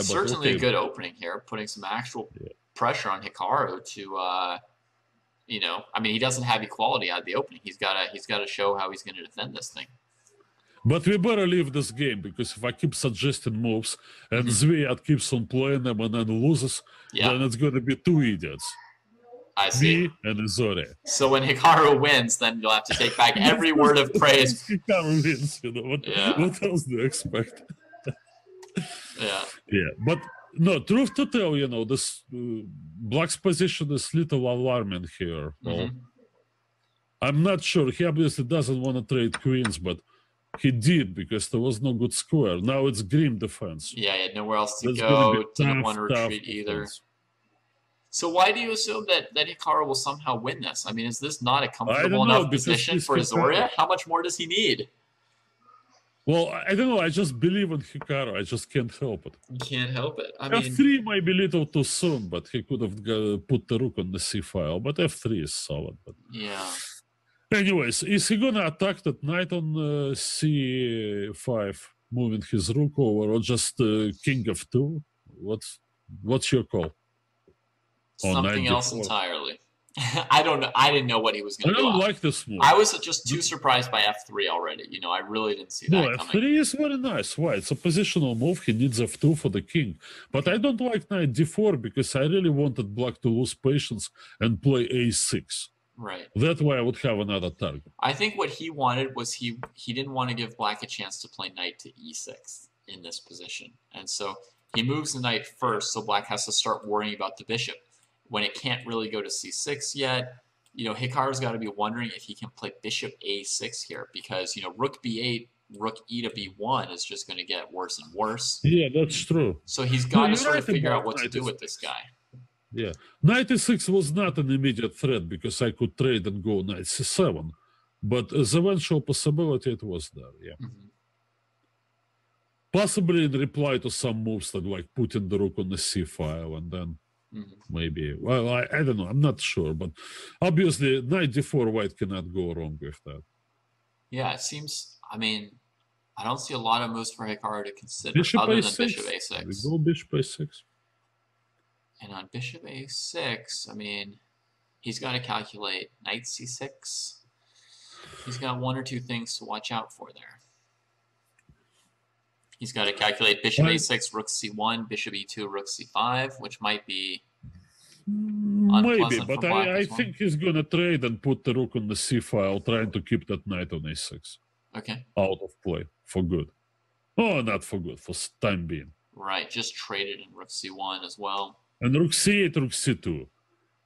certainly a good opening here, putting some actual pressure on Hikaru to, I mean, he doesn't have equality out of the opening. He's got to show how he's going to defend this thing. But we better leave this game, because if I keep suggesting moves and Zviad keeps on playing them and then loses, then it's going to be two idiots. I see. Me and Izoria. So when Hikaru wins, then you'll have to take back every word of praise. Hikaru wins, what else do you expect? But no, truth to tell, this black's position is little alarming here. Well, I'm not sure. He obviously doesn't want to trade queens, but he did, because there was no good square. Now it's grim defense. Yeah, he had nowhere else to go. Didn't want to retreat either. So why do you assume that Hikaru will somehow win this? I mean, is this not a comfortable enough position for Izoria? How much more does he need? Well, I don't know. I just believe in Hikaru. I just can't help it. You can't help it. I mean, F3 might be a little too soon, but he could have put the rook on the c file. But F3 is solid. But anyways, is he going to attack that knight on c5? moving his rook over, or just king f2? What's your call? Something else entirely. I don't know. I didn't know what he was going to do. I don't like this move. I was just too surprised by f3 already. You know, I really didn't see that coming. F3 is very nice. Why? It's a positional move. He needs f2 for the king. But I don't like knight d4 because I really wanted black to lose patience and play a6. Right. That way I would have another target. I think what he wanted was he didn't want to give black a chance to play knight to e6 in this position. And so he moves the knight first, so black has to start worrying about the bishop. When it can't really go to c6 yet, you know, Hikaru's got to be wondering if he can play bishop a6 here because, you know, rook b8, rook e to b1 is just going to get worse and worse. Yeah, that's true. So he's got to sort of figure out what to do with this guy. Yeah. Knight e6 was not an immediate threat because I could trade and go knight c7. But as eventual possibility, it was there, yeah. Mm-hmm. Possibly in reply to some moves like putting the rook on the c file and then maybe, well, I don't know, I'm not sure, but obviously knight d4 white cannot go wrong with that. Yeah, it seems, I mean, I don't see a lot of moves for Hikaru to consider bishop other a6. Than bishop a6. We go bishop a6. And on bishop a6, I mean, he's got to calculate knight c6. He's got one or two things to watch out for there. He's got to calculate bishop a6, rook c1, bishop e2, rook c5, which might be maybe, but I think he's going to trade and put the rook on the c file, trying to keep that knight on a6. Okay. Out of play, for good. Oh, not for good, for time being. Right, just traded in rook c1 as well. And rook c8, rook c2.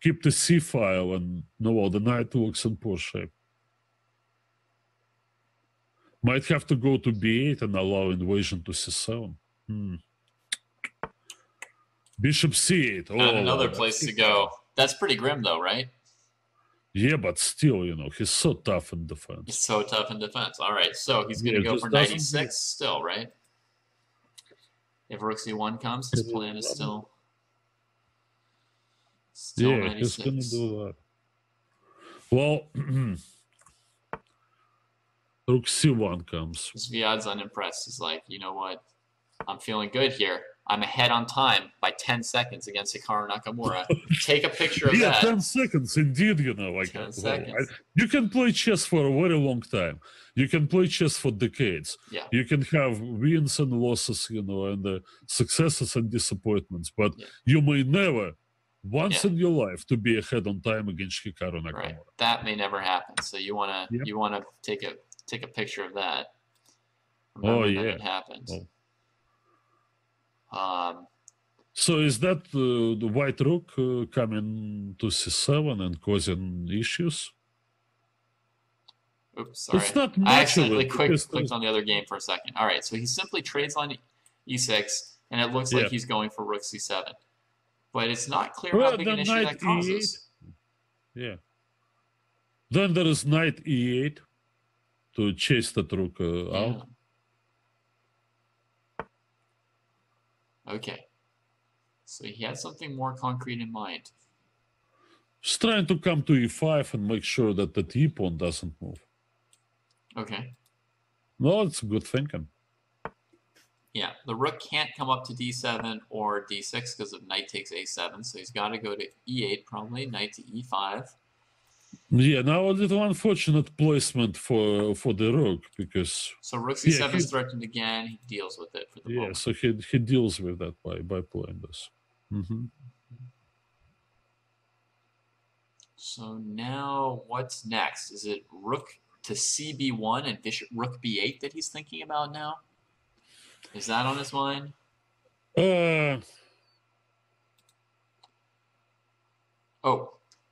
Keep the c file, and no, the knight looks in poor shape. Might have to go to b8 and allow invasion to c7. Bishop c8. Not another place to go. That's pretty grim, though, right? Yeah, but still, you know, he's so tough in defense. He's so tough in defense. All right, so he's going to go for knight e6 still, right? If rook c1 comes, his plan is still yeah, he's going to do that. Well, rook c1 comes. Zviad's unimpressed. He's like, you know what? I'm feeling good here. I'm ahead on time by 10 seconds against Hikaru Nakamura. Take a picture of that. 10 seconds, indeed, you know. Like, 10 seconds. You can play chess for a very long time. You can play chess for decades. Yeah. You can have wins and losses, you know, and successes and disappointments. But you may never, once in your life, to be ahead on time against Hikaru Nakamura. Right. That may never happen. So you want to take a picture of that. Remember that it happened. So is that the white rook coming to c7 and causing issues? Oops, sorry. It's not I accidentally clicked on the other game for a second. All right, so he simply trades on e6, and it looks like he's going for rook c7. But it's not clear how big an issue that causes. Yeah. Then there is knight e8 to chase that rook out. Okay. So he had something more concrete in mind. Just trying to come to e5 and make sure that the e-pawn doesn't move. Okay. No, it's good thinking. Yeah, the rook can't come up to d7 or d6 because of knight takes a7, so he's got to go to e8 probably, knight to e5. Yeah, now a little unfortunate placement for the rook because... So rook c7 is threatened again, he deals with it for the moment. So he deals with that by playing this. So now what's next? Is it rook to cb1 and bishop rook b8 that he's thinking about now? Is that on his mind? Oh,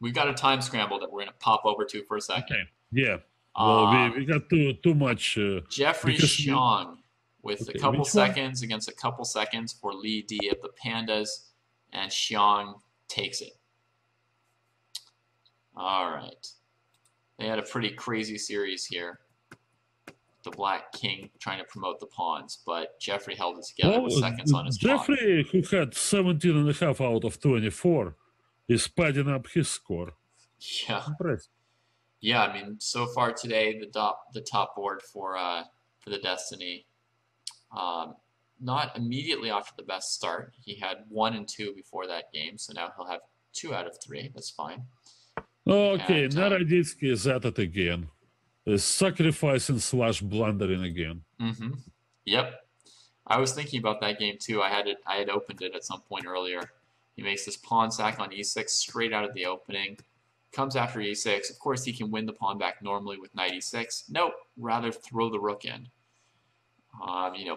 we've got a time scramble that we're going to pop over to for a second. Okay. Yeah. Well, we got too much. Jeffrey Xiong with a couple seconds against a couple seconds for Li D of the Pandas, and Xiong takes it. All right. They had a pretty crazy series here. The Black King trying to promote the pawns, but Jeffrey held it together with seconds on his Jeffrey, who had 17.5 out of 24, is padding up his score. Yeah. Impressive. Yeah, I mean, so far today, the top board for the Destiny, Not immediately off to the best start. He had 1 and 2 before that game, so now he'll have 2 out of 3. That's fine. Okay, Naroditsky is at it again. Sacrificing / blundering again. Yep. I was thinking about that game too. I had opened it at some point earlier. He makes this pawn sack on e6 straight out of the opening. Comes after e6. Of course, he can win the pawn back normally with knight e6. Nope. Rather throw the rook in.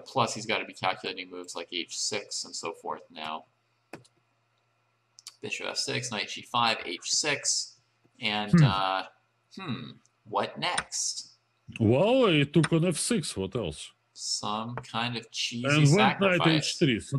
Plus he's got to be calculating moves like h6 and so forth now. Bishop f6, knight g5, h6, and what next? Well, he took on f6. What else? Some kind of cheesy and sacrifice. Went knight h3. So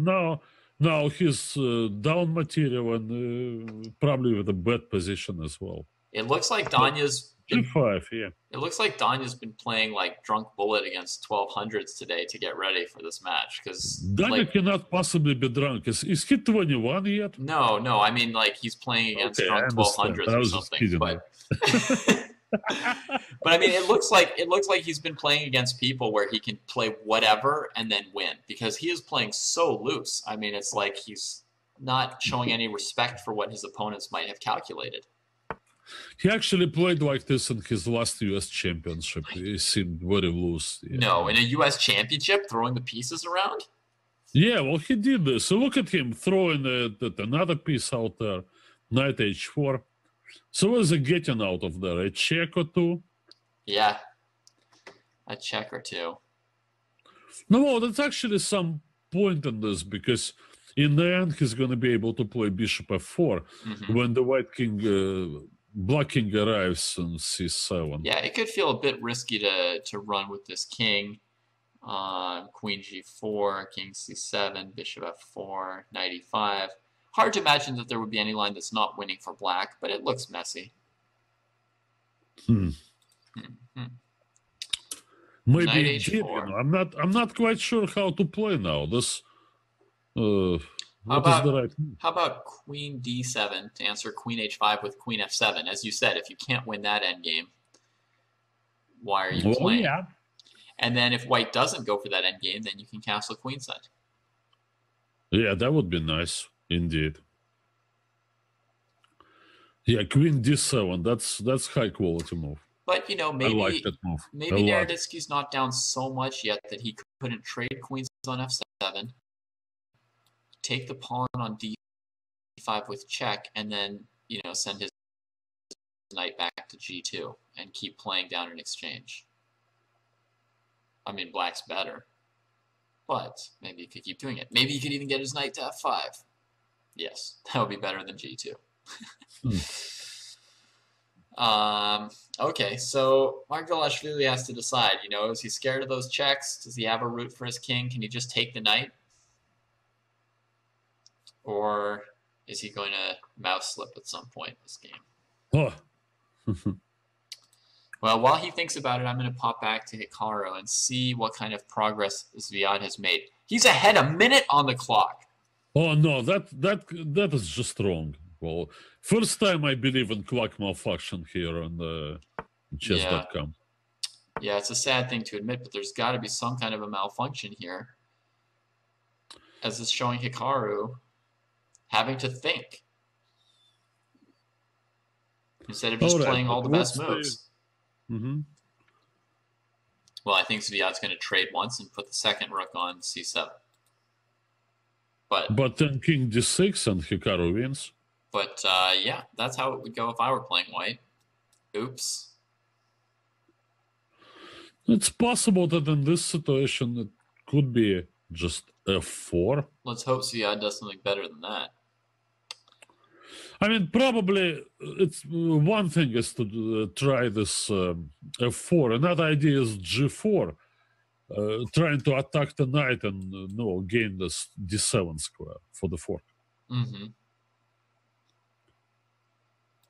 now he's down material and probably with a bad position as well. It looks like Danya's g5. Yeah. It looks like Danya's been playing like drunk bullet against 1200s today to get ready for this match because Danya cannot possibly be drunk. Is he 21 yet? No. I mean, like he's playing against drunk 1200s or something. But but I mean, it looks like he's been playing against people where he can play whatever and then win because he is playing so loose. I mean, it's like he's not showing any respect for what his opponents might have calculated. He actually played like this in his last U.S. championship. He seemed very loose. Yeah. No, in a U.S. championship, throwing the pieces around? Yeah, well, he did this. So look at him throwing another piece out there, knight h4. So what is he getting out of there? A check or two? Yeah, a check or two. No, that's actually some point in this because in the end, he's going to be able to play bishop f4 when the white king... Black king arrives on c7. Yeah, it could feel a bit risky to run with this king. Queen g4, king c7, bishop f4, knight e5. Hard to imagine that there would be any line that's not winning for black, but it looks messy. Maybe I'm not quite sure how to play now. This. How about queen d7 to answer queen h5 with queen f7? As you said, if you can't win that endgame, why are you playing? Yeah. And then if white doesn't go for that endgame, then you can castle queenside. Yeah, that would be nice, indeed. Yeah, queen d7, that's high quality move. But, maybe, I like that move. Maybe Naroditsky's not down so much yet that he couldn't trade queens on f7. Take the pawn on d5 with check, and then send his knight back to g2 and keep playing down in exchange. I mean, black's better, but maybe he could keep doing it. Maybe he could even get his knight to f5. Yes, that would be better than g2. Okay, so Margvelashvili has to decide. Is he scared of those checks? Does he have a route for his king? Can he just take the knight? Or is he going to mouse slip at some point in this game? Well, while he thinks about it, I'm going to pop back to Hikaru and see what kind of progress Zviad has made. He's ahead a minute on the clock. Oh, no, that is just wrong. Well, first time I believe in clock malfunction here on Chess.com. Yeah, it's a sad thing to admit, but there's got to be some kind of a malfunction here. As it's showing Hikaru having to think instead of just playing all the best moves. Well, I think Zviad's going to trade once and put the second rook on c7. But then king d6 and Hikaru wins. But yeah, that's how it would go if I were playing white. Oops. It's possible that in this situation it could be just f4. Let's hope Zviad does something better than that. I mean, probably it's one thing is to try this f4. Another idea is g4, trying to attack the knight and gain this d7 square for the fork.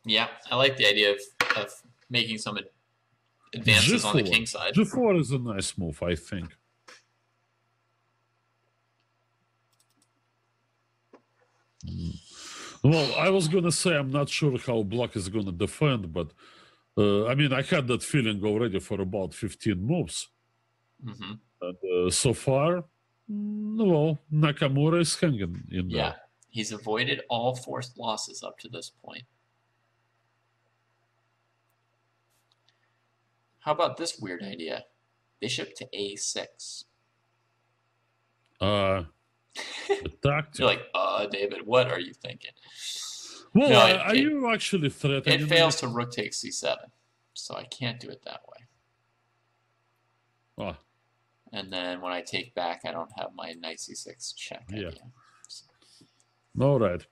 Yeah, I like the idea of making some advances on the king side. g4 is a nice move, I think. Well, I was going to say I'm not sure how black is going to defend, but I mean, I had that feeling already for about 15 moves. And so far, Well, Nakamura is hanging in Yeah, there. he's avoided all forced losses up to this point. How about this weird idea? Bishop to a6. Tactic. You're like, David, what are you thinking? Well, No, are you actually threatening? It fails to rook takes c7, so I can't do it that way. Oh. And then when I take back, I don't have my knight c6 check idea. All right.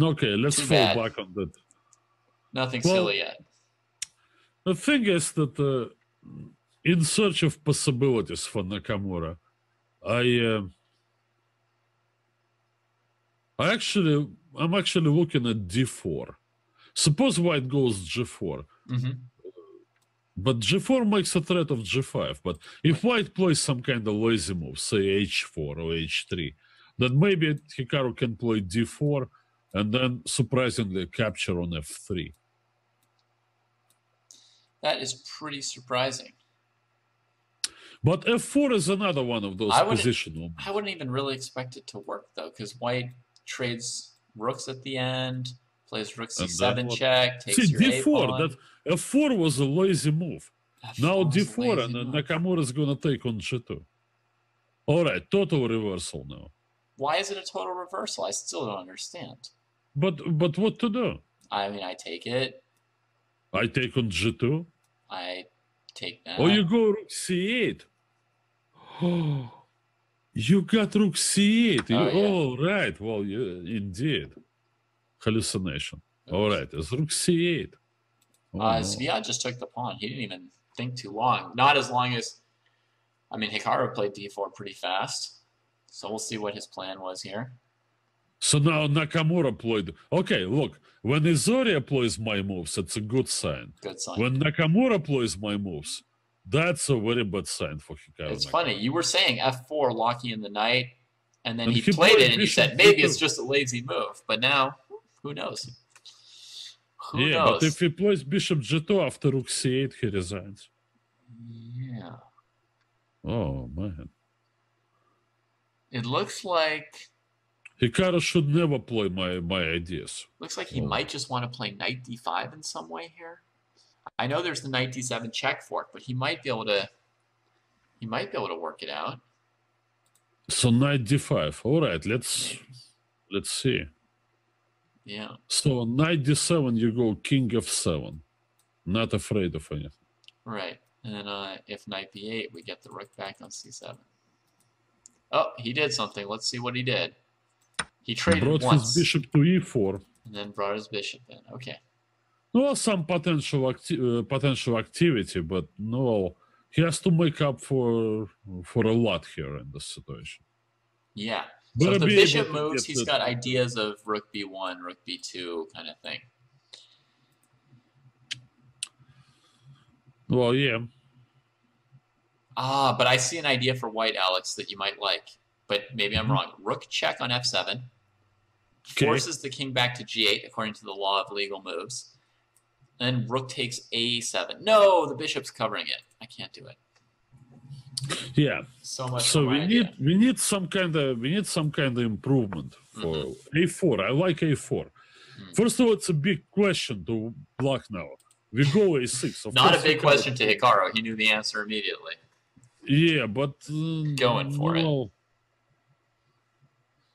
Okay, let's fall back on that. Nothing silly yet. The thing is that in search of possibilities for Nakamura, I'm actually looking at d4. Suppose white goes g4. But g4 makes a threat of g5. But if white plays some kind of lazy move, say h4 or h3, then maybe Hikaru can play d4 and then surprisingly capture on f3. That is pretty surprising. But f4 is another one of those positional. I wouldn't even really expect it to work, though, because white trades rooks at the end, plays rook c7 check, takes your d4, that f4 was a lazy move. Now d4 and Nakamura is going to take on g2. All right, total reversal now. Why is it a total reversal? I still don't understand. But what to do? I mean, I take it. I take on g2. I take that. Or you go rook c8. Oh, you got rook c8. Right. Well, indeed. Hallucination. Oops. All right, it's rook c8. Zviad just took the pawn. He didn't even think too long. Not as long as, I mean, Hikaru played d4 pretty fast. So we'll see what his plan was here. So now Nakamura played. Okay, look, when Izoria plays my moves, it's a good sign. Good sign. When Nakamura plays my moves, that's a very bad sign for Hikaru. It's funny. You were saying f4, locking in the knight, and then he played it, and you said maybe it's just a lazy move. But now, who knows? Who knows? But if he plays bishop g2 after rook c8, he resigns. Yeah. Oh, man. It looks like Hikaru should never play my ideas. Looks like he might just want to play knight d5 in some way here. I know there's the knight d7 check fork, but he might be able to work it out. So knight d5. All right, let's see. Yeah. So knight d7, you go king f7. Not afraid of anything. Right. And then if knight b8, we get the rook back on c7. Oh, he did something. Let's see what he did. He traded brought once. His bishop to e4. And then brought his bishop in. Okay. Well, some potential activity, but no, he has to make up for a lot here in this situation. Yeah. So if the bishop moves, he's got ideas of rook b1, rook b2 kind of thing. Well, yeah. But I see an idea for white, Alex, that you might like. But maybe I'm wrong. Rook check on f7. Forces the king back to g8, according to the law of legal moves. And then rook takes a7. No, the bishop's covering it. I can't do it. Yeah. So much. So we need some kind of improvement for a4. I like a4. First of all, it's a big question to block now. We go a6. Not a big question to Hikaru. He knew the answer immediately. Yeah, but going for it.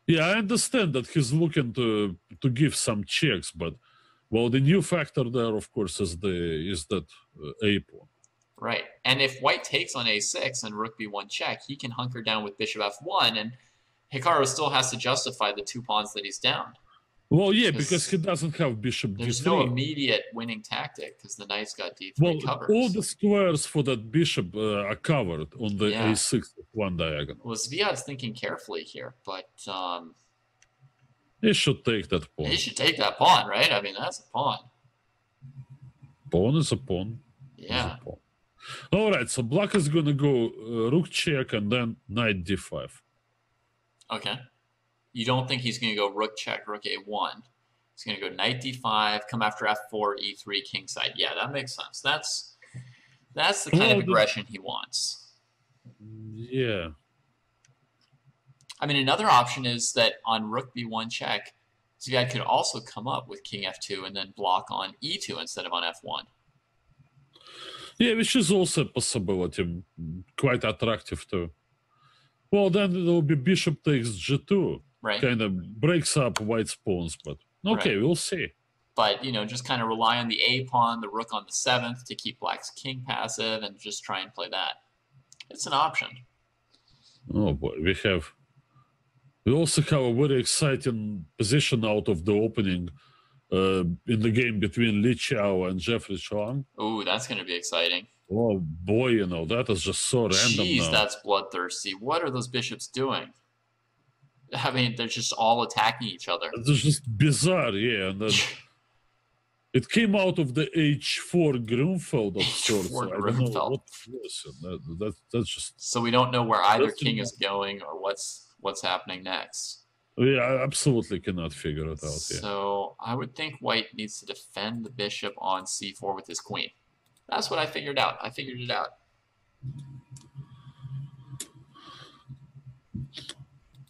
Yeah, I understand that he's looking to give some checks, but well, the new factor there, of course, is that a pawn. Right, and if white takes on a6 and rook b1 check, he can hunker down with bishop f1, and Hikaru still has to justify the 2 pawns that he's down. Well, yeah, because he doesn't have bishop d3. There's no immediate winning tactic because the knight's got d3 covered. All the squares for that bishop are covered on the a6 one diagonal. Well, Zviad's thinking carefully here, but he should take that pawn. He should take that pawn, right? I mean, that's a pawn. Pawn is a pawn. Yeah. All right, so black is going to go rook check and then knight d5. Okay. You don't think he's going to go rook check, rook a1. He's going to go knight d5, come after f4, e3, kingside. Yeah, that makes sense. That's the kind of aggression he wants. Yeah. I mean, another option is that on rook b1 check, Zviad could also come up with king f2 and then block on e2 instead of on f1. Yeah, which is also a possibility, quite attractive too. Well, then it will be bishop takes g2. Right. Kind of breaks up white's pawns, but okay, we'll see. But, just kind of rely on the a pawn, the rook on the 7th to keep black's king passive and just try and play that. It's an option. Oh boy, we also have a very exciting position out of the opening in the game between Li Chao and Jeffrey Chuang. Ooh, that's going to be exciting. Oh boy, that is just so random. Jeez, that's bloodthirsty. What are those bishops doing? I mean, they're just all attacking each other. It's just bizarre, yeah. And then it came out of the H4 Grunfeld of sorts. So I don't know what was. That's just. So we don't know where either king is going or what's happening next. Yeah, I absolutely cannot figure it out. So I would think white needs to defend the bishop on c4 with his queen. That's what I figured out. I figured it out.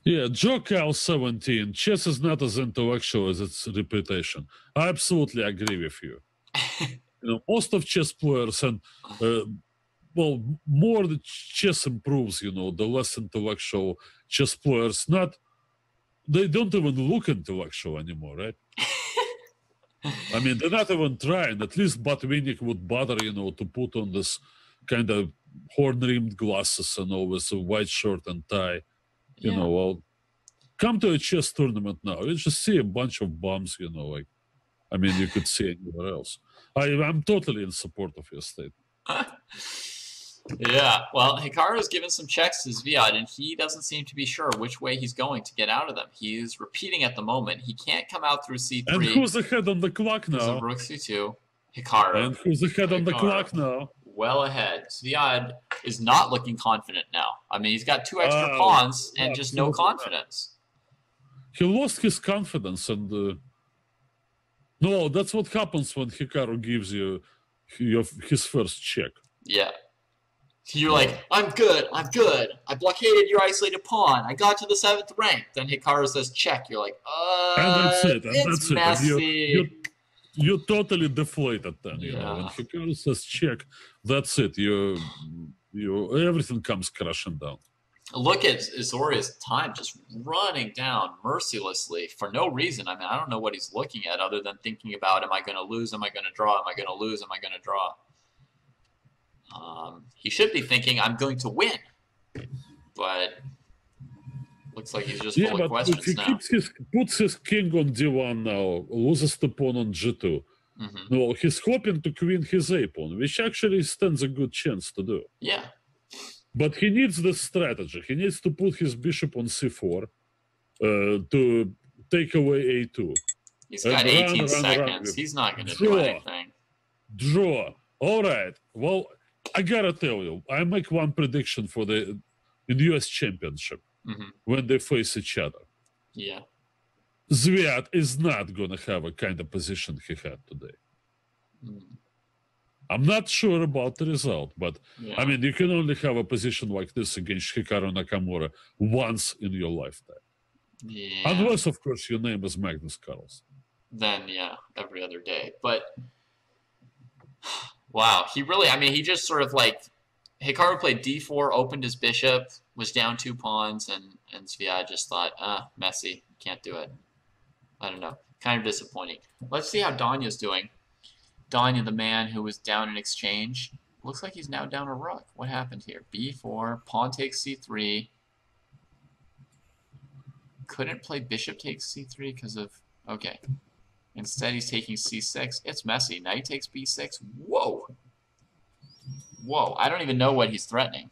Yeah, Joe Cal 17. Chess is not as intellectual as its reputation. I absolutely agree with you. Most of chess players, and more the chess improves, the less intellectual chess players. They don't even look intellectual anymore, right? I mean, they're not even trying. At least Botvinnik would bother, to put on this kind of horn-rimmed glasses and all with a white shirt and tie. Well, come to a chess tournament now. You just see a bunch of bums, you could see anywhere else. I'm totally in support of your statement. Yeah, well, Hikaru's given some checks to Zviad, and he doesn't seem to be sure which way he's going to get out of them. He's repeating at the moment. He can't come out through c3. And who's ahead on the clock now? There's a rook c2. Hikaru. And who's ahead on the clock now? Well ahead. Zviad is not looking confident now. I mean, he's got 2 extra pawns and just no confidence. He lost his confidence, and no, that's what happens when Hikaru gives you his first check. Yeah. You're like, I'm good. I blockaded your isolated pawn. I got to the 7th rank. Then Hikaru says check. You're like, and that's it. And it's messy. And you're totally deflated then, When Hikaru says check, that's it. You everything comes crashing down. Look at Izoria's time just running down mercilessly for no reason. I mean, I don't know what he's looking at other than thinking about, am I going to lose? Am I going to draw? Am I going to lose? Am I going to draw? He should be thinking, I'm going to win. But looks like he's just full of questions now. Puts his king on d1 now, loses the pawn on g2. No, he's hoping to queen his a pawn, which actually stands a good chance to do. Yeah. But he needs this strategy. He needs to put his bishop on c4 to take away a2. He's got 18 seconds. He's not going to do anything. Draw. All right. Well, I gotta tell you, I make one prediction for in the U.S. Championship when they face each other. Yeah. Zviad is not gonna have a kind of position he had today. I'm not sure about the result, but I mean, you can only have a position like this against Hikaru Nakamura once in your lifetime. Yeah. Unless, of course, your name is Magnus Carlsen. Then, every other day. But, wow, he just sort of Hikaru played d4, opened his bishop, was down 2 pawns, and Zviad just thought, messy, can't do it. I don't know, kind of disappointing. Let's see how Danya's doing. Danya, the man who was down in exchange, looks like he's now down a rook. What happened here? b4, pawn takes c3. Couldn't play bishop takes c3 because of... Okay. Instead, he's taking c6. It's messy. Knight takes b6. Whoa! Whoa, I don't even know what he's threatening.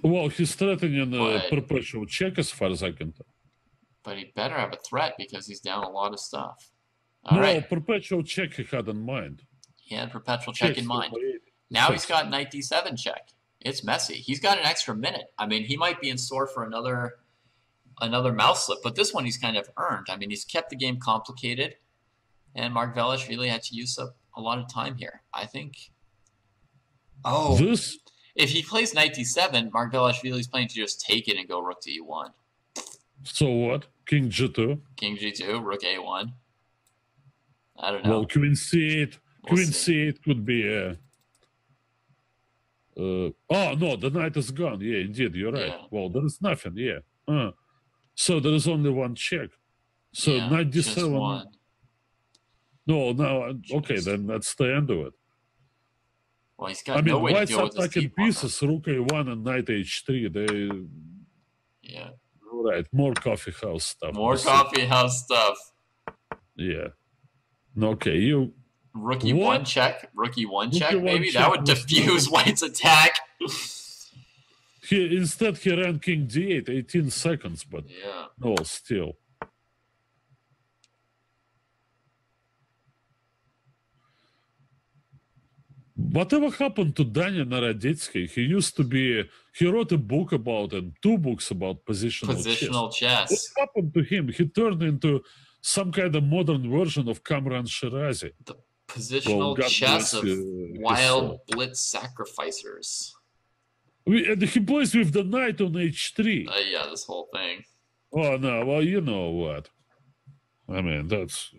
Well, he's threatening a perpetual check as far as I can tell. But he better have a threat because he's down a lot of stuff. Perpetual check he had in mind. He had perpetual check in mind. Now he's got knight d7 check. It's messy. He's got an extra minute. I mean, he might be in store for another mouse slip, but this one he's kind of earned. I mean, he's kept the game complicated, and Margvelashvili had to use up a lot of time here. I think... Oh, If he plays knight d7, Margvelashvili's playing to just take it and go rook to e1. So what? King g2? King g2, rook a1. I don't know. Well, queen c8. Queen c8 could be a... oh, no, the knight is gone. Yeah, indeed, you're right. Yeah. Well, there is nothing, yeah. So there is only one check. So knight d7... No, okay, then that's the end of it. Well, he's got no way to deal with this attacking pieces, rook a1 and knight h3, they... Yeah. Right, more coffee house stuff. More coffee house stuff. Yeah. Okay, you... Rook e1 check? Rook e1 check, maybe? That would diffuse White's attack. Instead, he ran king d8, 18 seconds, but... Yeah. No, still. Whatever happened to Daniel Naroditsky? He wrote a book about it, 2 books about positional chess. What happened to him? He turned into some kind of modern version of Kamran Shirazi. The positional chess of wild blitz sacrificers. And he plays with the knight on h3. Yeah, this whole thing. Oh, no, well, you know what. I mean, that's...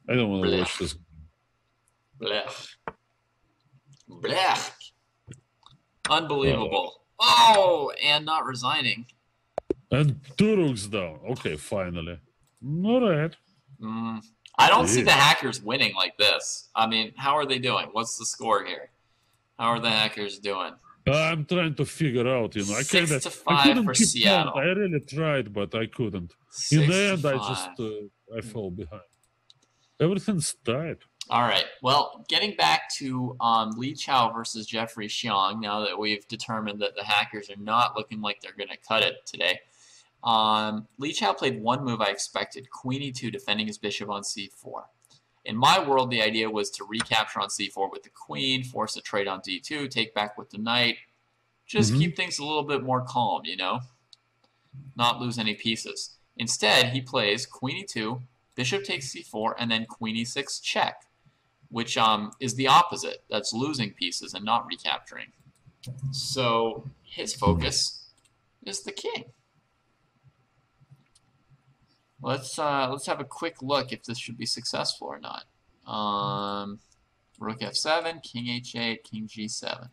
I don't want to watch this. Blech. Blech. Unbelievable. Oh, and not resigning. And 2 rooks down. Okay, finally. All right. I don't see the hackers winning like this. I mean, how are they doing? What's the score here? How are the hackers doing? I'm trying to figure out, you know. 6-5 for Seattle. I really tried, but I couldn't. In the end, I fell behind. Everything's tight. All right. Well, getting back to Li Chao versus Jeffrey Xiong, now that we've determined that the hackers are not looking like they're going to cut it today. Li Chao played one move I expected, Queen e2, defending his bishop on c4. In my world, the idea was to recapture on c4 with the queen, force a trade on d2, take back with the knight, just keep things a little bit more calm, you know, not lose any pieces. Instead, he plays Queen e2, bishop takes c4, and then Queen e6 check, which is the opposite. That's losing pieces and not recapturing. So his focus is the king. Let's have a quick look if this should be successful or not. Rook f7, king h8, king g7.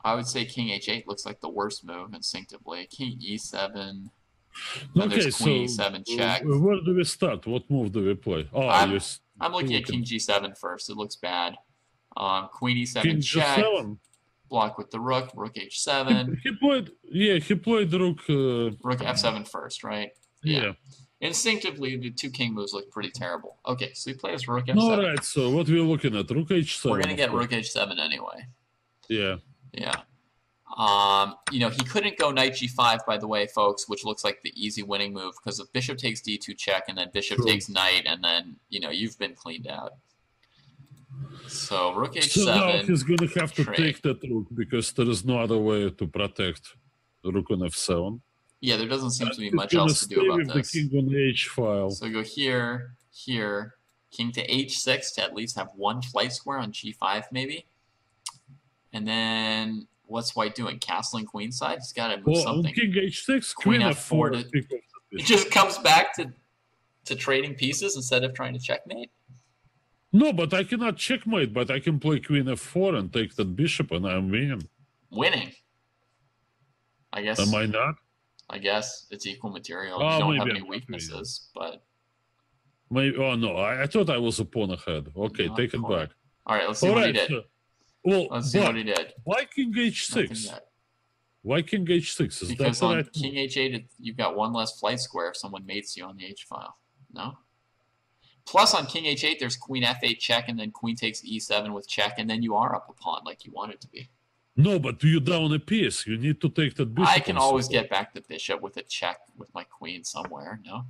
I would say king h8 looks like the worst move instinctively. King e7. Then there's queen e7 check. Where do we start? What move do we play? Oh, I'm looking at king g7 first. It looks bad. Queen e7 king check. G7. Block with the rook. Rook h7. He played rook. Rook f7 first, right? Yeah. Instinctively, the 2 king moves look pretty terrible. Okay, so he plays rook f7. All right. So what we're looking at? Rook h7. We're gonna get rook h7 anyway. Yeah. Yeah. You know, he couldn't go knight g5, by the way, folks, which looks like the easy winning move, because if bishop takes d2 check, and then bishop takes knight, and then, you know, you've been cleaned out. So rook h7. So now he's going to have to take that rook, because there is no other way to protect rook on f7. Yeah, there doesn't seem to be much else to do about this. The king on h file. So go here, here, king to h6 to at least have 1 flight square on g5, maybe. And then... what's White doing? Castling queenside? He's got to move something. King h6, queen f4. It just comes back to trading pieces instead of trying to checkmate? No, but I cannot checkmate, but I can play queen f4 and take that bishop, and I'm winning. Winning? I guess. Am I not? I guess it's equal material. You don't have any weaknesses, but... Maybe. Oh, no. I thought I was a pawn ahead. Okay, take it back. All right, let's see what he did. So, well, let's see what he did. Why king h6? Why king h6? Is because on king h8, you've got 1 less flight square if someone mates you on the h file. No? Plus on king h8, there's queen f8 check, and then queen takes e7 with check, and then you are up a pawn like you want it to be. No, but you're down a piece. You need to take that bishop. I can always get back the bishop with a check with my queen somewhere, no?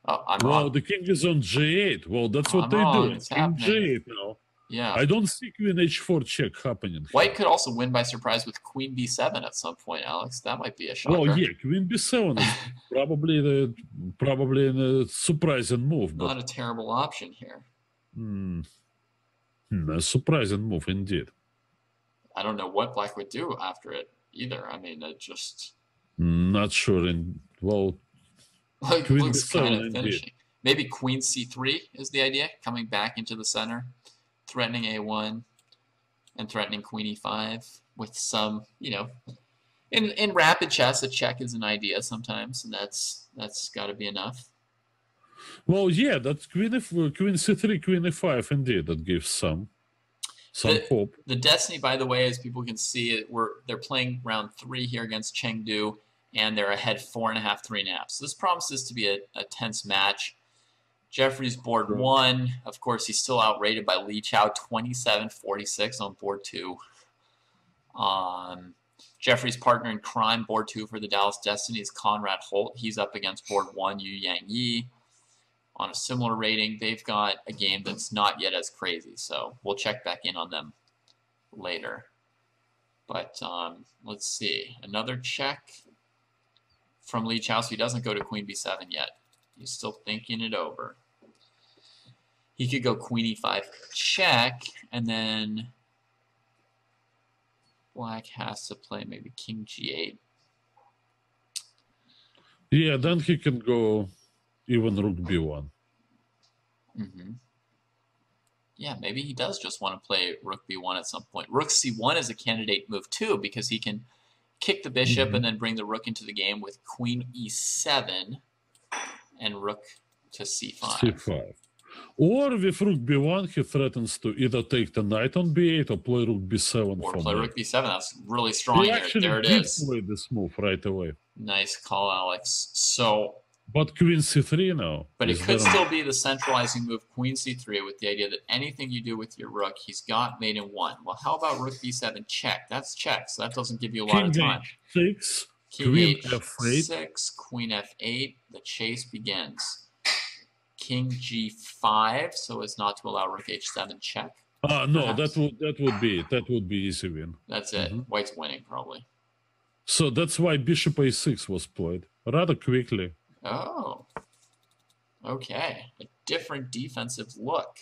Oh, I'm wrong. Well, the king is on g8. Well, that's what they do. It's king g8 now. Yeah. I don't see queen h4 check happening. White could also win by surprise with queen b7 at some point, Alex. That might be a shocker. Well, yeah, queen b7 is probably a surprising move. But... not a terrible option here. A surprising move indeed. I don't know what black would do after it either. I mean, it just... Not sure. Well, like, Queen looks kind B7 of indeed. finishing. Maybe Queen C3 is the idea, coming back into the center, threatening A1, and threatening Queen E5 with some, in rapid chess, a check is an idea sometimes, and that's got to be enough. Well, yeah, that's Queen C3, Queen E5 indeed. That gives some hope. The destiny, by the way, as people can see, they're playing round 3 here against Chengdu, and they're ahead 4.5, 3.5. So this promises to be a tense match. Jeffrey's board 1. Of course, he's still outrated by Li Chao, 27-46 on board 2. Jeffrey's partner in crime, board 2 for the Dallas Destiny, is Conrad Holt. He's up against board 1, Yu Yang Yi. On a similar rating, they've got a game that's not yet as crazy, so we'll check back in on them later. But let's see. Another check from Li Chao, so he doesn't go to Queen B7 yet. He's still thinking it over. He could go Queen E5 check, and then black has to play maybe King G8. Yeah, then he can go even Rook B1. Yeah, maybe he does just want to play Rook B1 at some point. Rook C1 is a candidate move too, because he can kick the bishop and then bring the rook into the game with Queen E7 and Rook to C5. C5. Or with Rook B1, he threatens to either take the knight on B8 or play Rook B7. Or play Rook B7. That's really strong here. There it is. He actually did play this move right away. Nice call, Alex. So... But Queen C3 now. But it could still be the centralizing move, Queen C3, with the idea that anything you do with your rook, he's got mate in 1. Well, how about Rook B7 check? That's check, so that doesn't give you a lot of time. King H6, Queen F8. Queen F8. The chase begins. King G5, so as not to allow Rook H7 check. No, that would be it. That would be easy win. That's it. White's winning, probably. So that's why Bishop A6 was played rather quickly. Oh, okay. A different defensive look.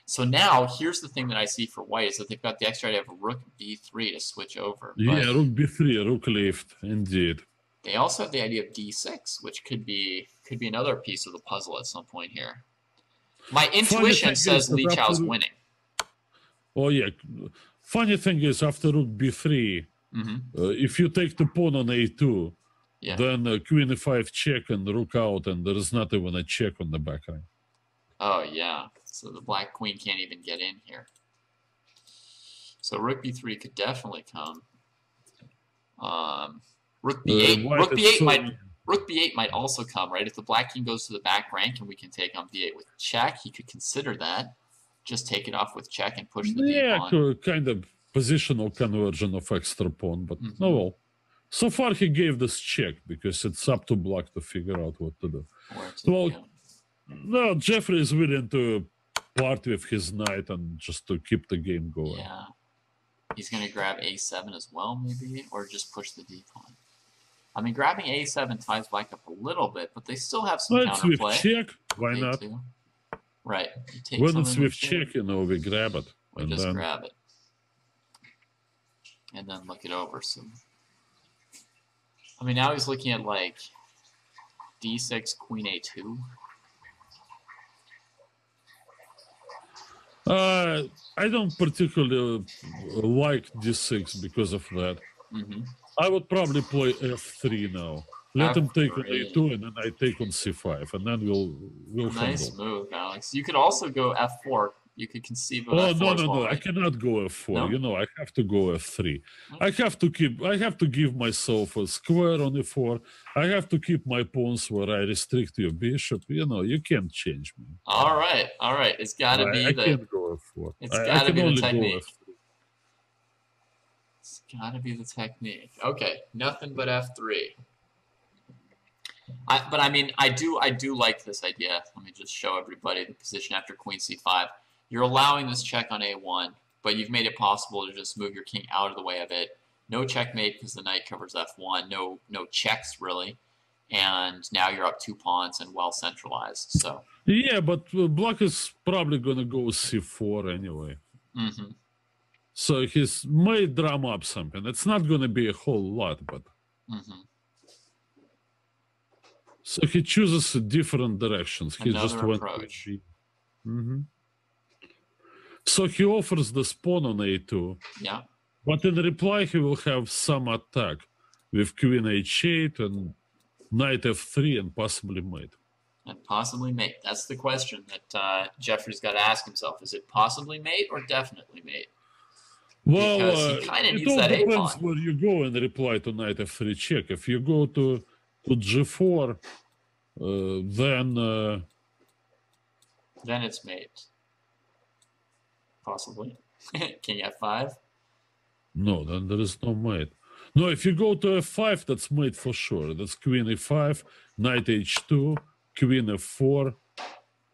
So now, here's the thing that I see for white, is that they've got the extra idea of Rook B3 to switch over. Yeah, Rook B3, Rook left, indeed. They also have the idea of D6, which could be another piece of the puzzle at some point here. My intuition says Li Chao's winning. Oh, yeah. Funny thing is, after Rook B3, if you take the pawn on A2, then Queen E5 check and Rook out, and there is not even a check on the back rank. Oh, yeah. So the black queen can't even get in here. So Rook B3 could definitely come. Rook B8. Rook B8 might also come, right? If the black king goes to the back rank and we can take on B8 with check, he could consider that. Just take it off with check and push the D pawn. Yeah, kind of positional conversion of extra pawn, but no, well. So far, he gave this check because it's up to black to figure out what to do. No, Jeffrey is willing to part with his knight and just to keep the game going. Yeah. He's going to grab A7 as well, maybe, or just push the D pawn. I mean, grabbing A7 ties black up a little bit, but they still have some counterplay. With check, why not? Right. When it's with check, we grab it. We just grab it. And then look it over. So, I mean, now he's looking at, like, D6, Queen A2. I don't particularly like D6 because of that. I would probably play F3 now. Let him take on A2, and then I take on C5, and then we'll nice move, Alex. You could also go F4. You could conceive of F4 no, I cannot go F4. No? I have to go F3. I have to give myself a square on E4. I have to keep my pawns where I restrict your bishop. You can't change me. All right. It's got to be I can't go F4. It's got to be the technique. It's got to be the technique. Okay, nothing but F3. But I mean, I do like this idea. Let me just show everybody the position after Queen C5. You're allowing this check on A1, but you've made it possible to just move your king out of the way of it. No checkmate because the knight covers F1. No checks, really. And now you're up 2 pawns and well centralized. So yeah, but black is probably going to go C4 anyway. Mm-hmm. So he's might drum up something. It's not going to be a whole lot, but... Mm-hmm. So he chooses different directions. He Another just went approach. Mm-hmm. So he offers the pawn on a2. Yeah. But in reply, he will have some attack with queen h8 and knight f3 and possibly mate. And possibly mate. That's the question that Jeffrey's got to ask himself. Is it possibly mate or definitely mate? Well, because he kind of needs all that depends a-pawn. where you go in reply to knight f3 check. If you go to g4, then it's mate. Possibly. King f5? No, then there is no mate. No, if you go to f5, that's mate for sure. That's queen e5, knight h2, queen f4,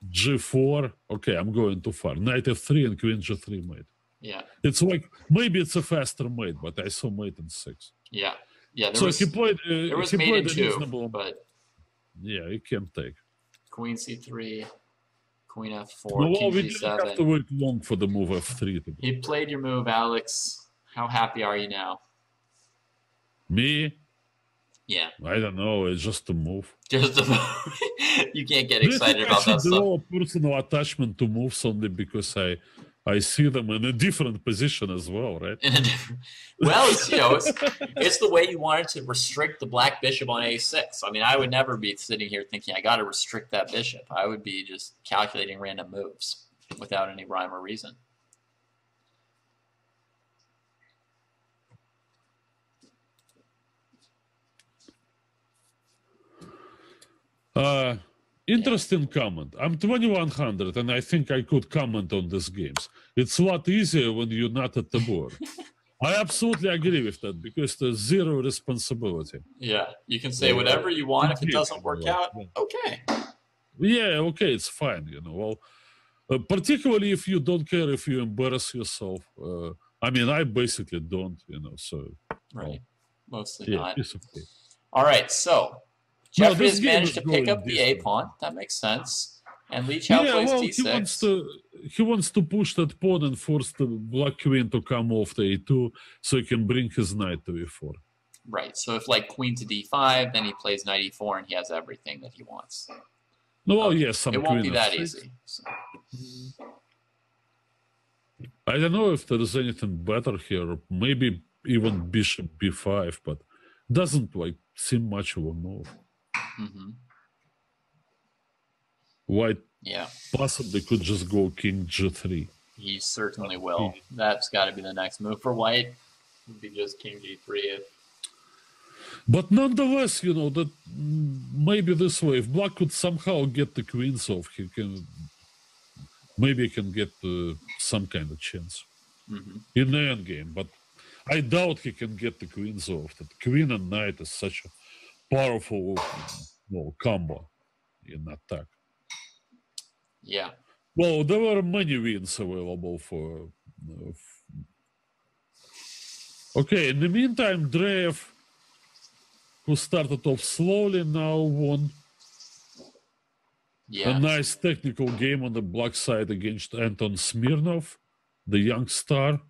g4. Okay, I'm going too far. Knight f3 and queen g3 mate. Yeah. It's like, maybe it's a faster mate, but I saw mate in 6. Yeah. Yeah, there was mate in 2, but... Yeah, you can take. Queen c3, queen f4, No, king we g7. didn't have to wait long for the move f3. He played your move, Alex. How happy are you now? Me? Yeah. I don't know. It's just a move. Just a move. You can't get excited about that stuff. I develop personal attachment to moves only because I see them in a different position as well, right? Well, it's the way you wanted to restrict the black bishop on a6. I mean, I would never be sitting here thinking I got to restrict that bishop. I would be just calculating random moves without any rhyme or reason. Interesting comment. I'm 2100 and I think I could comment on these games. It's a lot easier when you're not at the board. I absolutely agree with that because there's zero responsibility. Yeah, you can say whatever you want. If it doesn't work out, okay. Yeah, okay, it's fine. Well, particularly if you don't care if you embarrass yourself. I mean, I basically don't. So right, mostly not. It's okay. All right, so Jeffrey has managed to pick up the a-pawn. That makes sense. And Li Chao plays d6. He wants to push that pawn and force the black queen to come off the a2 so he can bring his knight to e4. Right. So if like queen to d5, then he plays knight e4 and he has everything that he wants. No, well, yes, it won't be that easy. So. I don't know if there is anything better here. Maybe even bishop b5, but doesn't seem much of a move. Mm-hmm. White possibly could just go king g3. He certainly will. That's got to be the next move for white. It would be just king g3. But nonetheless, that maybe this way, if black could somehow get the queens off, he can get some kind of chance in the end game. But I doubt he can get the queens off. That queen and knight is such a powerful combo in attack. Yeah. Well, there were many wins available for... Okay, in the meantime, Dreyev, who started off slowly, now won a nice technical game on the black side against Anton Smirnov, the young star.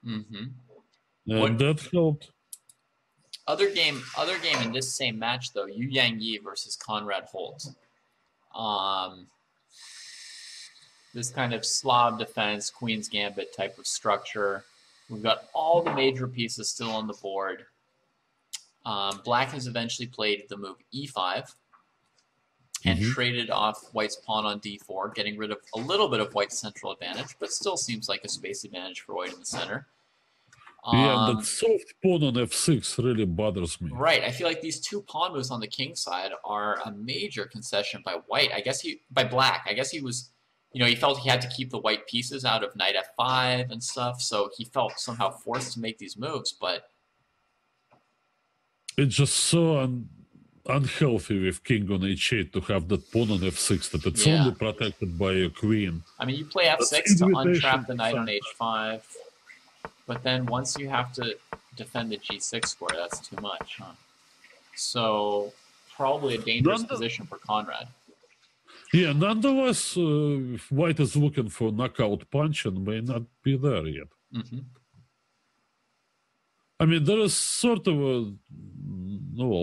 Mm-hmm. And that helped. Other game in this same match, though, Yu Yang Yi versus Conrad Holt. This kind of Slav defense, Queen's Gambit type of structure. We've got all the major pieces still on the board. Black has eventually played the move e5 and traded off white's pawn on d4, getting rid of a little bit of white's central advantage, but still seems like a space advantage for white in the center. That soft pawn on f6 really bothers me. Right. I feel like these two pawn moves on the king side are a major concession by white. By black. I guess he was, he felt he had to keep the white pieces out of knight f5 and stuff, so he felt somehow forced to make these moves, but... It's just so unhealthy with king on h8 to have that pawn on f6 that it's only protected by a queen. I mean, you play f6 to untrap the knight on h5. But then once you have to defend the g6 square, that's too much, huh? So probably a dangerous position for Conrad. Yeah, nonetheless, if White is looking for knockout punch and may not be there yet. Mm-hmm. I mean, there is sort of a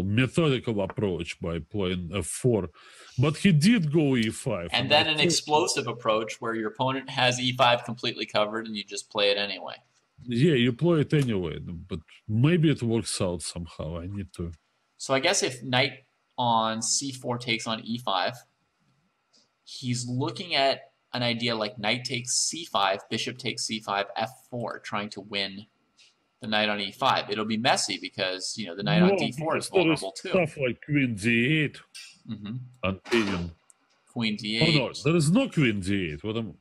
methodical approach by playing f4, but he did go e5. And then an explosive approach where your opponent has e5 completely covered and you just play it anyway. Yeah, you play it anyway, but maybe it works out somehow. I need to... So I guess if knight on c4 takes on e5, he's looking at an idea like knight takes c5, bishop takes c5, f4, trying to win the knight on e5. It'll be messy because, you know, the knight on d4 is vulnerable too. Stuff like queen d8 and queen. Queen d8. Oh no, there is no queen d8. What am?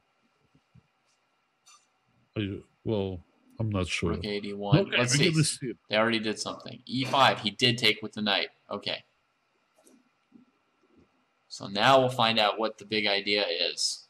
Well, I'm not sure. Rook a1. Okay, let's see. They already did something. e5. He did take with the knight. Okay. So now we'll find out what the big idea is.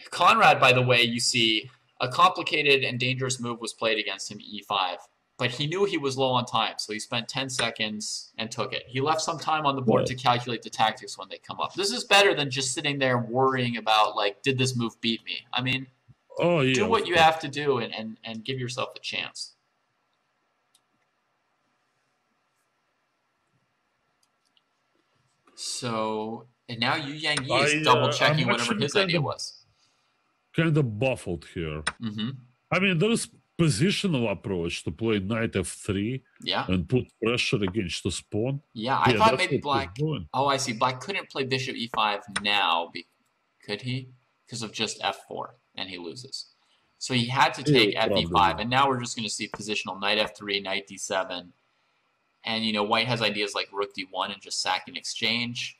Conrad, by the way, you see, a complicated and dangerous move was played against him, e5. But he knew he was low on time, so he spent 10 seconds and took it. He left some time on the board to calculate the tactics when they come up. This is better than just sitting there worrying about, like, did this move beat me? I mean, do what you have to do and give yourself a chance. So, and now Yu Yang Yi is double-checking whatever his idea was. Kind of baffled here. I mean, there is positional approach to play knight f3 and put pressure against the pawn. Yeah, I thought maybe black... Oh, I see. Black couldn't play bishop e5 now. Could he? Because of just f4, and he loses. So he had to take f e5, and now we're just going to see positional knight f3, knight d7. And, you know, White has ideas like rook d1 and just sack in exchange.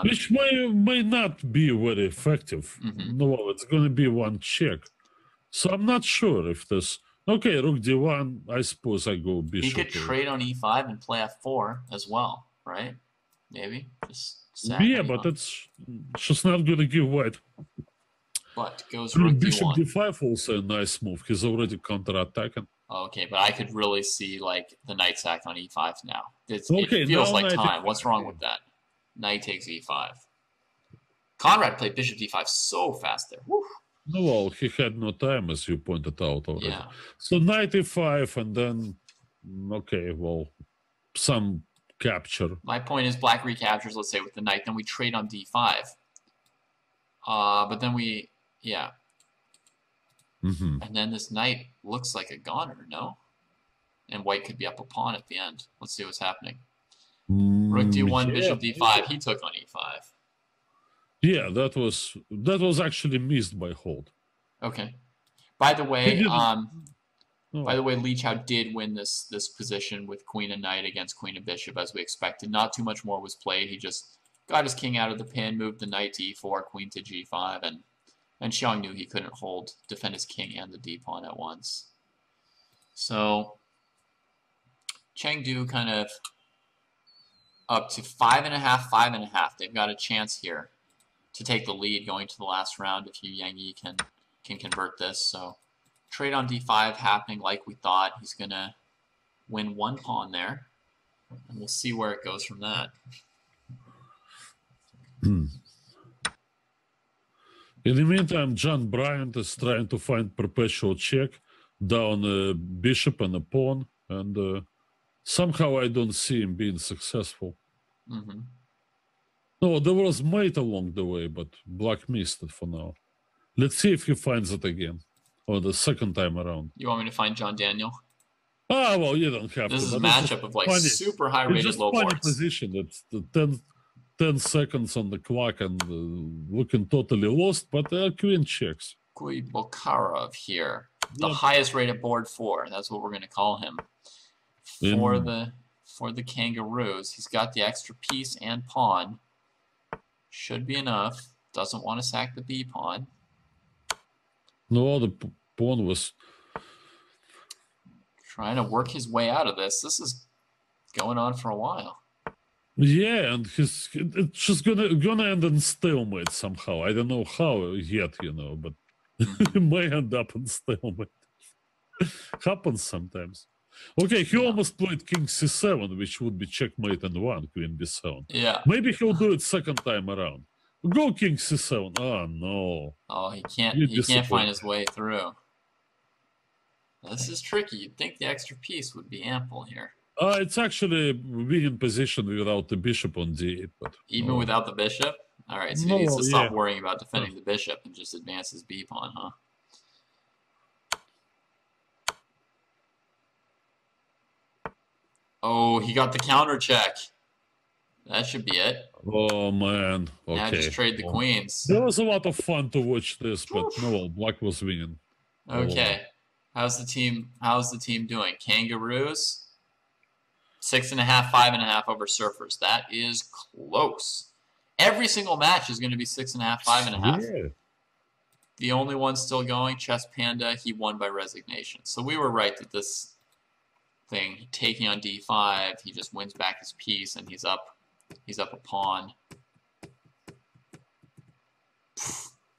Which may not be very effective. No, it's going to be one check. So I'm not sure if this... Okay, rook d1, I suppose I go bishop. He could trade on e5 and play f4 as well, right? Maybe. Just sack but it's just not going to give White. But goes rook bishop d1. d5 also a nice move. He's already counter-attacking. Okay, but I could really see, like, the knight sack on e5 now. It feels like time. What's wrong with that? Knight takes e5. Conrad played bishop d5 so fast there. Woo. No, well, he had no time, as you pointed out already. Yeah. So knight e5, and then, okay, well, some capture. My point is black recaptures, let's say, with the knight. Then we trade on d5. But then we, And then this knight looks like a goner, no? And White could be up a pawn at the end. Let's see what's happening. Rook d1, bishop d5. He took on e5. Yeah, that was actually missed by Holt. Okay. By the way, Li Chao did win this position with queen and knight against queen and bishop as we expected. Not too much more was played. He just got his king out of the pin, moved the knight to e4, queen to g5, and Xiang knew he couldn't defend his king and the d-pawn at once. So Chengdu kind of up to 5.5, 5.5. They've got a chance here to take the lead going to the last round if Yu Yang Yi can convert this. So trade on d5 happening like we thought. He's going to win one pawn there, and we'll see where it goes from that. In the meantime, John Bryant is trying to find perpetual check down a bishop and a pawn, and somehow I don't see him being successful. No, there was mate along the way, but black missed it for now. Let's see if he finds it again, or the second time around. You want me to find John Daniel? Ah, well, you don't have to. This is a matchup of like super high-rated low boards. Position. It's the 10 seconds on the clock and looking totally lost, but queen checks. Kui Bokharov here, the highest rated board 4. That's what we're going to call him. For the Kangaroos, he's got the extra piece and pawn. Should be enough. Doesn't want to sack the b pawn. No, the pawn was trying to work his way out of this. This is going on for a while. Yeah, and it's just gonna end in stalemate somehow. I don't know how yet, but it may end up in stalemate. Happens sometimes. Okay, he almost played king c7, which would be checkmate and 1, queen b7. Yeah. Maybe he'll do it second time around. Go king c7. Oh, no. Oh, he can't find his way through. This is tricky. You'd think the extra piece would be ample here. It's actually being in position without the bishop on d8. But even without the bishop? All right, so he needs to stop worrying about defending the bishop and just advance his b pawn, huh? Oh, he got the counter check. That should be it. Oh, man. Okay. Now just trade the queens. There was a lot of fun to watch this, but no, black was winning. Okay. How's the team doing? Kangaroos? 6.5, 5.5 over surfers. That is close. Every single match is going to be 6.5, 5.5. Yeah. The only one still going, Chess Panda, he won by resignation. So we were right that this thing, taking on d5, he just wins back his piece and he's up a pawn.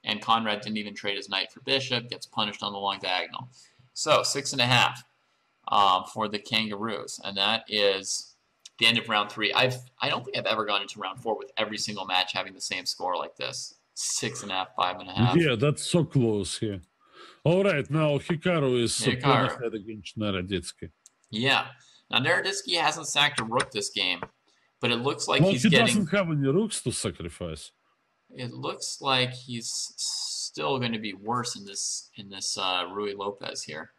And Conrad didn't even trade his knight for bishop, gets punished on the long diagonal. So 6.5 for the Kangaroos, and that is the end of round 3. I don't think I've ever gone into round 4 with every single match having the same score like this. 6.5, 5.5. Yeah, that's so close here. All right, now Hikaru is ahead against Naroditsky. Yeah. Now Naroditsky hasn't sacked a rook this game, but it looks like he doesn't have any rooks to sacrifice. It looks like he's still going to be worse in this Rui Lopez here.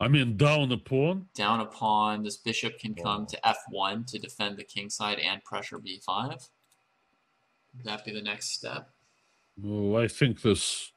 I mean, down a pawn? Down a pawn. This bishop can come to f1 to defend the king side and pressure b5. Would that be the next step? Oh, I think this...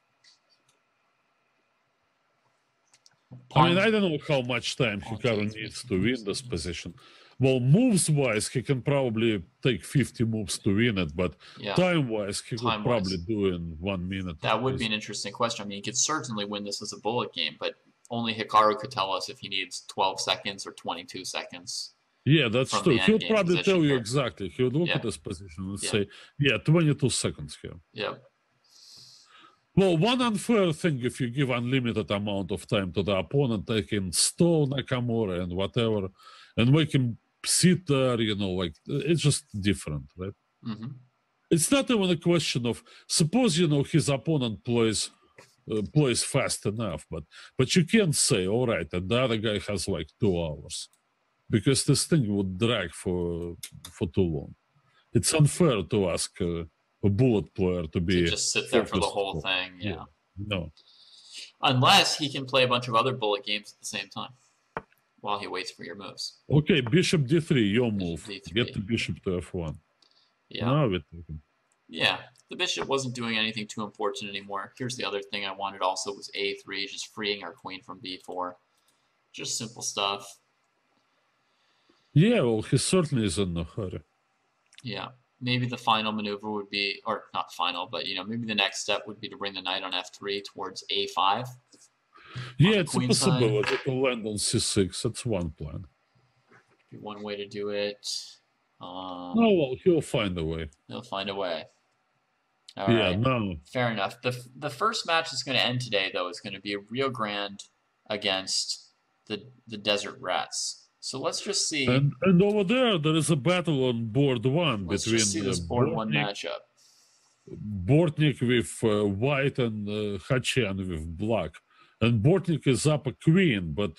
I mean, I don't know how much time Hikaru needs to win this position. Well, moves-wise, he can probably take 50 moves to win it, but time-wise, he could probably do it in 1 minute. That would be an interesting question. I mean, he could certainly win this as a bullet game, but only Hikaru could tell us if he needs 12 seconds or 22 seconds. Yeah, that's true. He'll probably tell you exactly. He would look at this position and say, 22 seconds here. Yep. Well, one unfair thing, if you give unlimited amount of time to the opponent, they can stall Nakamura and whatever, and make him sit there, like, it's just different, right? Mm-hmm. It's not even a question of, suppose, his opponent plays fast enough, but you can't say, all right, and the other guy has like 2 hours, because this thing would drag for too long. It's unfair to ask a bullet player to just sit there for the whole thing. Yeah. No. Unless he can play a bunch of other bullet games at the same time while he waits for your moves. Okay, bishop d3, your move. D3. Get the bishop to f1. Yeah. Now we're talking. Yeah, the bishop wasn't doing anything too important anymore. Here's the other thing I wanted also was a3, just freeing our queen from b4. Just simple stuff. Yeah, well, he certainly is in a hurry. Yeah. Maybe the final maneuver would be, or not final, but maybe the next step would be to bring the knight on f3 towards a5. Yeah, it's a possibility to land on c6. That's one plan. Be one way to do it. Well, he'll find a way. He'll find a way. All right. No. Fair enough. The first match that's going to end today, though, is going to be Rio Grande against the Desert Rats. So let's just see. And over there is a battle on board 1 let's between just see this board 1 matchup. Bortnik with white and Hachan with black. And Bortnik is up a queen, but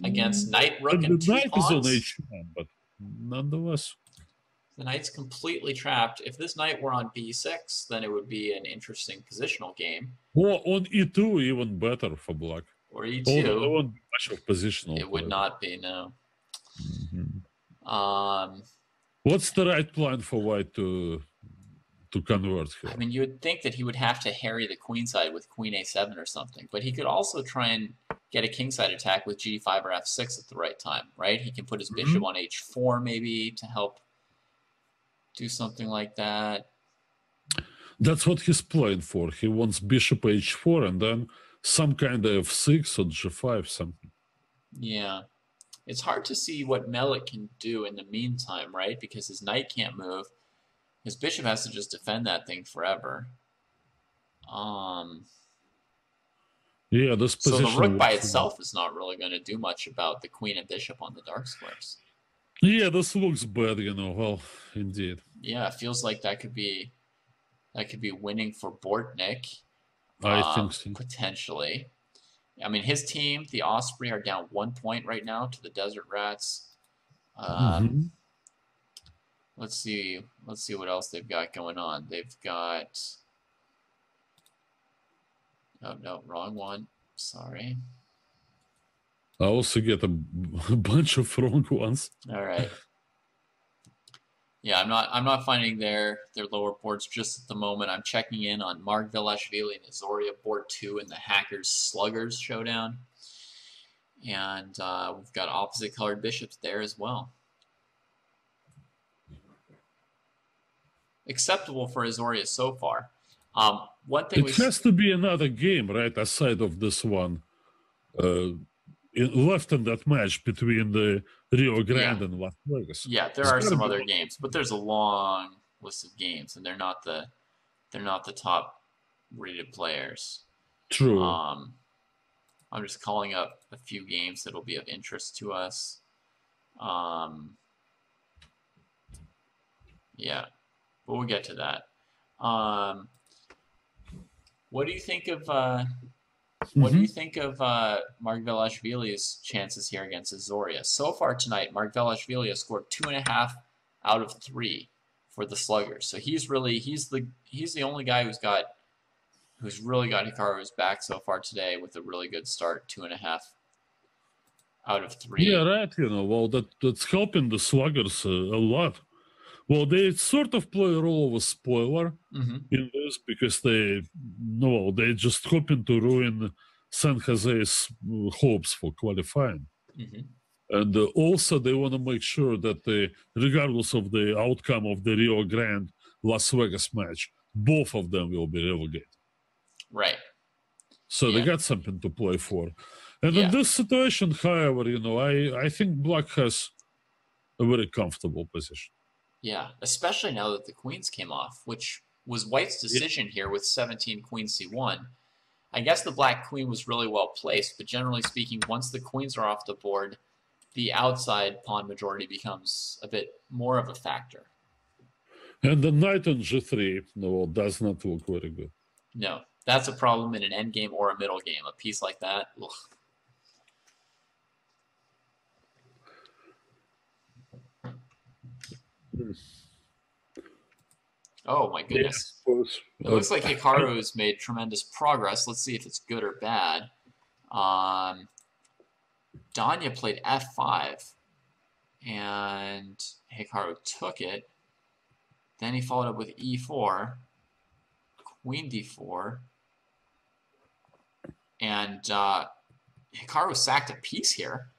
against knight, rook, and the knight pawns. is on h1, but nonetheless. The knight's completely trapped. If this knight were on b6, then it would be an interesting positional game. Or on e2, even better for black. Or e2. There won't be much of positional. It would not be, no. What's the right plan for white to convert here? I mean, you would think that he would have to harry the queenside with queen a7 or something, but he could also try and get a kingside attack with g5 or f6 at the right time, right? He can put his bishop on h4 maybe to help do something like that. That's what he's playing for. He wants bishop h4 and then some kind of f6 or g5 something. Yeah. It's hard to see what Melik can do in the meantime, right? Because his knight can't move. His bishop has to just defend that thing forever. Yeah, this So position. the rook by itself is not really going to do much about the queen and bishop on the dark squares. Yeah, this looks bad, well, indeed. Yeah, it feels like that could be winning for Bortnik. I think so. Potentially. I mean, his team, the Osprey, are down 1 point right now to the Desert Rats. Let's see what else they've got going on. They've got. Oh no, wrong one. Sorry. I also get a bunch of wrong ones. All right. Yeah, I'm not finding their lower boards just at the moment. I'm checking in on Margvelashvili and Azoria board 2 in the Hackers Sluggers showdown. And we've got opposite colored bishops there as well. Acceptable for Azoria so far. One thing it has to be another game, right, aside of this one. Left in that match between the Rio Grande and Las Vegas. Yeah, there are some other games, but there's a long list of games, and they're not the top rated players. True. I'm just calling up a few games that'll be of interest to us. Yeah, but we'll get to that. What do you think of Margvelashvili's chances here against Azoria? So far tonight, Margvelashvili has scored 2.5 out of 3 for the Sluggers. So he's the only guy who's really got Hikaru's back so far today with a really good start, 2.5 out of 3. Yeah, right. Well, that's helping the Sluggers a lot. Well, they sort of play a role of a spoiler in this because they just hoping to ruin San Jose's hopes for qualifying. And also they want to make sure that regardless of the outcome of the Rio Grande Las Vegas match, both of them will be relegated. Right. So they got something to play for. And in this situation, however, I think Black has a very comfortable position. Yeah, especially now that the queens came off, which was White's decision here with 17 queen c1. I guess the black queen was really well placed, but generally speaking, once the queens are off the board, the outside pawn majority becomes a bit more of a factor. And the knight on g3 does not look very good. No, that's a problem in an endgame or a middle game. A piece like that, ugh. Oh my goodness. It looks like Hikaru's made tremendous progress. Let's see if it's good or bad. Danya played f5, and Hikaru took it. Then he followed up with e4, queen d4, and Hikaru sacked a piece here.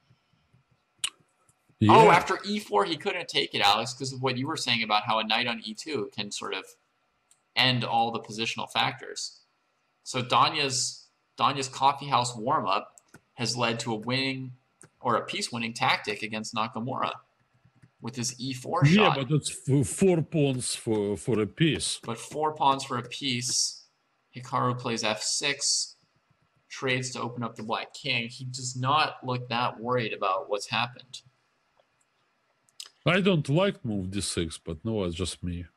Yeah. Oh, after e4, he couldn't take it, Alex, because of what you were saying about how a knight on e2 can sort of end all the positional factors. So Danya's coffeehouse warm-up has led to a winning or a piece-winning tactic against Nakamura with his e4 shot. Yeah, but it's 4 pawns for a piece. But 4 pawns for a piece. Hikaru plays f6, trades to open up the black king. He does not look that worried about what's happened. I don't like move d6, but no, it's just me.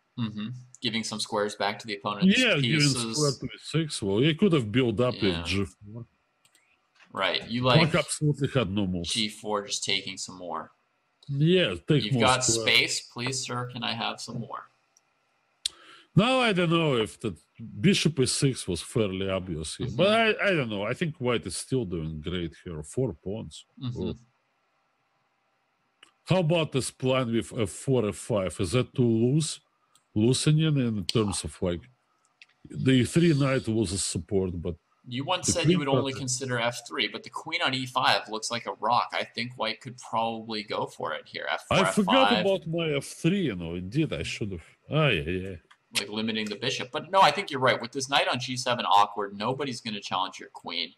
Giving some squares back to the opponent's pieces. Giving square to e6. Well, he could have built up with g4. Right, you like Black absolutely had no moves. g4, just taking some more. Yeah, take You've more got square. space, please, sir. Can I have some more? Now I don't know if the bishop e6 was fairly obvious here, but I don't know. I think White is still doing great here. 4 pawns. How about this plan with f4, f5? Is that too loose? Loosening in terms of like the e3 knight loses support, but you once said you would only consider f3, but the queen on e5 looks like a rock. I think White could probably go for it here. F4, I f5. forgot about my f3, Indeed, I should have. Yeah. Like limiting the bishop. But no, I think you're right. With this knight on g7 awkward, nobody's going to challenge your queen.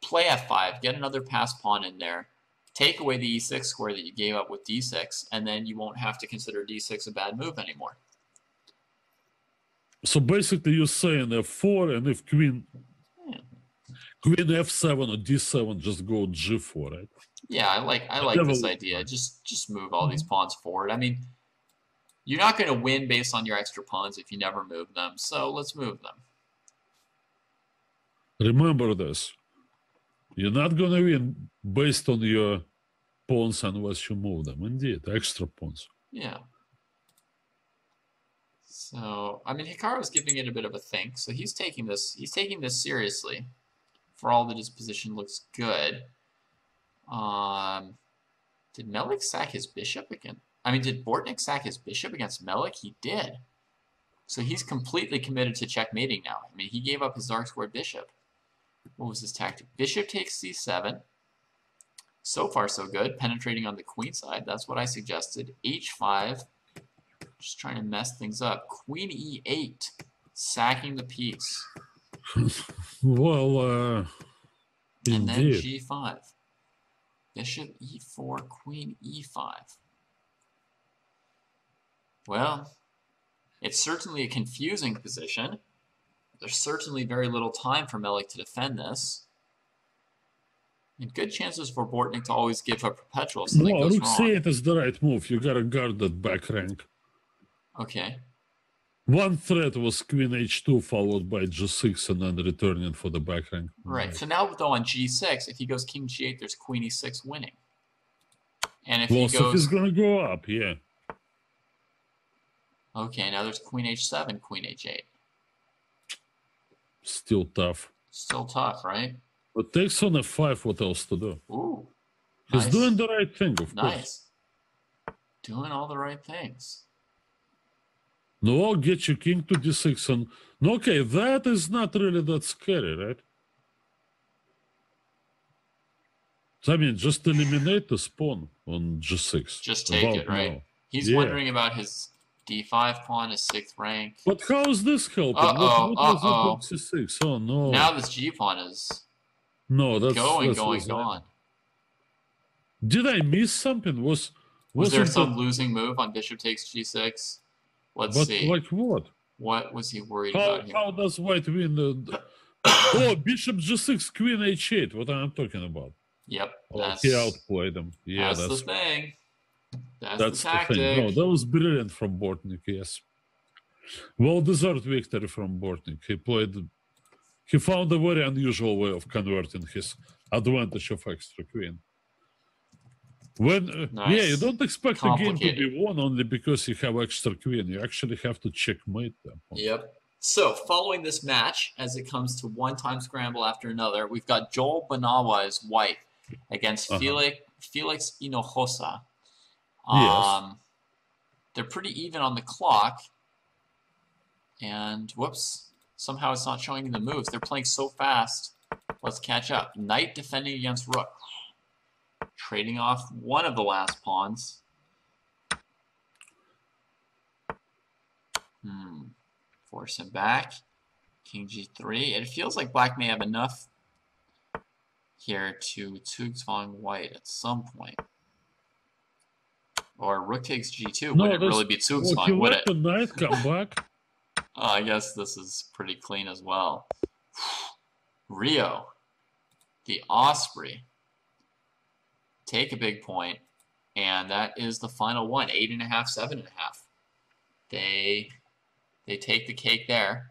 Play f5, get another pass pawn in there. Take away the e6 square that you gave up with d6, and then you won't have to consider d6 a bad move anymore. So basically you're saying f4, and if Queen f7 or d7, just go g4, right? Yeah, I like this idea. Just move all these pawns forward. I mean, you're not going to win based on your extra pawns if you never move them, so let's move them. Remember this. You're not going to win based on your pawns unless you move them. Indeed, extra pawns. Yeah. So, I mean, Hikaru's giving it a bit of a think, so he's taking this seriously. For all that his position looks good. Did Melik sack his bishop again? I mean, did Bortnik sack his bishop against Melik? He did. So he's completely committed to checkmating now. I mean, he gave up his dark squared bishop. What was his tactic? Bishop takes c7. So far, so good. Penetrating on the queen side. That's what I suggested. h5. Just trying to mess things up. Queen e8. Sacking the piece. Well, and then indeed. g5. Bishop e4, queen e5. Well, it's certainly a confusing position. There's certainly very little time for Melik to defend this. And good chances for Bortnik to always give up perpetual if something goes rook wrong. c8 is the right move. You gotta guard that back rank. Okay. One threat was queen h2 followed by g6 and then returning for the back rank. Right. So now, though, on g6, if he goes king g8, there's queen e6 winning. And if well, he goes... so he's gonna go up, yeah. Okay, now there's queen h7, queen h8. Still tough. Still tough, right? But takes on f5, what else to do? Ooh. He's Nice. doing the right thing, of course. Nice. Doing all the right things. No, I'll get you king to d6 and... Okay, that is not really that scary, right? I mean, just eliminate the pawn on g6. Just take it, right? Now. He's wondering about his d5 pawn, his 6th rank. But how is this helping? Uh-oh, what was it on c6? Oh, no. Now this g pawn is that's going. Did I miss something? Was there some losing move on bishop takes g6? Let's see. Like what? What was he worried about here? How does white win the... Oh, bishop g6, queen h8. What I'm talking about. Yep. He outplayed him. Yeah, that's the thing. That's the the tactic. thing. No, that was brilliant from Bortnik, yes. Well-deserved victory from Bortnik. He found a very unusual way of converting his advantage of extra queen. When nice. Yeah, you don't expect the game to be won only because you have extra queen. You actually have to checkmate them. Yep. So, following this match, as it comes to one time scramble after another, we've got Joel Banawa as white against Felix Hinojosa. Yes. They're pretty even on the clock. And, whoops, somehow it's not showing the moves. They're playing so fast. Let's catch up. Knight defending against rook. Trading off one of the last pawns. Force him back. King g3. It feels like black may have enough here to Zugzwang white at some point. Or rook takes g2 wouldn't really be Zugzwang, would it? The knight come back. I guess this is pretty clean as well. Rio, the Osprey, take a big point, and that is the final one, 8.5, 7.5. They take the cake there.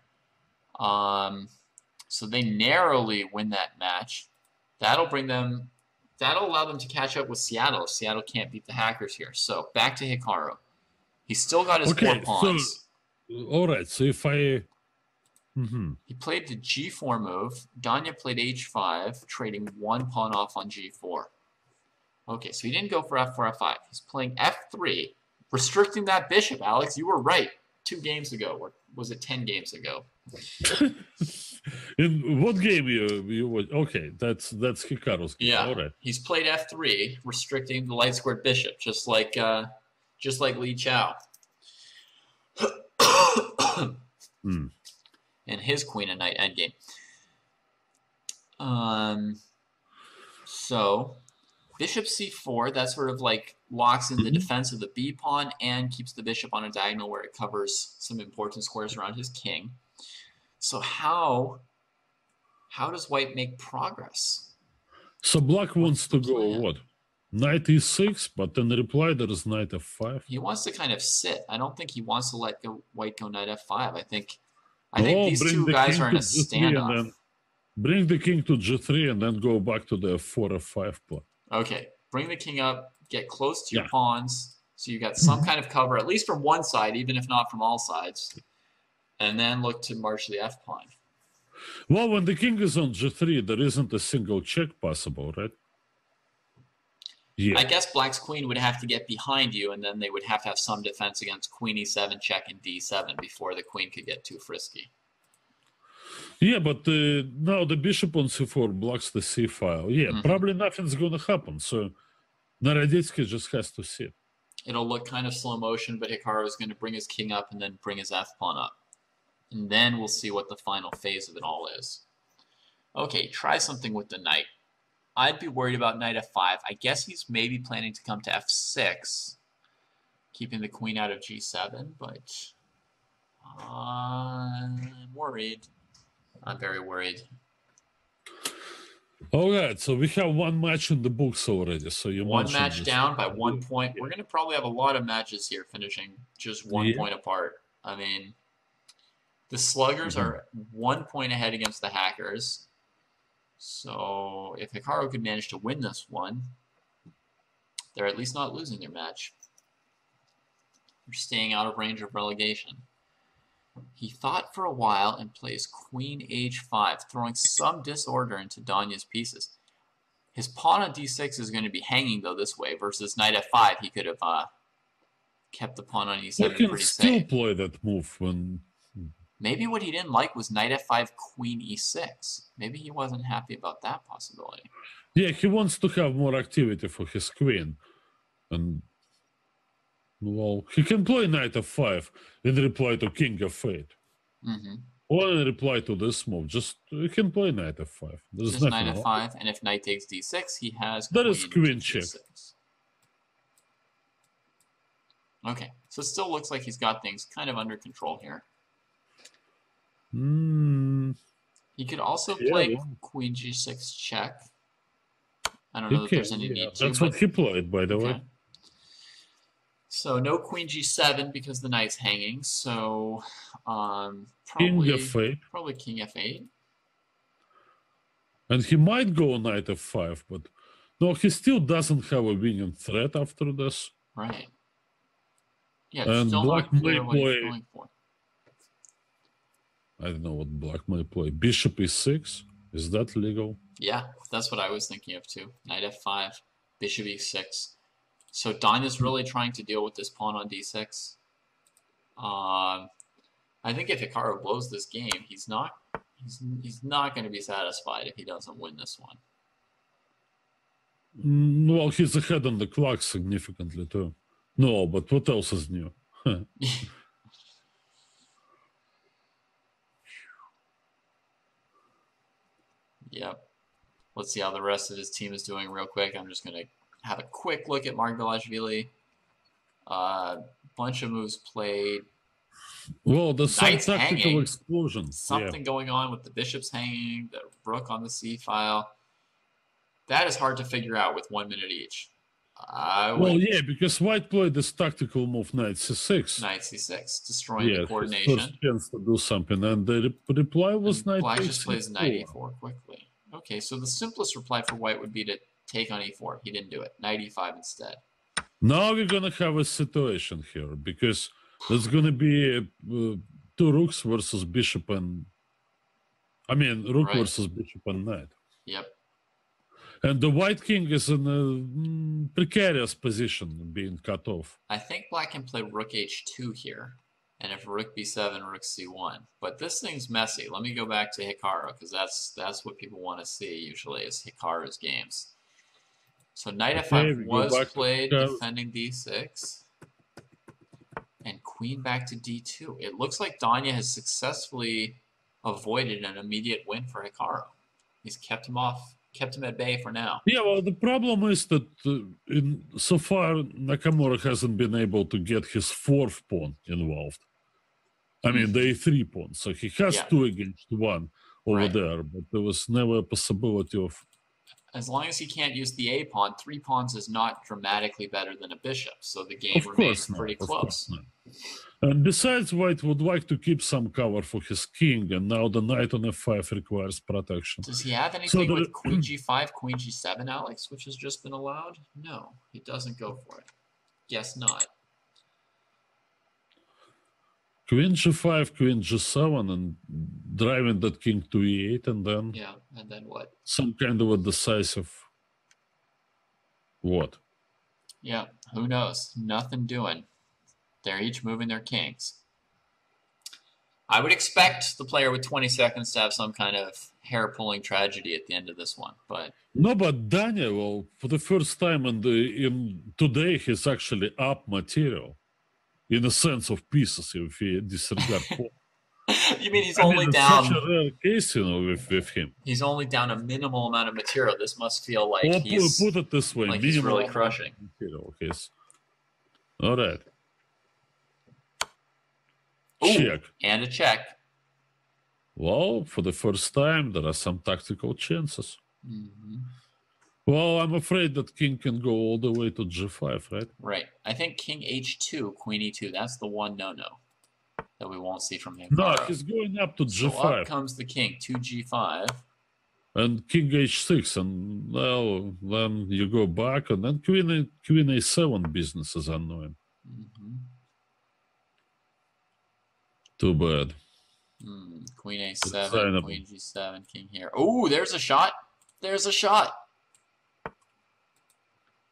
So they narrowly win that match. That'll allow them to catch up with Seattle if Seattle can't beat the Hackers here. So back to Hikaru. He's still got his 4 pawns. All right, so if I... He played the g4 move. Danya played h5, trading 1 pawn off on g4. Okay, so he didn't go for f4, f5. He's playing f3, restricting that bishop, Alex. You were right 2 games ago. Or was it 10 games ago? In what game you watch? Okay, that's Hikaru's game. Yeah, all right. He's played f3, restricting the light squared bishop, just like Li Chao. And his queen and knight endgame. So bishop c4, that sort of like locks in the defense of the b pawn and keeps the bishop on a diagonal where it covers some important squares around his king. So how How does white make progress? So black wants to go what? Knight e6, but in reply there is knight f5. He wants to kind of sit. I don't think he wants to let white go knight f5. I think these two guys are in a standoff. Bring the king to g3 and then go back to the f4, f5 play. Okay, bring the king up, get close to your pawns, so you got some kind of cover, at least from one side, even if not from all sides, and then look to march the f pawn. Well, when the king is on g3, there isn't a single check possible, right? Yeah. I guess black's queen would have to get behind you, and then they would have to have some defense against queen e7 check and d7 before the queen could get too frisky. Yeah, but now the bishop on c4 blocks the c file. Yeah, probably nothing's going to happen. So Naroditsky just has to sit. It'll look kind of slow motion, but Hikaru is going to bring his king up and then bring his f-pawn up. And then we'll see what the final phase of it all is. Okay, try something with the knight. I'd be worried about knight f5. I guess he's maybe planning to come to f6, keeping the queen out of g7, but I'm worried. I'm very worried. All right, so we have one match in the books already. So you one match down by 1 point. We're going to probably have a lot of matches here finishing just 1 point apart. I mean, the sluggers are 1 point ahead against the hackers. So if Hikaru could manage to win this one, they're at least not losing their match. They're staying out of range of relegation. He thought for a while and plays queen h5, throwing some disorder into Danya's pieces. His pawn on d6 is going to be hanging, though, this way, versus knight f5. He could have kept the pawn on e7 pretty safe. You can still play that move when... Maybe what he didn't like was knight f5, queen e6. Maybe he wasn't happy about that possibility. Yeah, he wants to have more activity for his queen. And, well, he can play knight f5 in reply to king f8. Or in reply to this move, just he can play knight f5. There's just knight f5, and if knight takes d6, he has that is queen check. Okay, so it still looks like he's got things kind of under control here. He could also play queen g6 check. I don't know if there's any need to. That's what he played, by the way. So no queen g7 because the knight's hanging. So king f8. Probably king f8. And he might go knight f5, but no, he still doesn't have a winning threat after this. Right. Yeah, and still black not clear may what he's play. going for. I don't know what black may play. Bishop e6. Is that legal? Yeah, that's what I was thinking of too. Knight f5, bishop e6. So Danya's really trying to deal with this pawn on d6. I think if Hikaru blows this game, he's not going to be satisfied if he doesn't win this one. Well, he's ahead on the clock significantly too. No, but what else is new? Yep. Let's see how the rest of his team is doing real quick. I'm just going to have a quick look at Margvelashvili. Bunch of moves played. Well, the tactical hanging. explosion. Something going on with the bishops hanging, the rook on the c file. That is hard to figure out with 1 minute each. Well, yeah, because white played this tactical move, knight c6. Knight c6, destroying the coordination. First chance to do something, and the reply was knight black e4. just plays knight e4 quickly. Okay, so the simplest reply for white would be to take on e4. He didn't do it. Knight e5 instead. Now we're going to have a situation here, because there's going to be two rooks versus bishop and... I mean, rook versus bishop and knight. Yep. And the white king is in a precarious position, being cut off. I think black can play rook h2 here. And if rook b7, rook c1. But this thing's messy. Let me go back to Hikaru, because that's what people want to see usually, is Hikaru's games. So knight f5 was played, defending d6. And queen back to d2. It looks like Danya has successfully avoided an immediate win for Hikaru. He's kept him at bay for now. Yeah, well, the problem is that so far Nakamura hasn't been able to get his fourth pawn involved. I mean, the a3 pawn. So he has 2 against 1. over there, but there was never a possibility of. As long as he can't use the A pawn, 3 pawns is not dramatically better than a bishop, so the game remains pretty close. And besides, White would like to keep some cover for his king, and now the knight on f5 requires protection. Does he have anything with queen g5, queen g7, Alex, which has just been allowed? No, he doesn't go for it. Guess not. Queen g5, queen g7, and driving that king to e8, and then... Yeah, and then what? Some kind of a decisive... What? Yeah, who knows? Nothing doing. They're each moving their kings. I would expect the player with 20 seconds to have some kind of hair-pulling tragedy at the end of this one, but... No, but Daniel, for the first time in today, he's actually up material. In a sense of pieces, if he disregard four. You mean he's only down... Such a rare case, with him. He's only down a minimal amount of material. This must feel like he's... Put it this way. Like he's really crushing. Material. All right. Ooh, check. And a check. Well, for the first time, there are some tactical chances. Mm-hmm. Well, I'm afraid that king can go all the way to g5, right? Right. I think king h2, queen e2, that's the one no-no that we won't see from him. No, he's going up to g5. So up comes the king to g5. And king h6, and well, then you go back, and then queen a7 business is annoying. Mm-hmm. Too bad. Queen a7, queen g7, king here. Oh, there's a shot. There's a shot.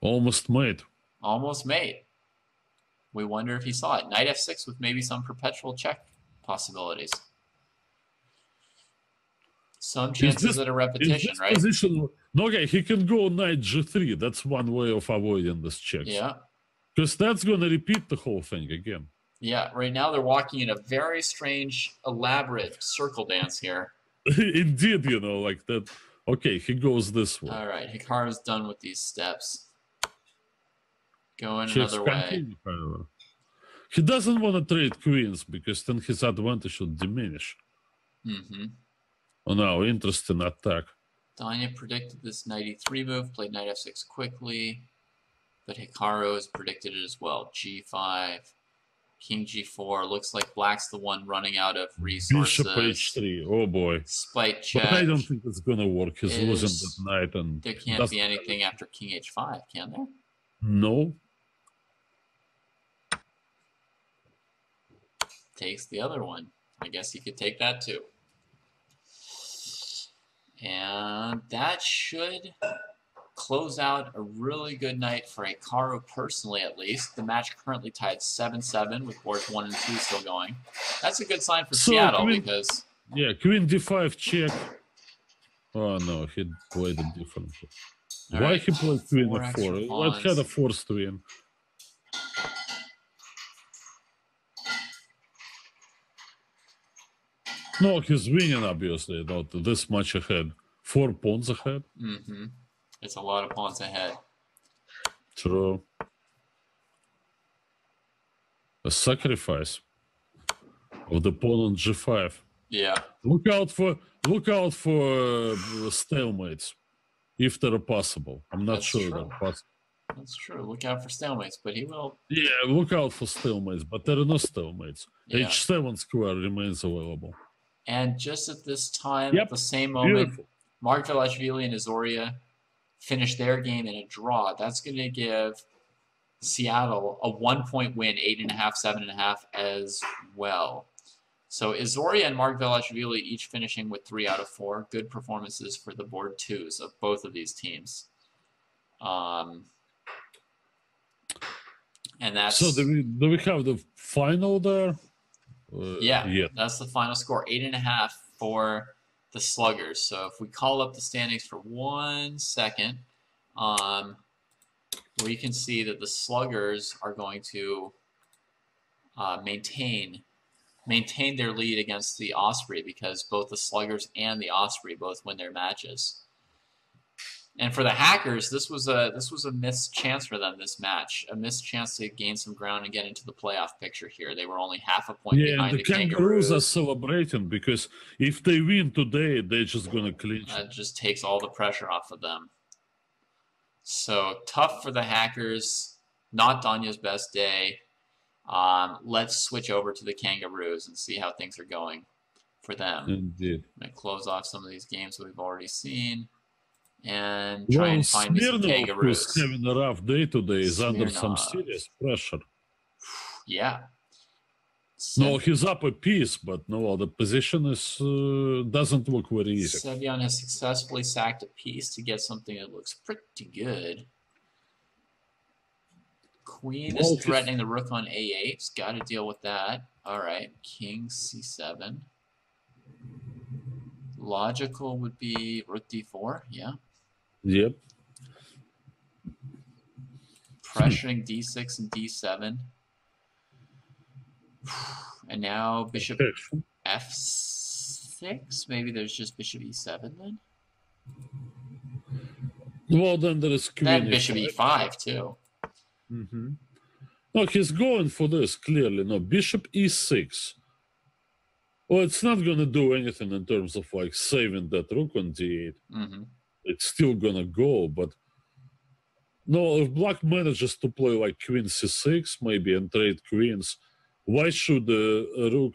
Almost made. Almost made. We wonder if he saw it. Knight f6 with maybe some perpetual check possibilities. Some chances at a repetition, right? Position, okay, he can go knight g3. That's one way of avoiding this check. Yeah. Because that's going to repeat the whole thing again. Yeah, right now they're walking in a very strange, elaborate circle dance here. Indeed, like that. Okay, he goes this way. All right, Hikaru's done with these steps. Going another way. He doesn't want to trade queens because then his advantage would diminish. Mm-hmm. Oh no, interesting attack. Danya predicted this knight e3 move, played knight f6 quickly, but Hikaru has predicted it as well. g5, king g4. Looks like black's the one running out of resources. Bishop h3. Oh boy. Spite check. But I don't think it's gonna work. He's losing that knight, and there can't be anything after king h5, can there? No. Takes the other one. I guess he could take that too. And that should close out a really good night for Hikaru personally, at least. The match currently tied 7-7 with boards 1 and 2 still going. That's a good sign for Seattle because... Yeah, queen d5 check. Oh no, he played it differently. Why he played queen f4? What had a forced win? No, he's winning, obviously, not this much ahead. 4 pawns ahead. Mm-hmm. It's a lot of pawns ahead. True. A sacrifice of the pawn on g5. Yeah. Look out for stalemates, if they're possible. I'm not sure they're possible. That's true. Look out for stalemates, but he will. Yeah, look out for stalemates, but there are no stalemates. Yeah. h7 square remains available. And just at this time, at the same moment, Mark Velashvili and Azoria finish their game in a draw. That's going to give Seattle a 1-point win, 8.5, 7.5 as well. So Azoria and Mark Velashvili each finishing with 3 out of 4. Good performances for the board twos of both of these teams. And that's... So do we have the final there? Yeah, that's the final score. 8.5 for the Sluggers. So if we call up the standings for 1 second, we can see that the Sluggers are going to maintain their lead against the Osprey because both the Sluggers and the Osprey both win their matches. And for the hackers, this was a missed chance for them. This match, a missed chance to gain some ground and get into the playoff picture here. They were only half a point behind the Kangaroos are celebrating because if they win today, they're just gonna clinch. That just takes all the pressure off of them. So tough for the hackers. Not Danya's best day. Let's switch over to the Kangaroos and see how things are going for them. Indeed. I'm gonna close off some of these games that we've already seen. And try and find me some Kangaroos. Who's having a rough day today is under some serious pressure. Yeah. No, he's up a piece, but no, the position is doesn't look very easy. Sevian has successfully sacked a piece to get something that looks pretty good. Queen is threatening the rook on a8. He's got to deal with that. All right, king c7. Logical would be rook d4, yeah. Yep. Pressuring d6 and d7. And now bishop f6. Maybe there's just bishop e7 then. Well, then there is queen. Then bishop e5 too. Mm-hmm. No, he's going for this clearly. No, bishop e6. Well, it's not going to do anything in terms of like saving that rook on d8. Mm-hmm. It's still going to go, but no, if black manages to play like queen c6 maybe and trade queens, why should a rook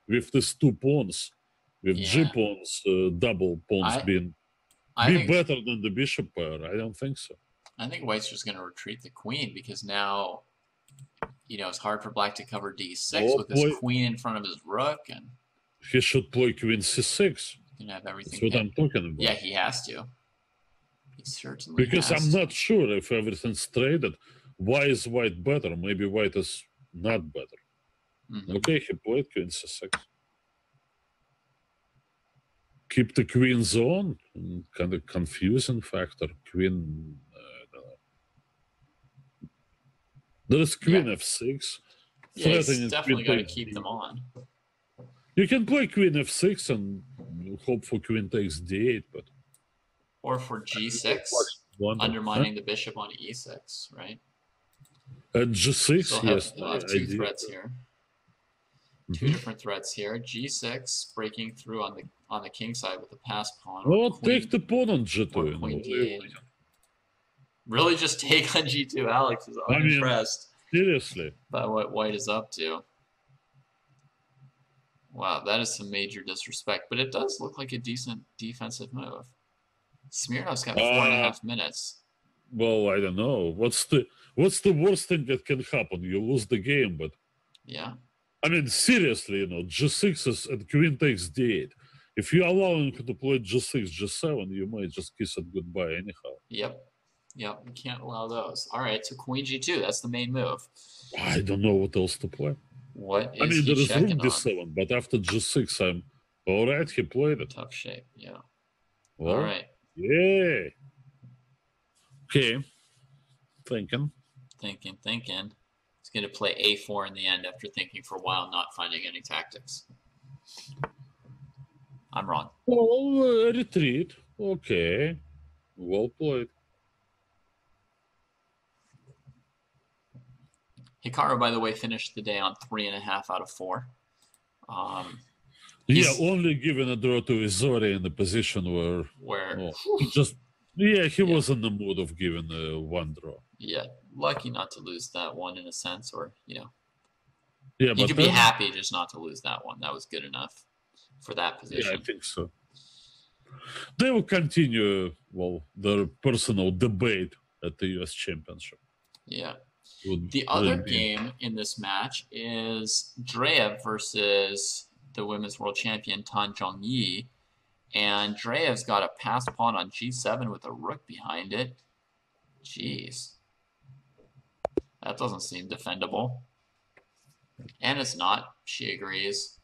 with these two pawns, with g pawns, double pawns be better than the bishop pair? I don't think so. I think white's just going to retreat the queen because now, it's hard for black to cover d6 with his queen in front of his rook, and he should play queen c6. Can have everything. That's what I'm talking about. Yeah, he has to. He certainly because I'm not sure if everything's traded. Why is white better? Maybe white is not better. Mm-hmm. Okay, he played queen c6. Keep the queens on. Kind of confusing factor. Queen. There's queen f6. Yeah, he's definitely got to keep them on. You can play queen f6 and hope for queen takes d8, but or for g6, undermining the bishop on e6, right? And g6, yes. We'll have two threats here. Two different threats here. G6 breaking through on the king side with the pass pawn. Oh, take the pawn on g2. Queen d8. Really just take on g2. Alex is unimpressed. Seriously. By what white is up to. Wow, that is some major disrespect. But it does look like a decent defensive move. Smirnov's got 4.5 minutes. Well, I don't know. What's the worst thing that can happen? You lose the game, but yeah. I mean, seriously, g6 is and queen takes d8. If you allow him to play g6, g7, you might just kiss it goodbye anyhow. Yep, you can't allow those. All right, so queen g2, that's the main move. I don't know what else to play. What is I mean, there is rook d7, but after g6, I'm all right. He played it. Tough shape, yeah. Well, all right. Yeah. Okay. Thinking. He's going to play a4 in the end after thinking for a while, not finding any tactics. I'm wrong. Well, retreat. Okay. Well played. Hikaru, by the way, finished the day on 3.5 out of 4. Only given a draw to Izori in the position where he was in the mood of giving one draw. Yeah, lucky not to lose that one in a sense, or Yeah, you could be happy just not to lose that one. That was good enough for that position. Yeah, I think so. They will continue their personal debate at the U.S. Championship. Yeah. The other game in this match is Dreyev versus the women's world champion Tan Zhongyi, and Dreyev's got a pass pawn on g7 with a rook behind it. Jeez. That doesn't seem defendable. And it's not. She agrees.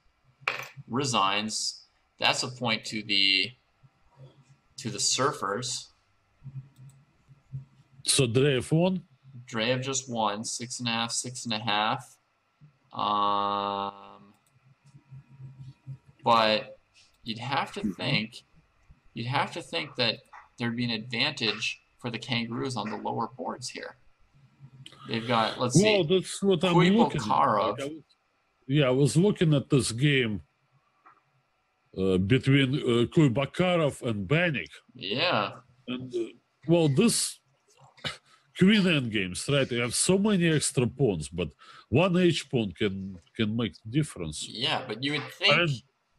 Resigns. That's a point to the surfers. So Dreyev won? Dreyev just won. 6.5, 6.5. But you'd have to think that there'd be an advantage for the Kangaroos on the lower boards here. They've got, let's see. Well, that's what I'm looking at. I was looking at this game between Kuibakarov and Banik. Yeah. And, this queen end games, right? You have so many extra pawns, but one H pawn can make difference. Yeah, but you would think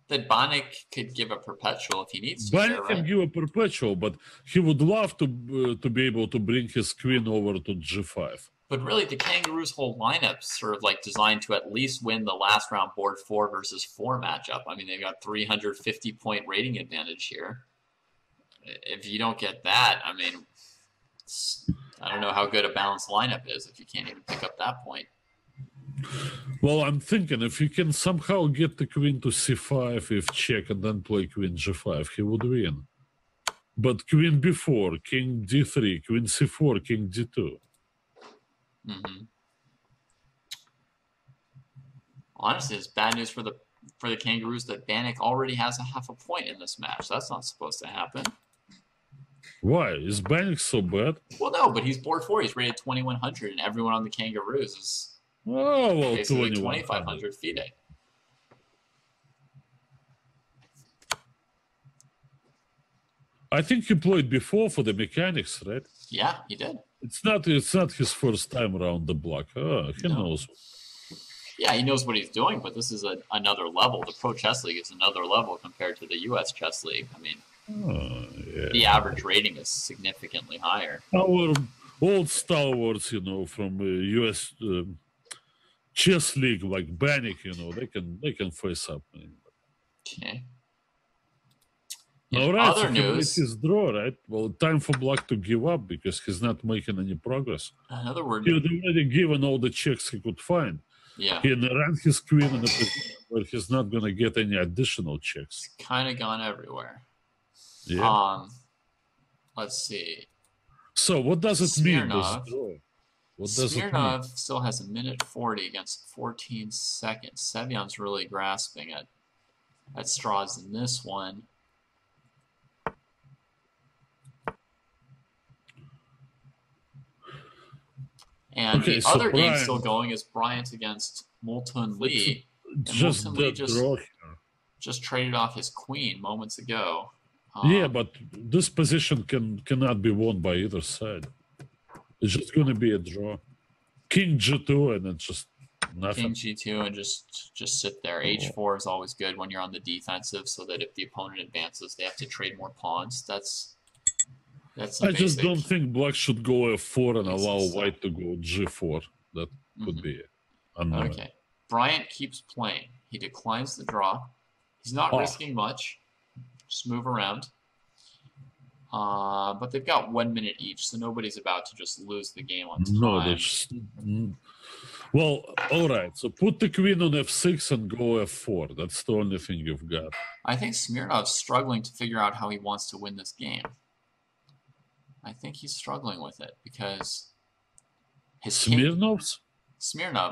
that Banik could give a perpetual if he needs to. Banik can give a perpetual, but he would love to be able to bring his queen over to G5. But really, the Kangaroos' whole lineup's sort of like designed to at least win the last round board 4 versus 4 matchup. I mean, they've got 350-point rating advantage here. If you don't get that, I mean, I don't know how good a balanced lineup is if you can't even pick up that point. Well, I'm thinking if you can somehow get the queen to c5, if check, and then play queen g5, he would win. But queen b4, king d3, queen c4, king d2. Honestly, it's bad news for the Kangaroos that Banik already has a half a point in this match. That's not supposed to happen. Why? Is Banik so bad? Well, no, but he's board 4. He's rated 2100, and everyone on the Kangaroos is basically 2500 FIDE. I think he played before for the mechanics, right? Yeah, he did. It's not his first time around the block. He knows. Yeah, he knows what he's doing, but this is another level. The Pro Chess League is another level compared to the U.S. Chess League. I mean, the average rating is significantly higher. Our old stalwarts, from U.S. Chess League, like Banik, they can face up. Okay. All right, other news, his draw, right? Well, time for Black to give up because he's not making any progress. In other words, he had already given all the checks he could find. Yeah. He ran his queen in a position where he's not going to get any additional checks. It's kind of gone everywhere. Yeah. Let's see. So what does it mean, this draw? Smirnov still has a minute 40 against 14 seconds. Sevion's really grasping at straws in this one. And the other game still going is Bryant against Moulton Lee. Just Moulton Lee just traded off his queen moments ago. Yeah, but this position cannot be won by either side. It's just going to be a draw. King G2 and it's just nothing. King G2 and just sit there. H4 is always good when you're on the defensive, so that if the opponent advances, they have to trade more pawns. I just don't think Black should go F4 and allow White to go G4. That could be unknown. Okay. Bryant keeps playing. He declines the draw. He's not risking much. Just move around. But they've got 1 minute each, so nobody's about to just lose the game on time. Well, all right. So put the queen on F6 and go F4. That's the only thing you've got. I think Smirnov's struggling to figure out how he wants to win this game. I think he's struggling with it because Smirnov,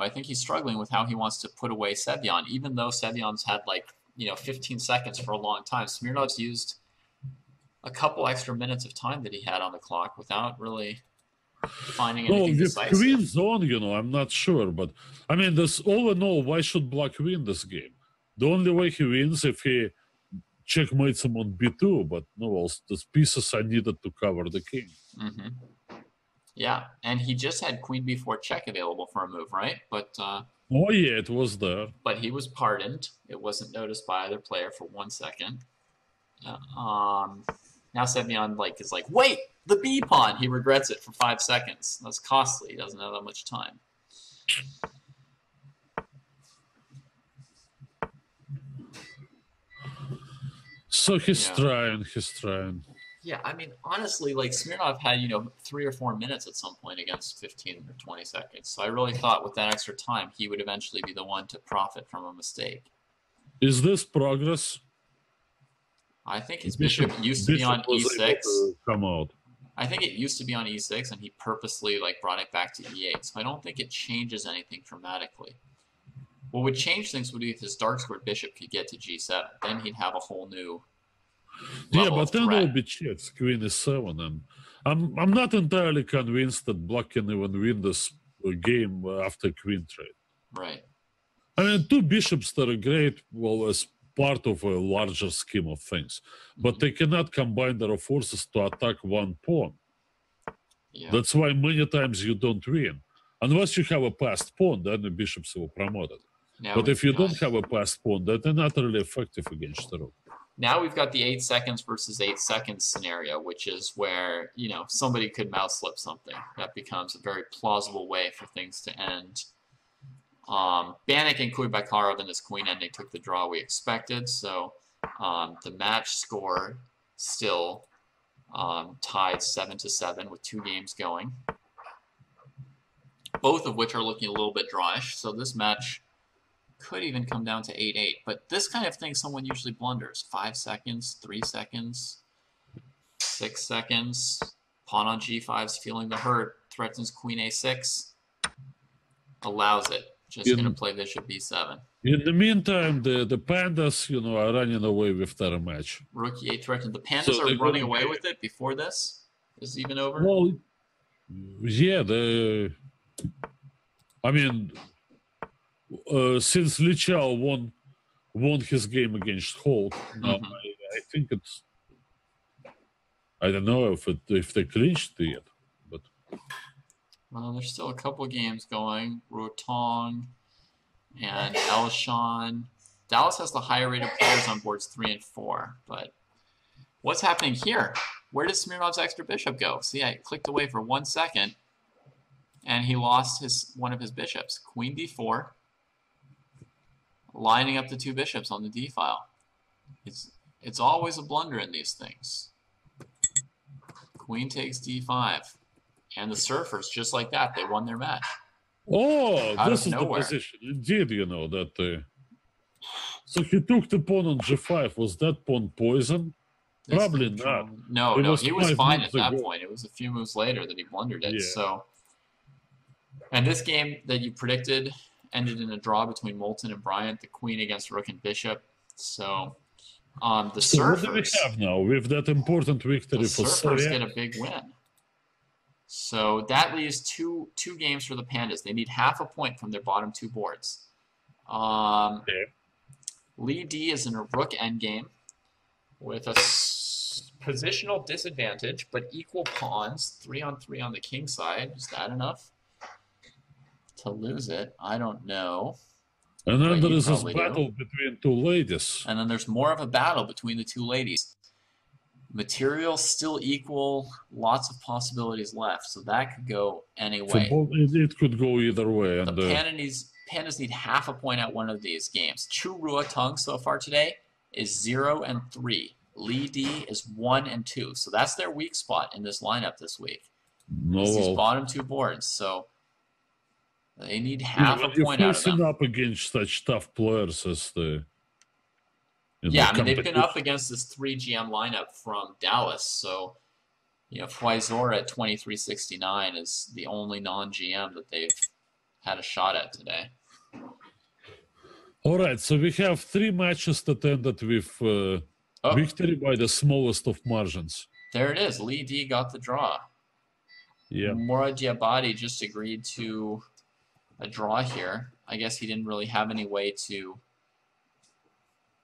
I think he's struggling with how he wants to put away Sevion, even though Sevion's had 15 seconds for a long time. Smirnov's used a couple extra minutes of time that he had on the clock without really finding anything decisive. Queen's on, I'm not sure, but I mean, this all in all, why should Black win this game? The only way he wins if he checkmates him on b2, but no, those pieces are needed to cover the king. Yeah, and he just had queen b4 check available for a move, right? But oh yeah, it was there. But he was pardoned. It wasn't noticed by either player for 1 second. Now Sevion is like, wait, the b pawn. He regrets it for 5 seconds. That's costly. He doesn't have that much time. So he's trying. Yeah, I mean, honestly, Smirnov had, 3 or 4 minutes at some point against 15 or 20 seconds. So I really thought with that extra time, he would eventually be the one to profit from a mistake. Is this progress? I think his bishop used to be on e6. Come out. I think it used to be on e6, and he purposely brought it back to e8. So I don't think it changes anything dramatically. What would change things would be if his dark squared bishop could get to g7. Then he'd have a whole new Yeah, level but of then threat. will be checks, queen e7, and I'm not entirely convinced that black can even win this game after queen trade. Right. I mean, two bishops that are great, well, as part of a larger scheme of things, but they cannot combine their forces to attack one pawn. Yeah. That's why many times you don't win. Unless you have a passed pawn, then the bishops will promote it. Now But if you we've got- don't have a passed pawn, then they're not really effective against the rook. Now we've got the 8 seconds versus 8 seconds scenario, which is where, you know, somebody could mouse slip something. That becomes a very plausible way for things to end. Bannock and Kuibakarov in this queen ending took the draw we expected, so the match score still tied 7-7 with 2 games going, both of which are looking a little bit drawish, so this match could even come down to 8-8. But this kind of thing someone usually blunders. 5 seconds, 3 seconds, 6 seconds. Pawn on g5 is feeling the hurt. Threatens queen a6. Allows it. Just going to play bishop b7. In the meantime, the pandas, you know, are running away with their match. Rook e8 threatened. The pandas are running away with it before this is even over? Well, yeah, I mean, since Li Chao won his game against Hulk, now I think it's, I don't know if they clinched yet, but well, there's still a couple games going. Rotong and Elshan. Dallas has the higher rated players on boards 3 and 4, but what's happening here? Where did Smirnov's extra bishop go? See, I clicked away for 1 second, and he lost one of his bishops. Queen d4. Lining up the 2 bishops on the d file. It's always a blunder in these things. Queen takes d5. And the surfers, just like that, they won their match. Oh, Out this is nowhere. the position. Indeed, you know, that... so he took the pawn on g5. Was that pawn poison? Probably not. No, he was fine at that point. It was a few moves later that he blundered it. Yeah. So, and this game that you predicted ended in a draw between Moulton and Bryant, the queen against rook and bishop. So, the surfers... What do we have now with that important victory for surfers Serbia? get a big win. So that leaves two games for the Pandas. They need half a point from their bottom 2 boards. Lee D is in a rook endgame with a positional disadvantage, but equal pawns, 3 on 3 on the king side. Is that enough to lose it? I don't know. And then there is this battle between 2 ladies. And then there's more of a battle between the 2 ladies. Material still equal, lots of possibilities left, so that could go any way. It could go either way. And the Pandas need half a point at one of these games. Chu Ruatong so far today is 0 and 3. Lee D is 1 and 2. So that's their weak spot in this lineup this week. These bottom 2 boards. So they need half a point out of them. You're facing up against such tough players as the... Yeah, I mean, they've been up against this 3 GM lineup from Dallas. So, you know, Fwizor at 2369 is the only non-GM that they've had a shot at today. All right, so we have 3 matches that ended with victory by the smallest of margins. There it is. Lee D got the draw. Yeah. Murad Diabadi just agreed to a draw here. I guess he didn't really have any way to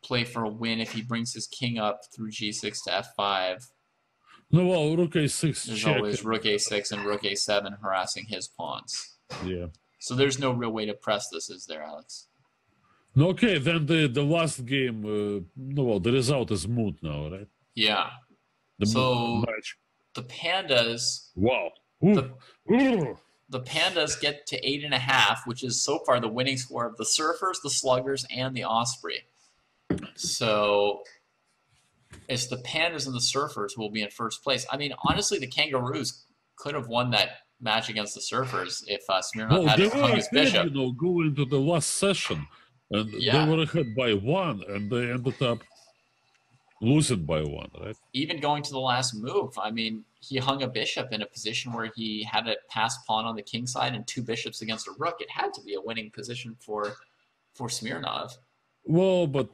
play for a win if he brings his king up through g6 to f5. No, well, rook a6. There's always rook a6 and rook a7 harassing his pawns. Yeah. So there's no real way to press this, is there, Alex? Okay, then the last game, the result is moot now, right? Yeah. Match. The Pandas... Wow. The Pandas get to 8.5, which is so far the winning score of the Surfers, the Sluggers, and the Osprey. So it's the Pandas and the Surfers who will be in first place. I mean, honestly, the Kangaroos could have won that match against the Surfers if Smirnov hadn't hung his bishop. You know, go into the last session, and they were ahead by 1, and they ended up losing by 1, right? Even going to the last move, I mean, he hung a bishop in a position where he had a passed pawn on the king side and 2 bishops against a rook. It had to be a winning position for Smirnov. Well, but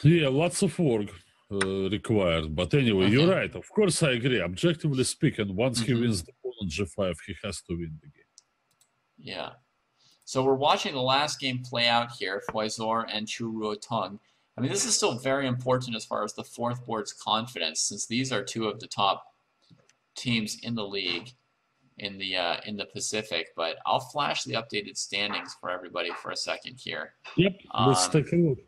Yeah, lots of work required. But anyway, you're right. Of course, I agree. Objectively speaking, once he wins the pawn on g5, he has to win the game. Yeah. So we're watching the last game play out here, Huizor and Chu Ruotong. I mean, this is still very important as far as the fourth board's confidence, since these are two of the top teams in the league in the Pacific. But I'll flash the updated standings for everybody for a second here. Yep, let's take a look.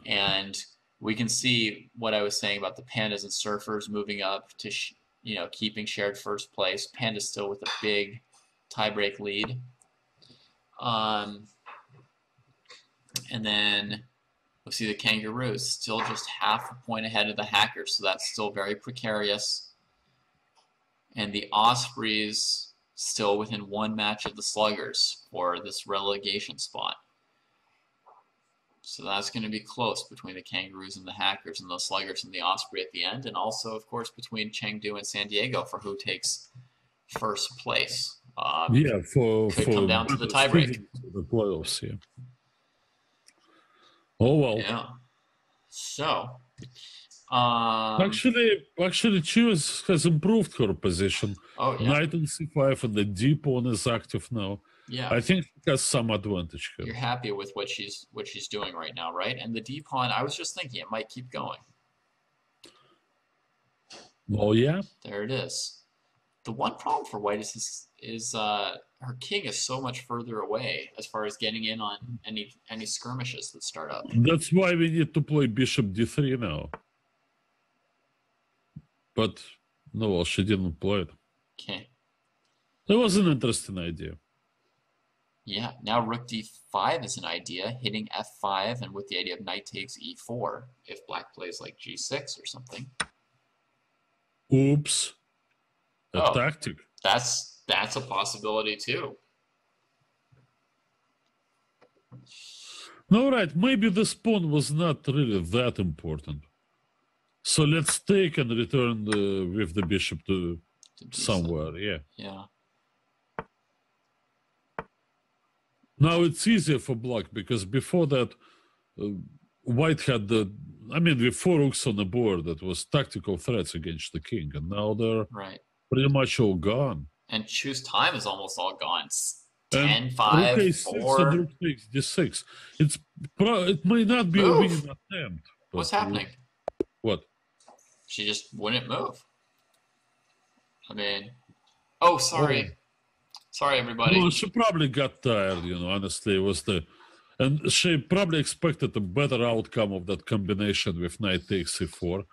And we can see what I was saying about the Pandas and Surfers moving up to, keeping shared first place. Pandas still with a big tiebreak lead. And then we'll see the Kangaroos still just half a point ahead of the Hackers, so that's still very precarious. And the Ospreys still within one match of the Sluggers for this relegation spot. So that's going to be close between the Kangaroos and the Hackers, and the Sluggers and the Osprey at the end, and also, of course, between Chengdu and San Diego for who takes first place. Could come down to the tiebreak. The playoffs, yeah. Oh well. Yeah. So, actually, Chu has improved her position. Oh yeah. Knight on c5 and the d pawn is active now. Yeah. I think she has some advantage here. You're happy with what she's doing right now, right? And the d pawn, I was just thinking it might keep going. Oh yeah. There it is. The one problem for White is her king is so much further away as far as getting in on any skirmishes that start up. That's why we need to play bishop d3 now. But no, well, she didn't play it. Okay. That was an interesting idea. Yeah, now rook d5 is an idea, hitting f5 and with the idea of knight takes e4 if black plays like g6 or something. Oops. A tactic. That's a possibility too. No, right. Maybe this pawn was not really that important. So let's take and return with the bishop to somewhere. Yeah. Yeah. Now it's easier for black because before that, white had with 4 rooks on the board, that was tactical threats against the king, and now they're pretty much all gone. And Chu's time is almost all gone. 10, 5, rook 4. And rook takes d6. It may not be a winning attempt. What's happening? What? She just wouldn't move. I mean, oh, sorry. Sorry, everybody. Well, she probably got tired, honestly. And she probably expected a better outcome of that combination with knight takes c4.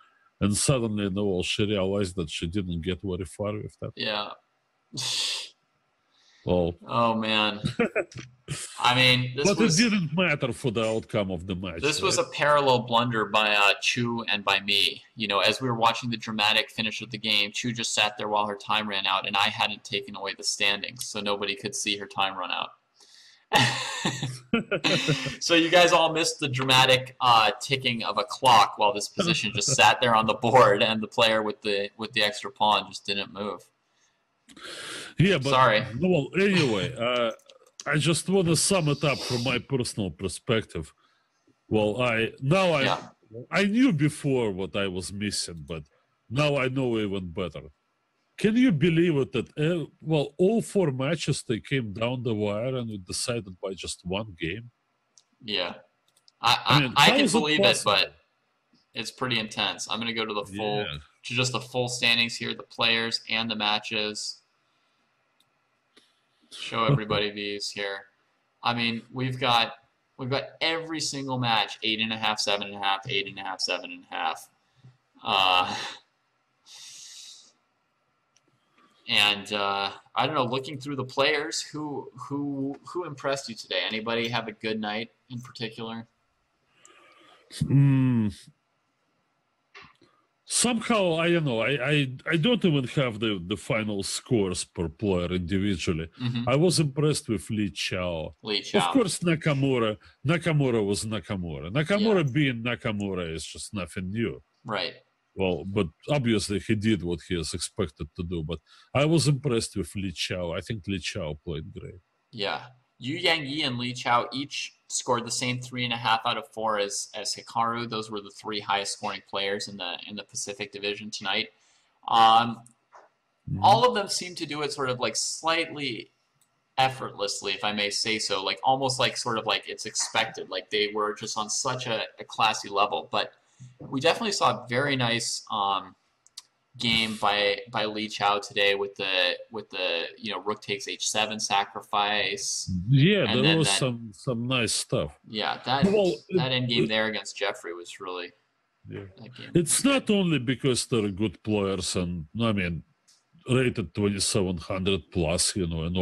And suddenly, she realized that she didn't get very far with that. Yeah. Well. Oh, man. I mean, it didn't matter for the outcome of the match. This was a parallel blunder by Chu and by me. As we were watching the dramatic finish of the game, Chu just sat there while her time ran out, and I hadn't taken away the standings, so nobody could see her time run out. So you guys all missed the dramatic ticking of a clock while this position just sat there on the board, and the player with the extra pawn just didn't move. Yeah, but sorry. Well, anyway, I just want to sum it up from my personal perspective. Well, I knew before what I was missing, but now I know even better. Can you believe it that all 4 matches they came down the wire and we decided by just one game? Yeah, I can believe it, but it's pretty intense. I'm gonna go to the full standings here, the players and the matches. Show everybody these here. I mean, we've got every single match 8.5, 7.5, 8.5, 7.5. And I don't know. Looking through the players, who impressed you today? Anybody have a good night in particular? Somehow, I don't know. I don't even have the final scores per player individually. I was impressed with Li Chao. Of course, Nakamura. Nakamura was Nakamura. Nakamura being Nakamura is just nothing new. Right. Well, but obviously he did what he is expected to do. But I was impressed with Li Chao. I think Li Chao played great. Yeah. Yu Yangyi and Li Chao each scored the same 3.5 out of 4 as Hikaru. Those were the 3 highest scoring players in the Pacific Division tonight. All of them seem to do it sort of like slightly effortlessly, if I may say so, like almost like sort of like it's expected, like they were just on such a classy level. But we definitely saw a very nice game by Li Chao today with the rook takes h7 sacrifice. Yeah, and there was some nice stuff. Yeah, that endgame there against Jeffrey was really. Yeah. It's not only because they're good players and I mean rated 2700 plus, and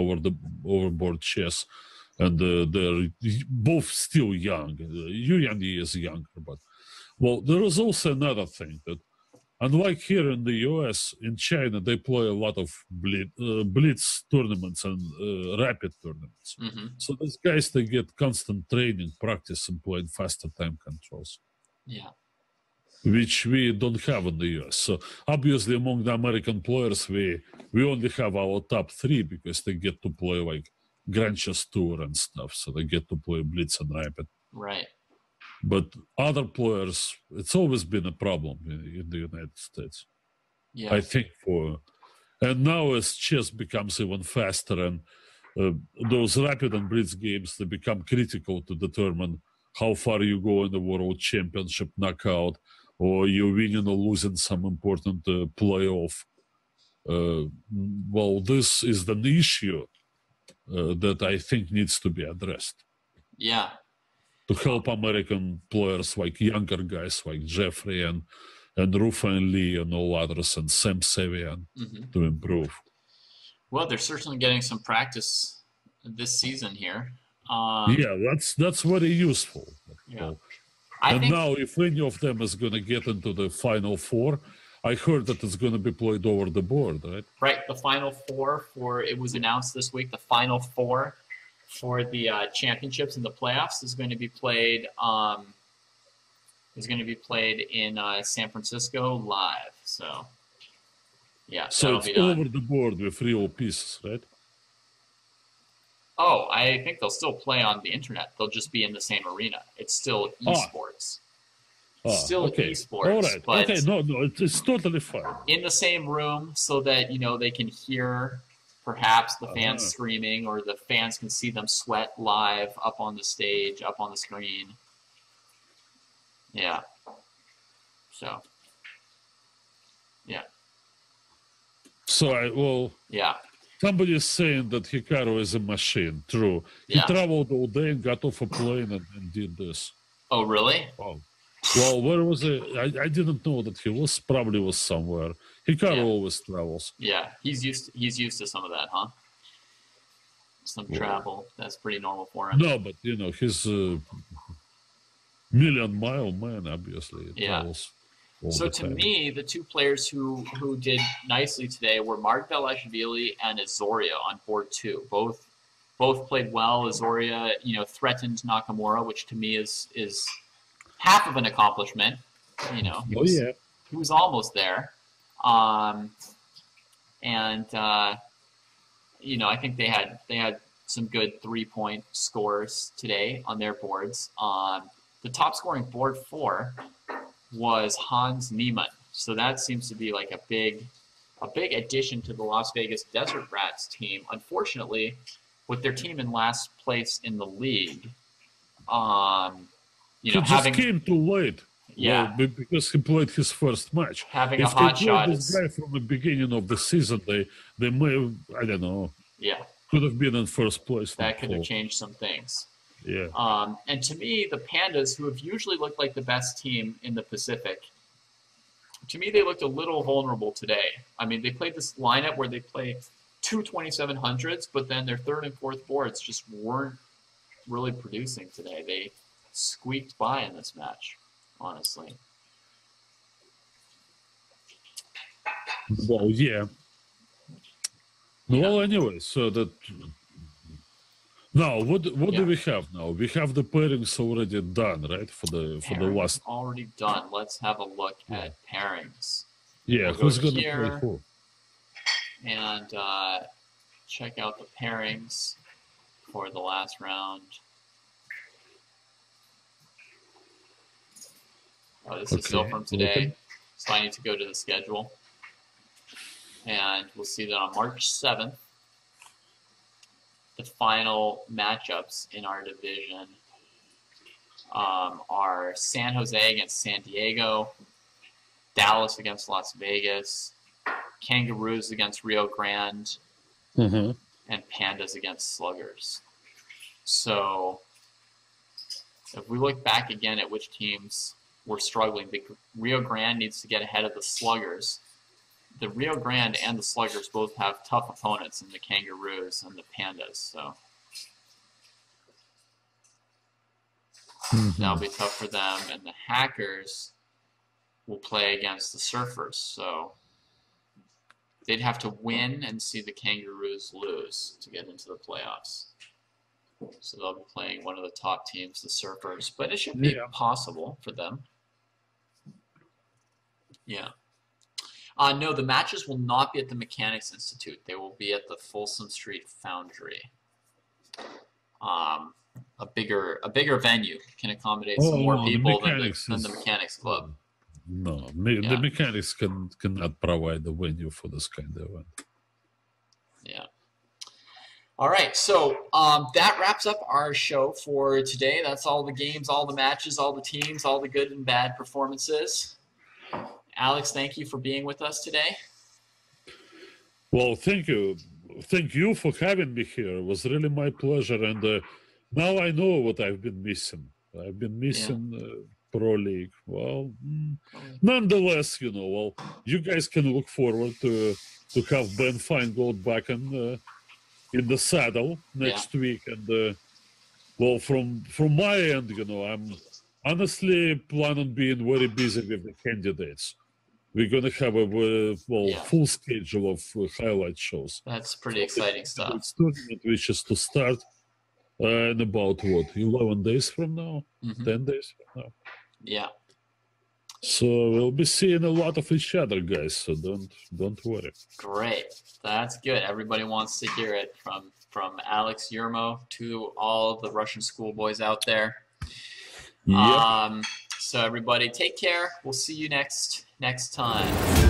overboard chess, and they're both still young. Yu Yangyi is younger, but there is also another thing that, unlike here in the US, in China, they play a lot of blitz tournaments and rapid tournaments. So these guys, they get constant training, practice, and playing faster time controls. Yeah. Which we don't have in the US. So obviously among the American players, we only have our top 3 because they get to play like Grand Chess Tour and stuff. So they get to play Blitz and Rapid. Right. But other players, it's always been a problem in the United States. Yeah. I think and now as chess becomes even faster and those Rapid and Blitz games, they become critical to determine how far you go in the World Championship knockout, or you're winning or losing some important playoff. This is an issue that I think needs to be addressed. Yeah. To help American players like younger guys like Jeffrey and Rufa and Lee and all others and Sam Savian to improve. Well, they're certainly getting some practice this season here. That's very useful. Yeah. Now, if any of them is going to get into the Final 4, I heard that it's going to be played over the board, right? Right. The Final 4 it was announced this week. The Final 4 for the championships and the playoffs is going to be played. In San Francisco live. So, yeah. So it's over the board with real pieces, right? Oh, I think they'll still play on the internet. They'll just be in the same arena. It's still esports. Esports. All right. But no, it's totally fine. In the same room so that, they can hear perhaps the fans screaming, or the fans can see them sweat live up on the stage, up on the screen. Yeah. So, yeah. So, yeah. Somebody is saying that Hikaru is a machine. True. He traveled all day and got off a plane and did this. Oh, really? Oh. Well, where was it? I didn't know that he was. Probably was somewhere. Hikaru always travels. Yeah, he's used to some of that, huh? Some travel. That's pretty normal for him. No, but he's a million-mile man. Obviously, he travels. So to me, the 2 players who did nicely today were Mark Belashvili and Azoria on board 2. Both played well. Azoria, threatened Nakamura, which to me is half of an accomplishment. He was almost there. I think they had some good 3-point scores today on their boards. The top scoring board 4 was Hans Niemann. So that seems to be like a big addition to the Las Vegas Desert Rats team. Unfortunately, with their team in last place in the league, he just came too late. Yeah, because he played his first match. Having a hot shot. If they played this guy from the beginning of the season, they may have, I don't know. Yeah, could have been in first place. That could have changed some things. Yeah. And to me, the Pandas, who have usually looked like the best team in the Pacific, to me, they looked a little vulnerable today. I mean, they played this lineup where they play 2 2700s, but then their 3rd and 4th boards just weren't really producing today. They squeaked by in this match, honestly. Well, yeah. Well, anyway, so that... Now, what do we have now? We have the pairings already done, right? For the last. Already done. Let's have a look at pairings. Yeah, who's going to play who? And check out the pairings for the last round. Oh, this is still from today, so I need to go to the schedule. And we'll see that on March 7th, the final matchups in our division are San Jose against San Diego, Dallas against Las Vegas, Kangaroos against Rio Grande, and Pandas against Sluggers. So if we look back again at which teams were struggling, the Rio Grande needs to get ahead of the Sluggers. The Rio Grande and the Sluggers both have tough opponents in the Kangaroos and the Pandas, so that'll be tough for them. And the Hackers will play against the Surfers, so they'd have to win and see the Kangaroos lose to get into the playoffs. So they'll be playing one of the top teams, the Surfers, but it should be possible for them. Yeah. No, the matches will not be at the Mechanics Institute. They will be at the Folsom Street Foundry. A bigger venue can accommodate some more people than the Mechanics Club. No, the Mechanics cannot provide a venue for this kind of event. Yeah. All right, so that wraps up our show for today. That's all the games, all the matches, all the teams, all the good and bad performances. Alex, thank you for being with us today. Well, thank you. Thank you for having me here. It was really my pleasure. And now I know what I've been missing. I've been missing Pro League. Well, nonetheless, well, you guys can look forward to have Ben Feingold back in the saddle next week. And, well, from my end, I'm honestly plan on being very busy with the candidates. We're going to have a full schedule of highlight shows. That's pretty exciting stuff. It's tournament which is to start in about, 11 days from now? 10 days from now? Yeah. So we'll be seeing a lot of each other, guys, so don't worry. Great. That's good. Everybody wants to hear it from Alex Yermo to all of the Russian schoolboys out there. Yep. So everybody, take care. We'll see you next time.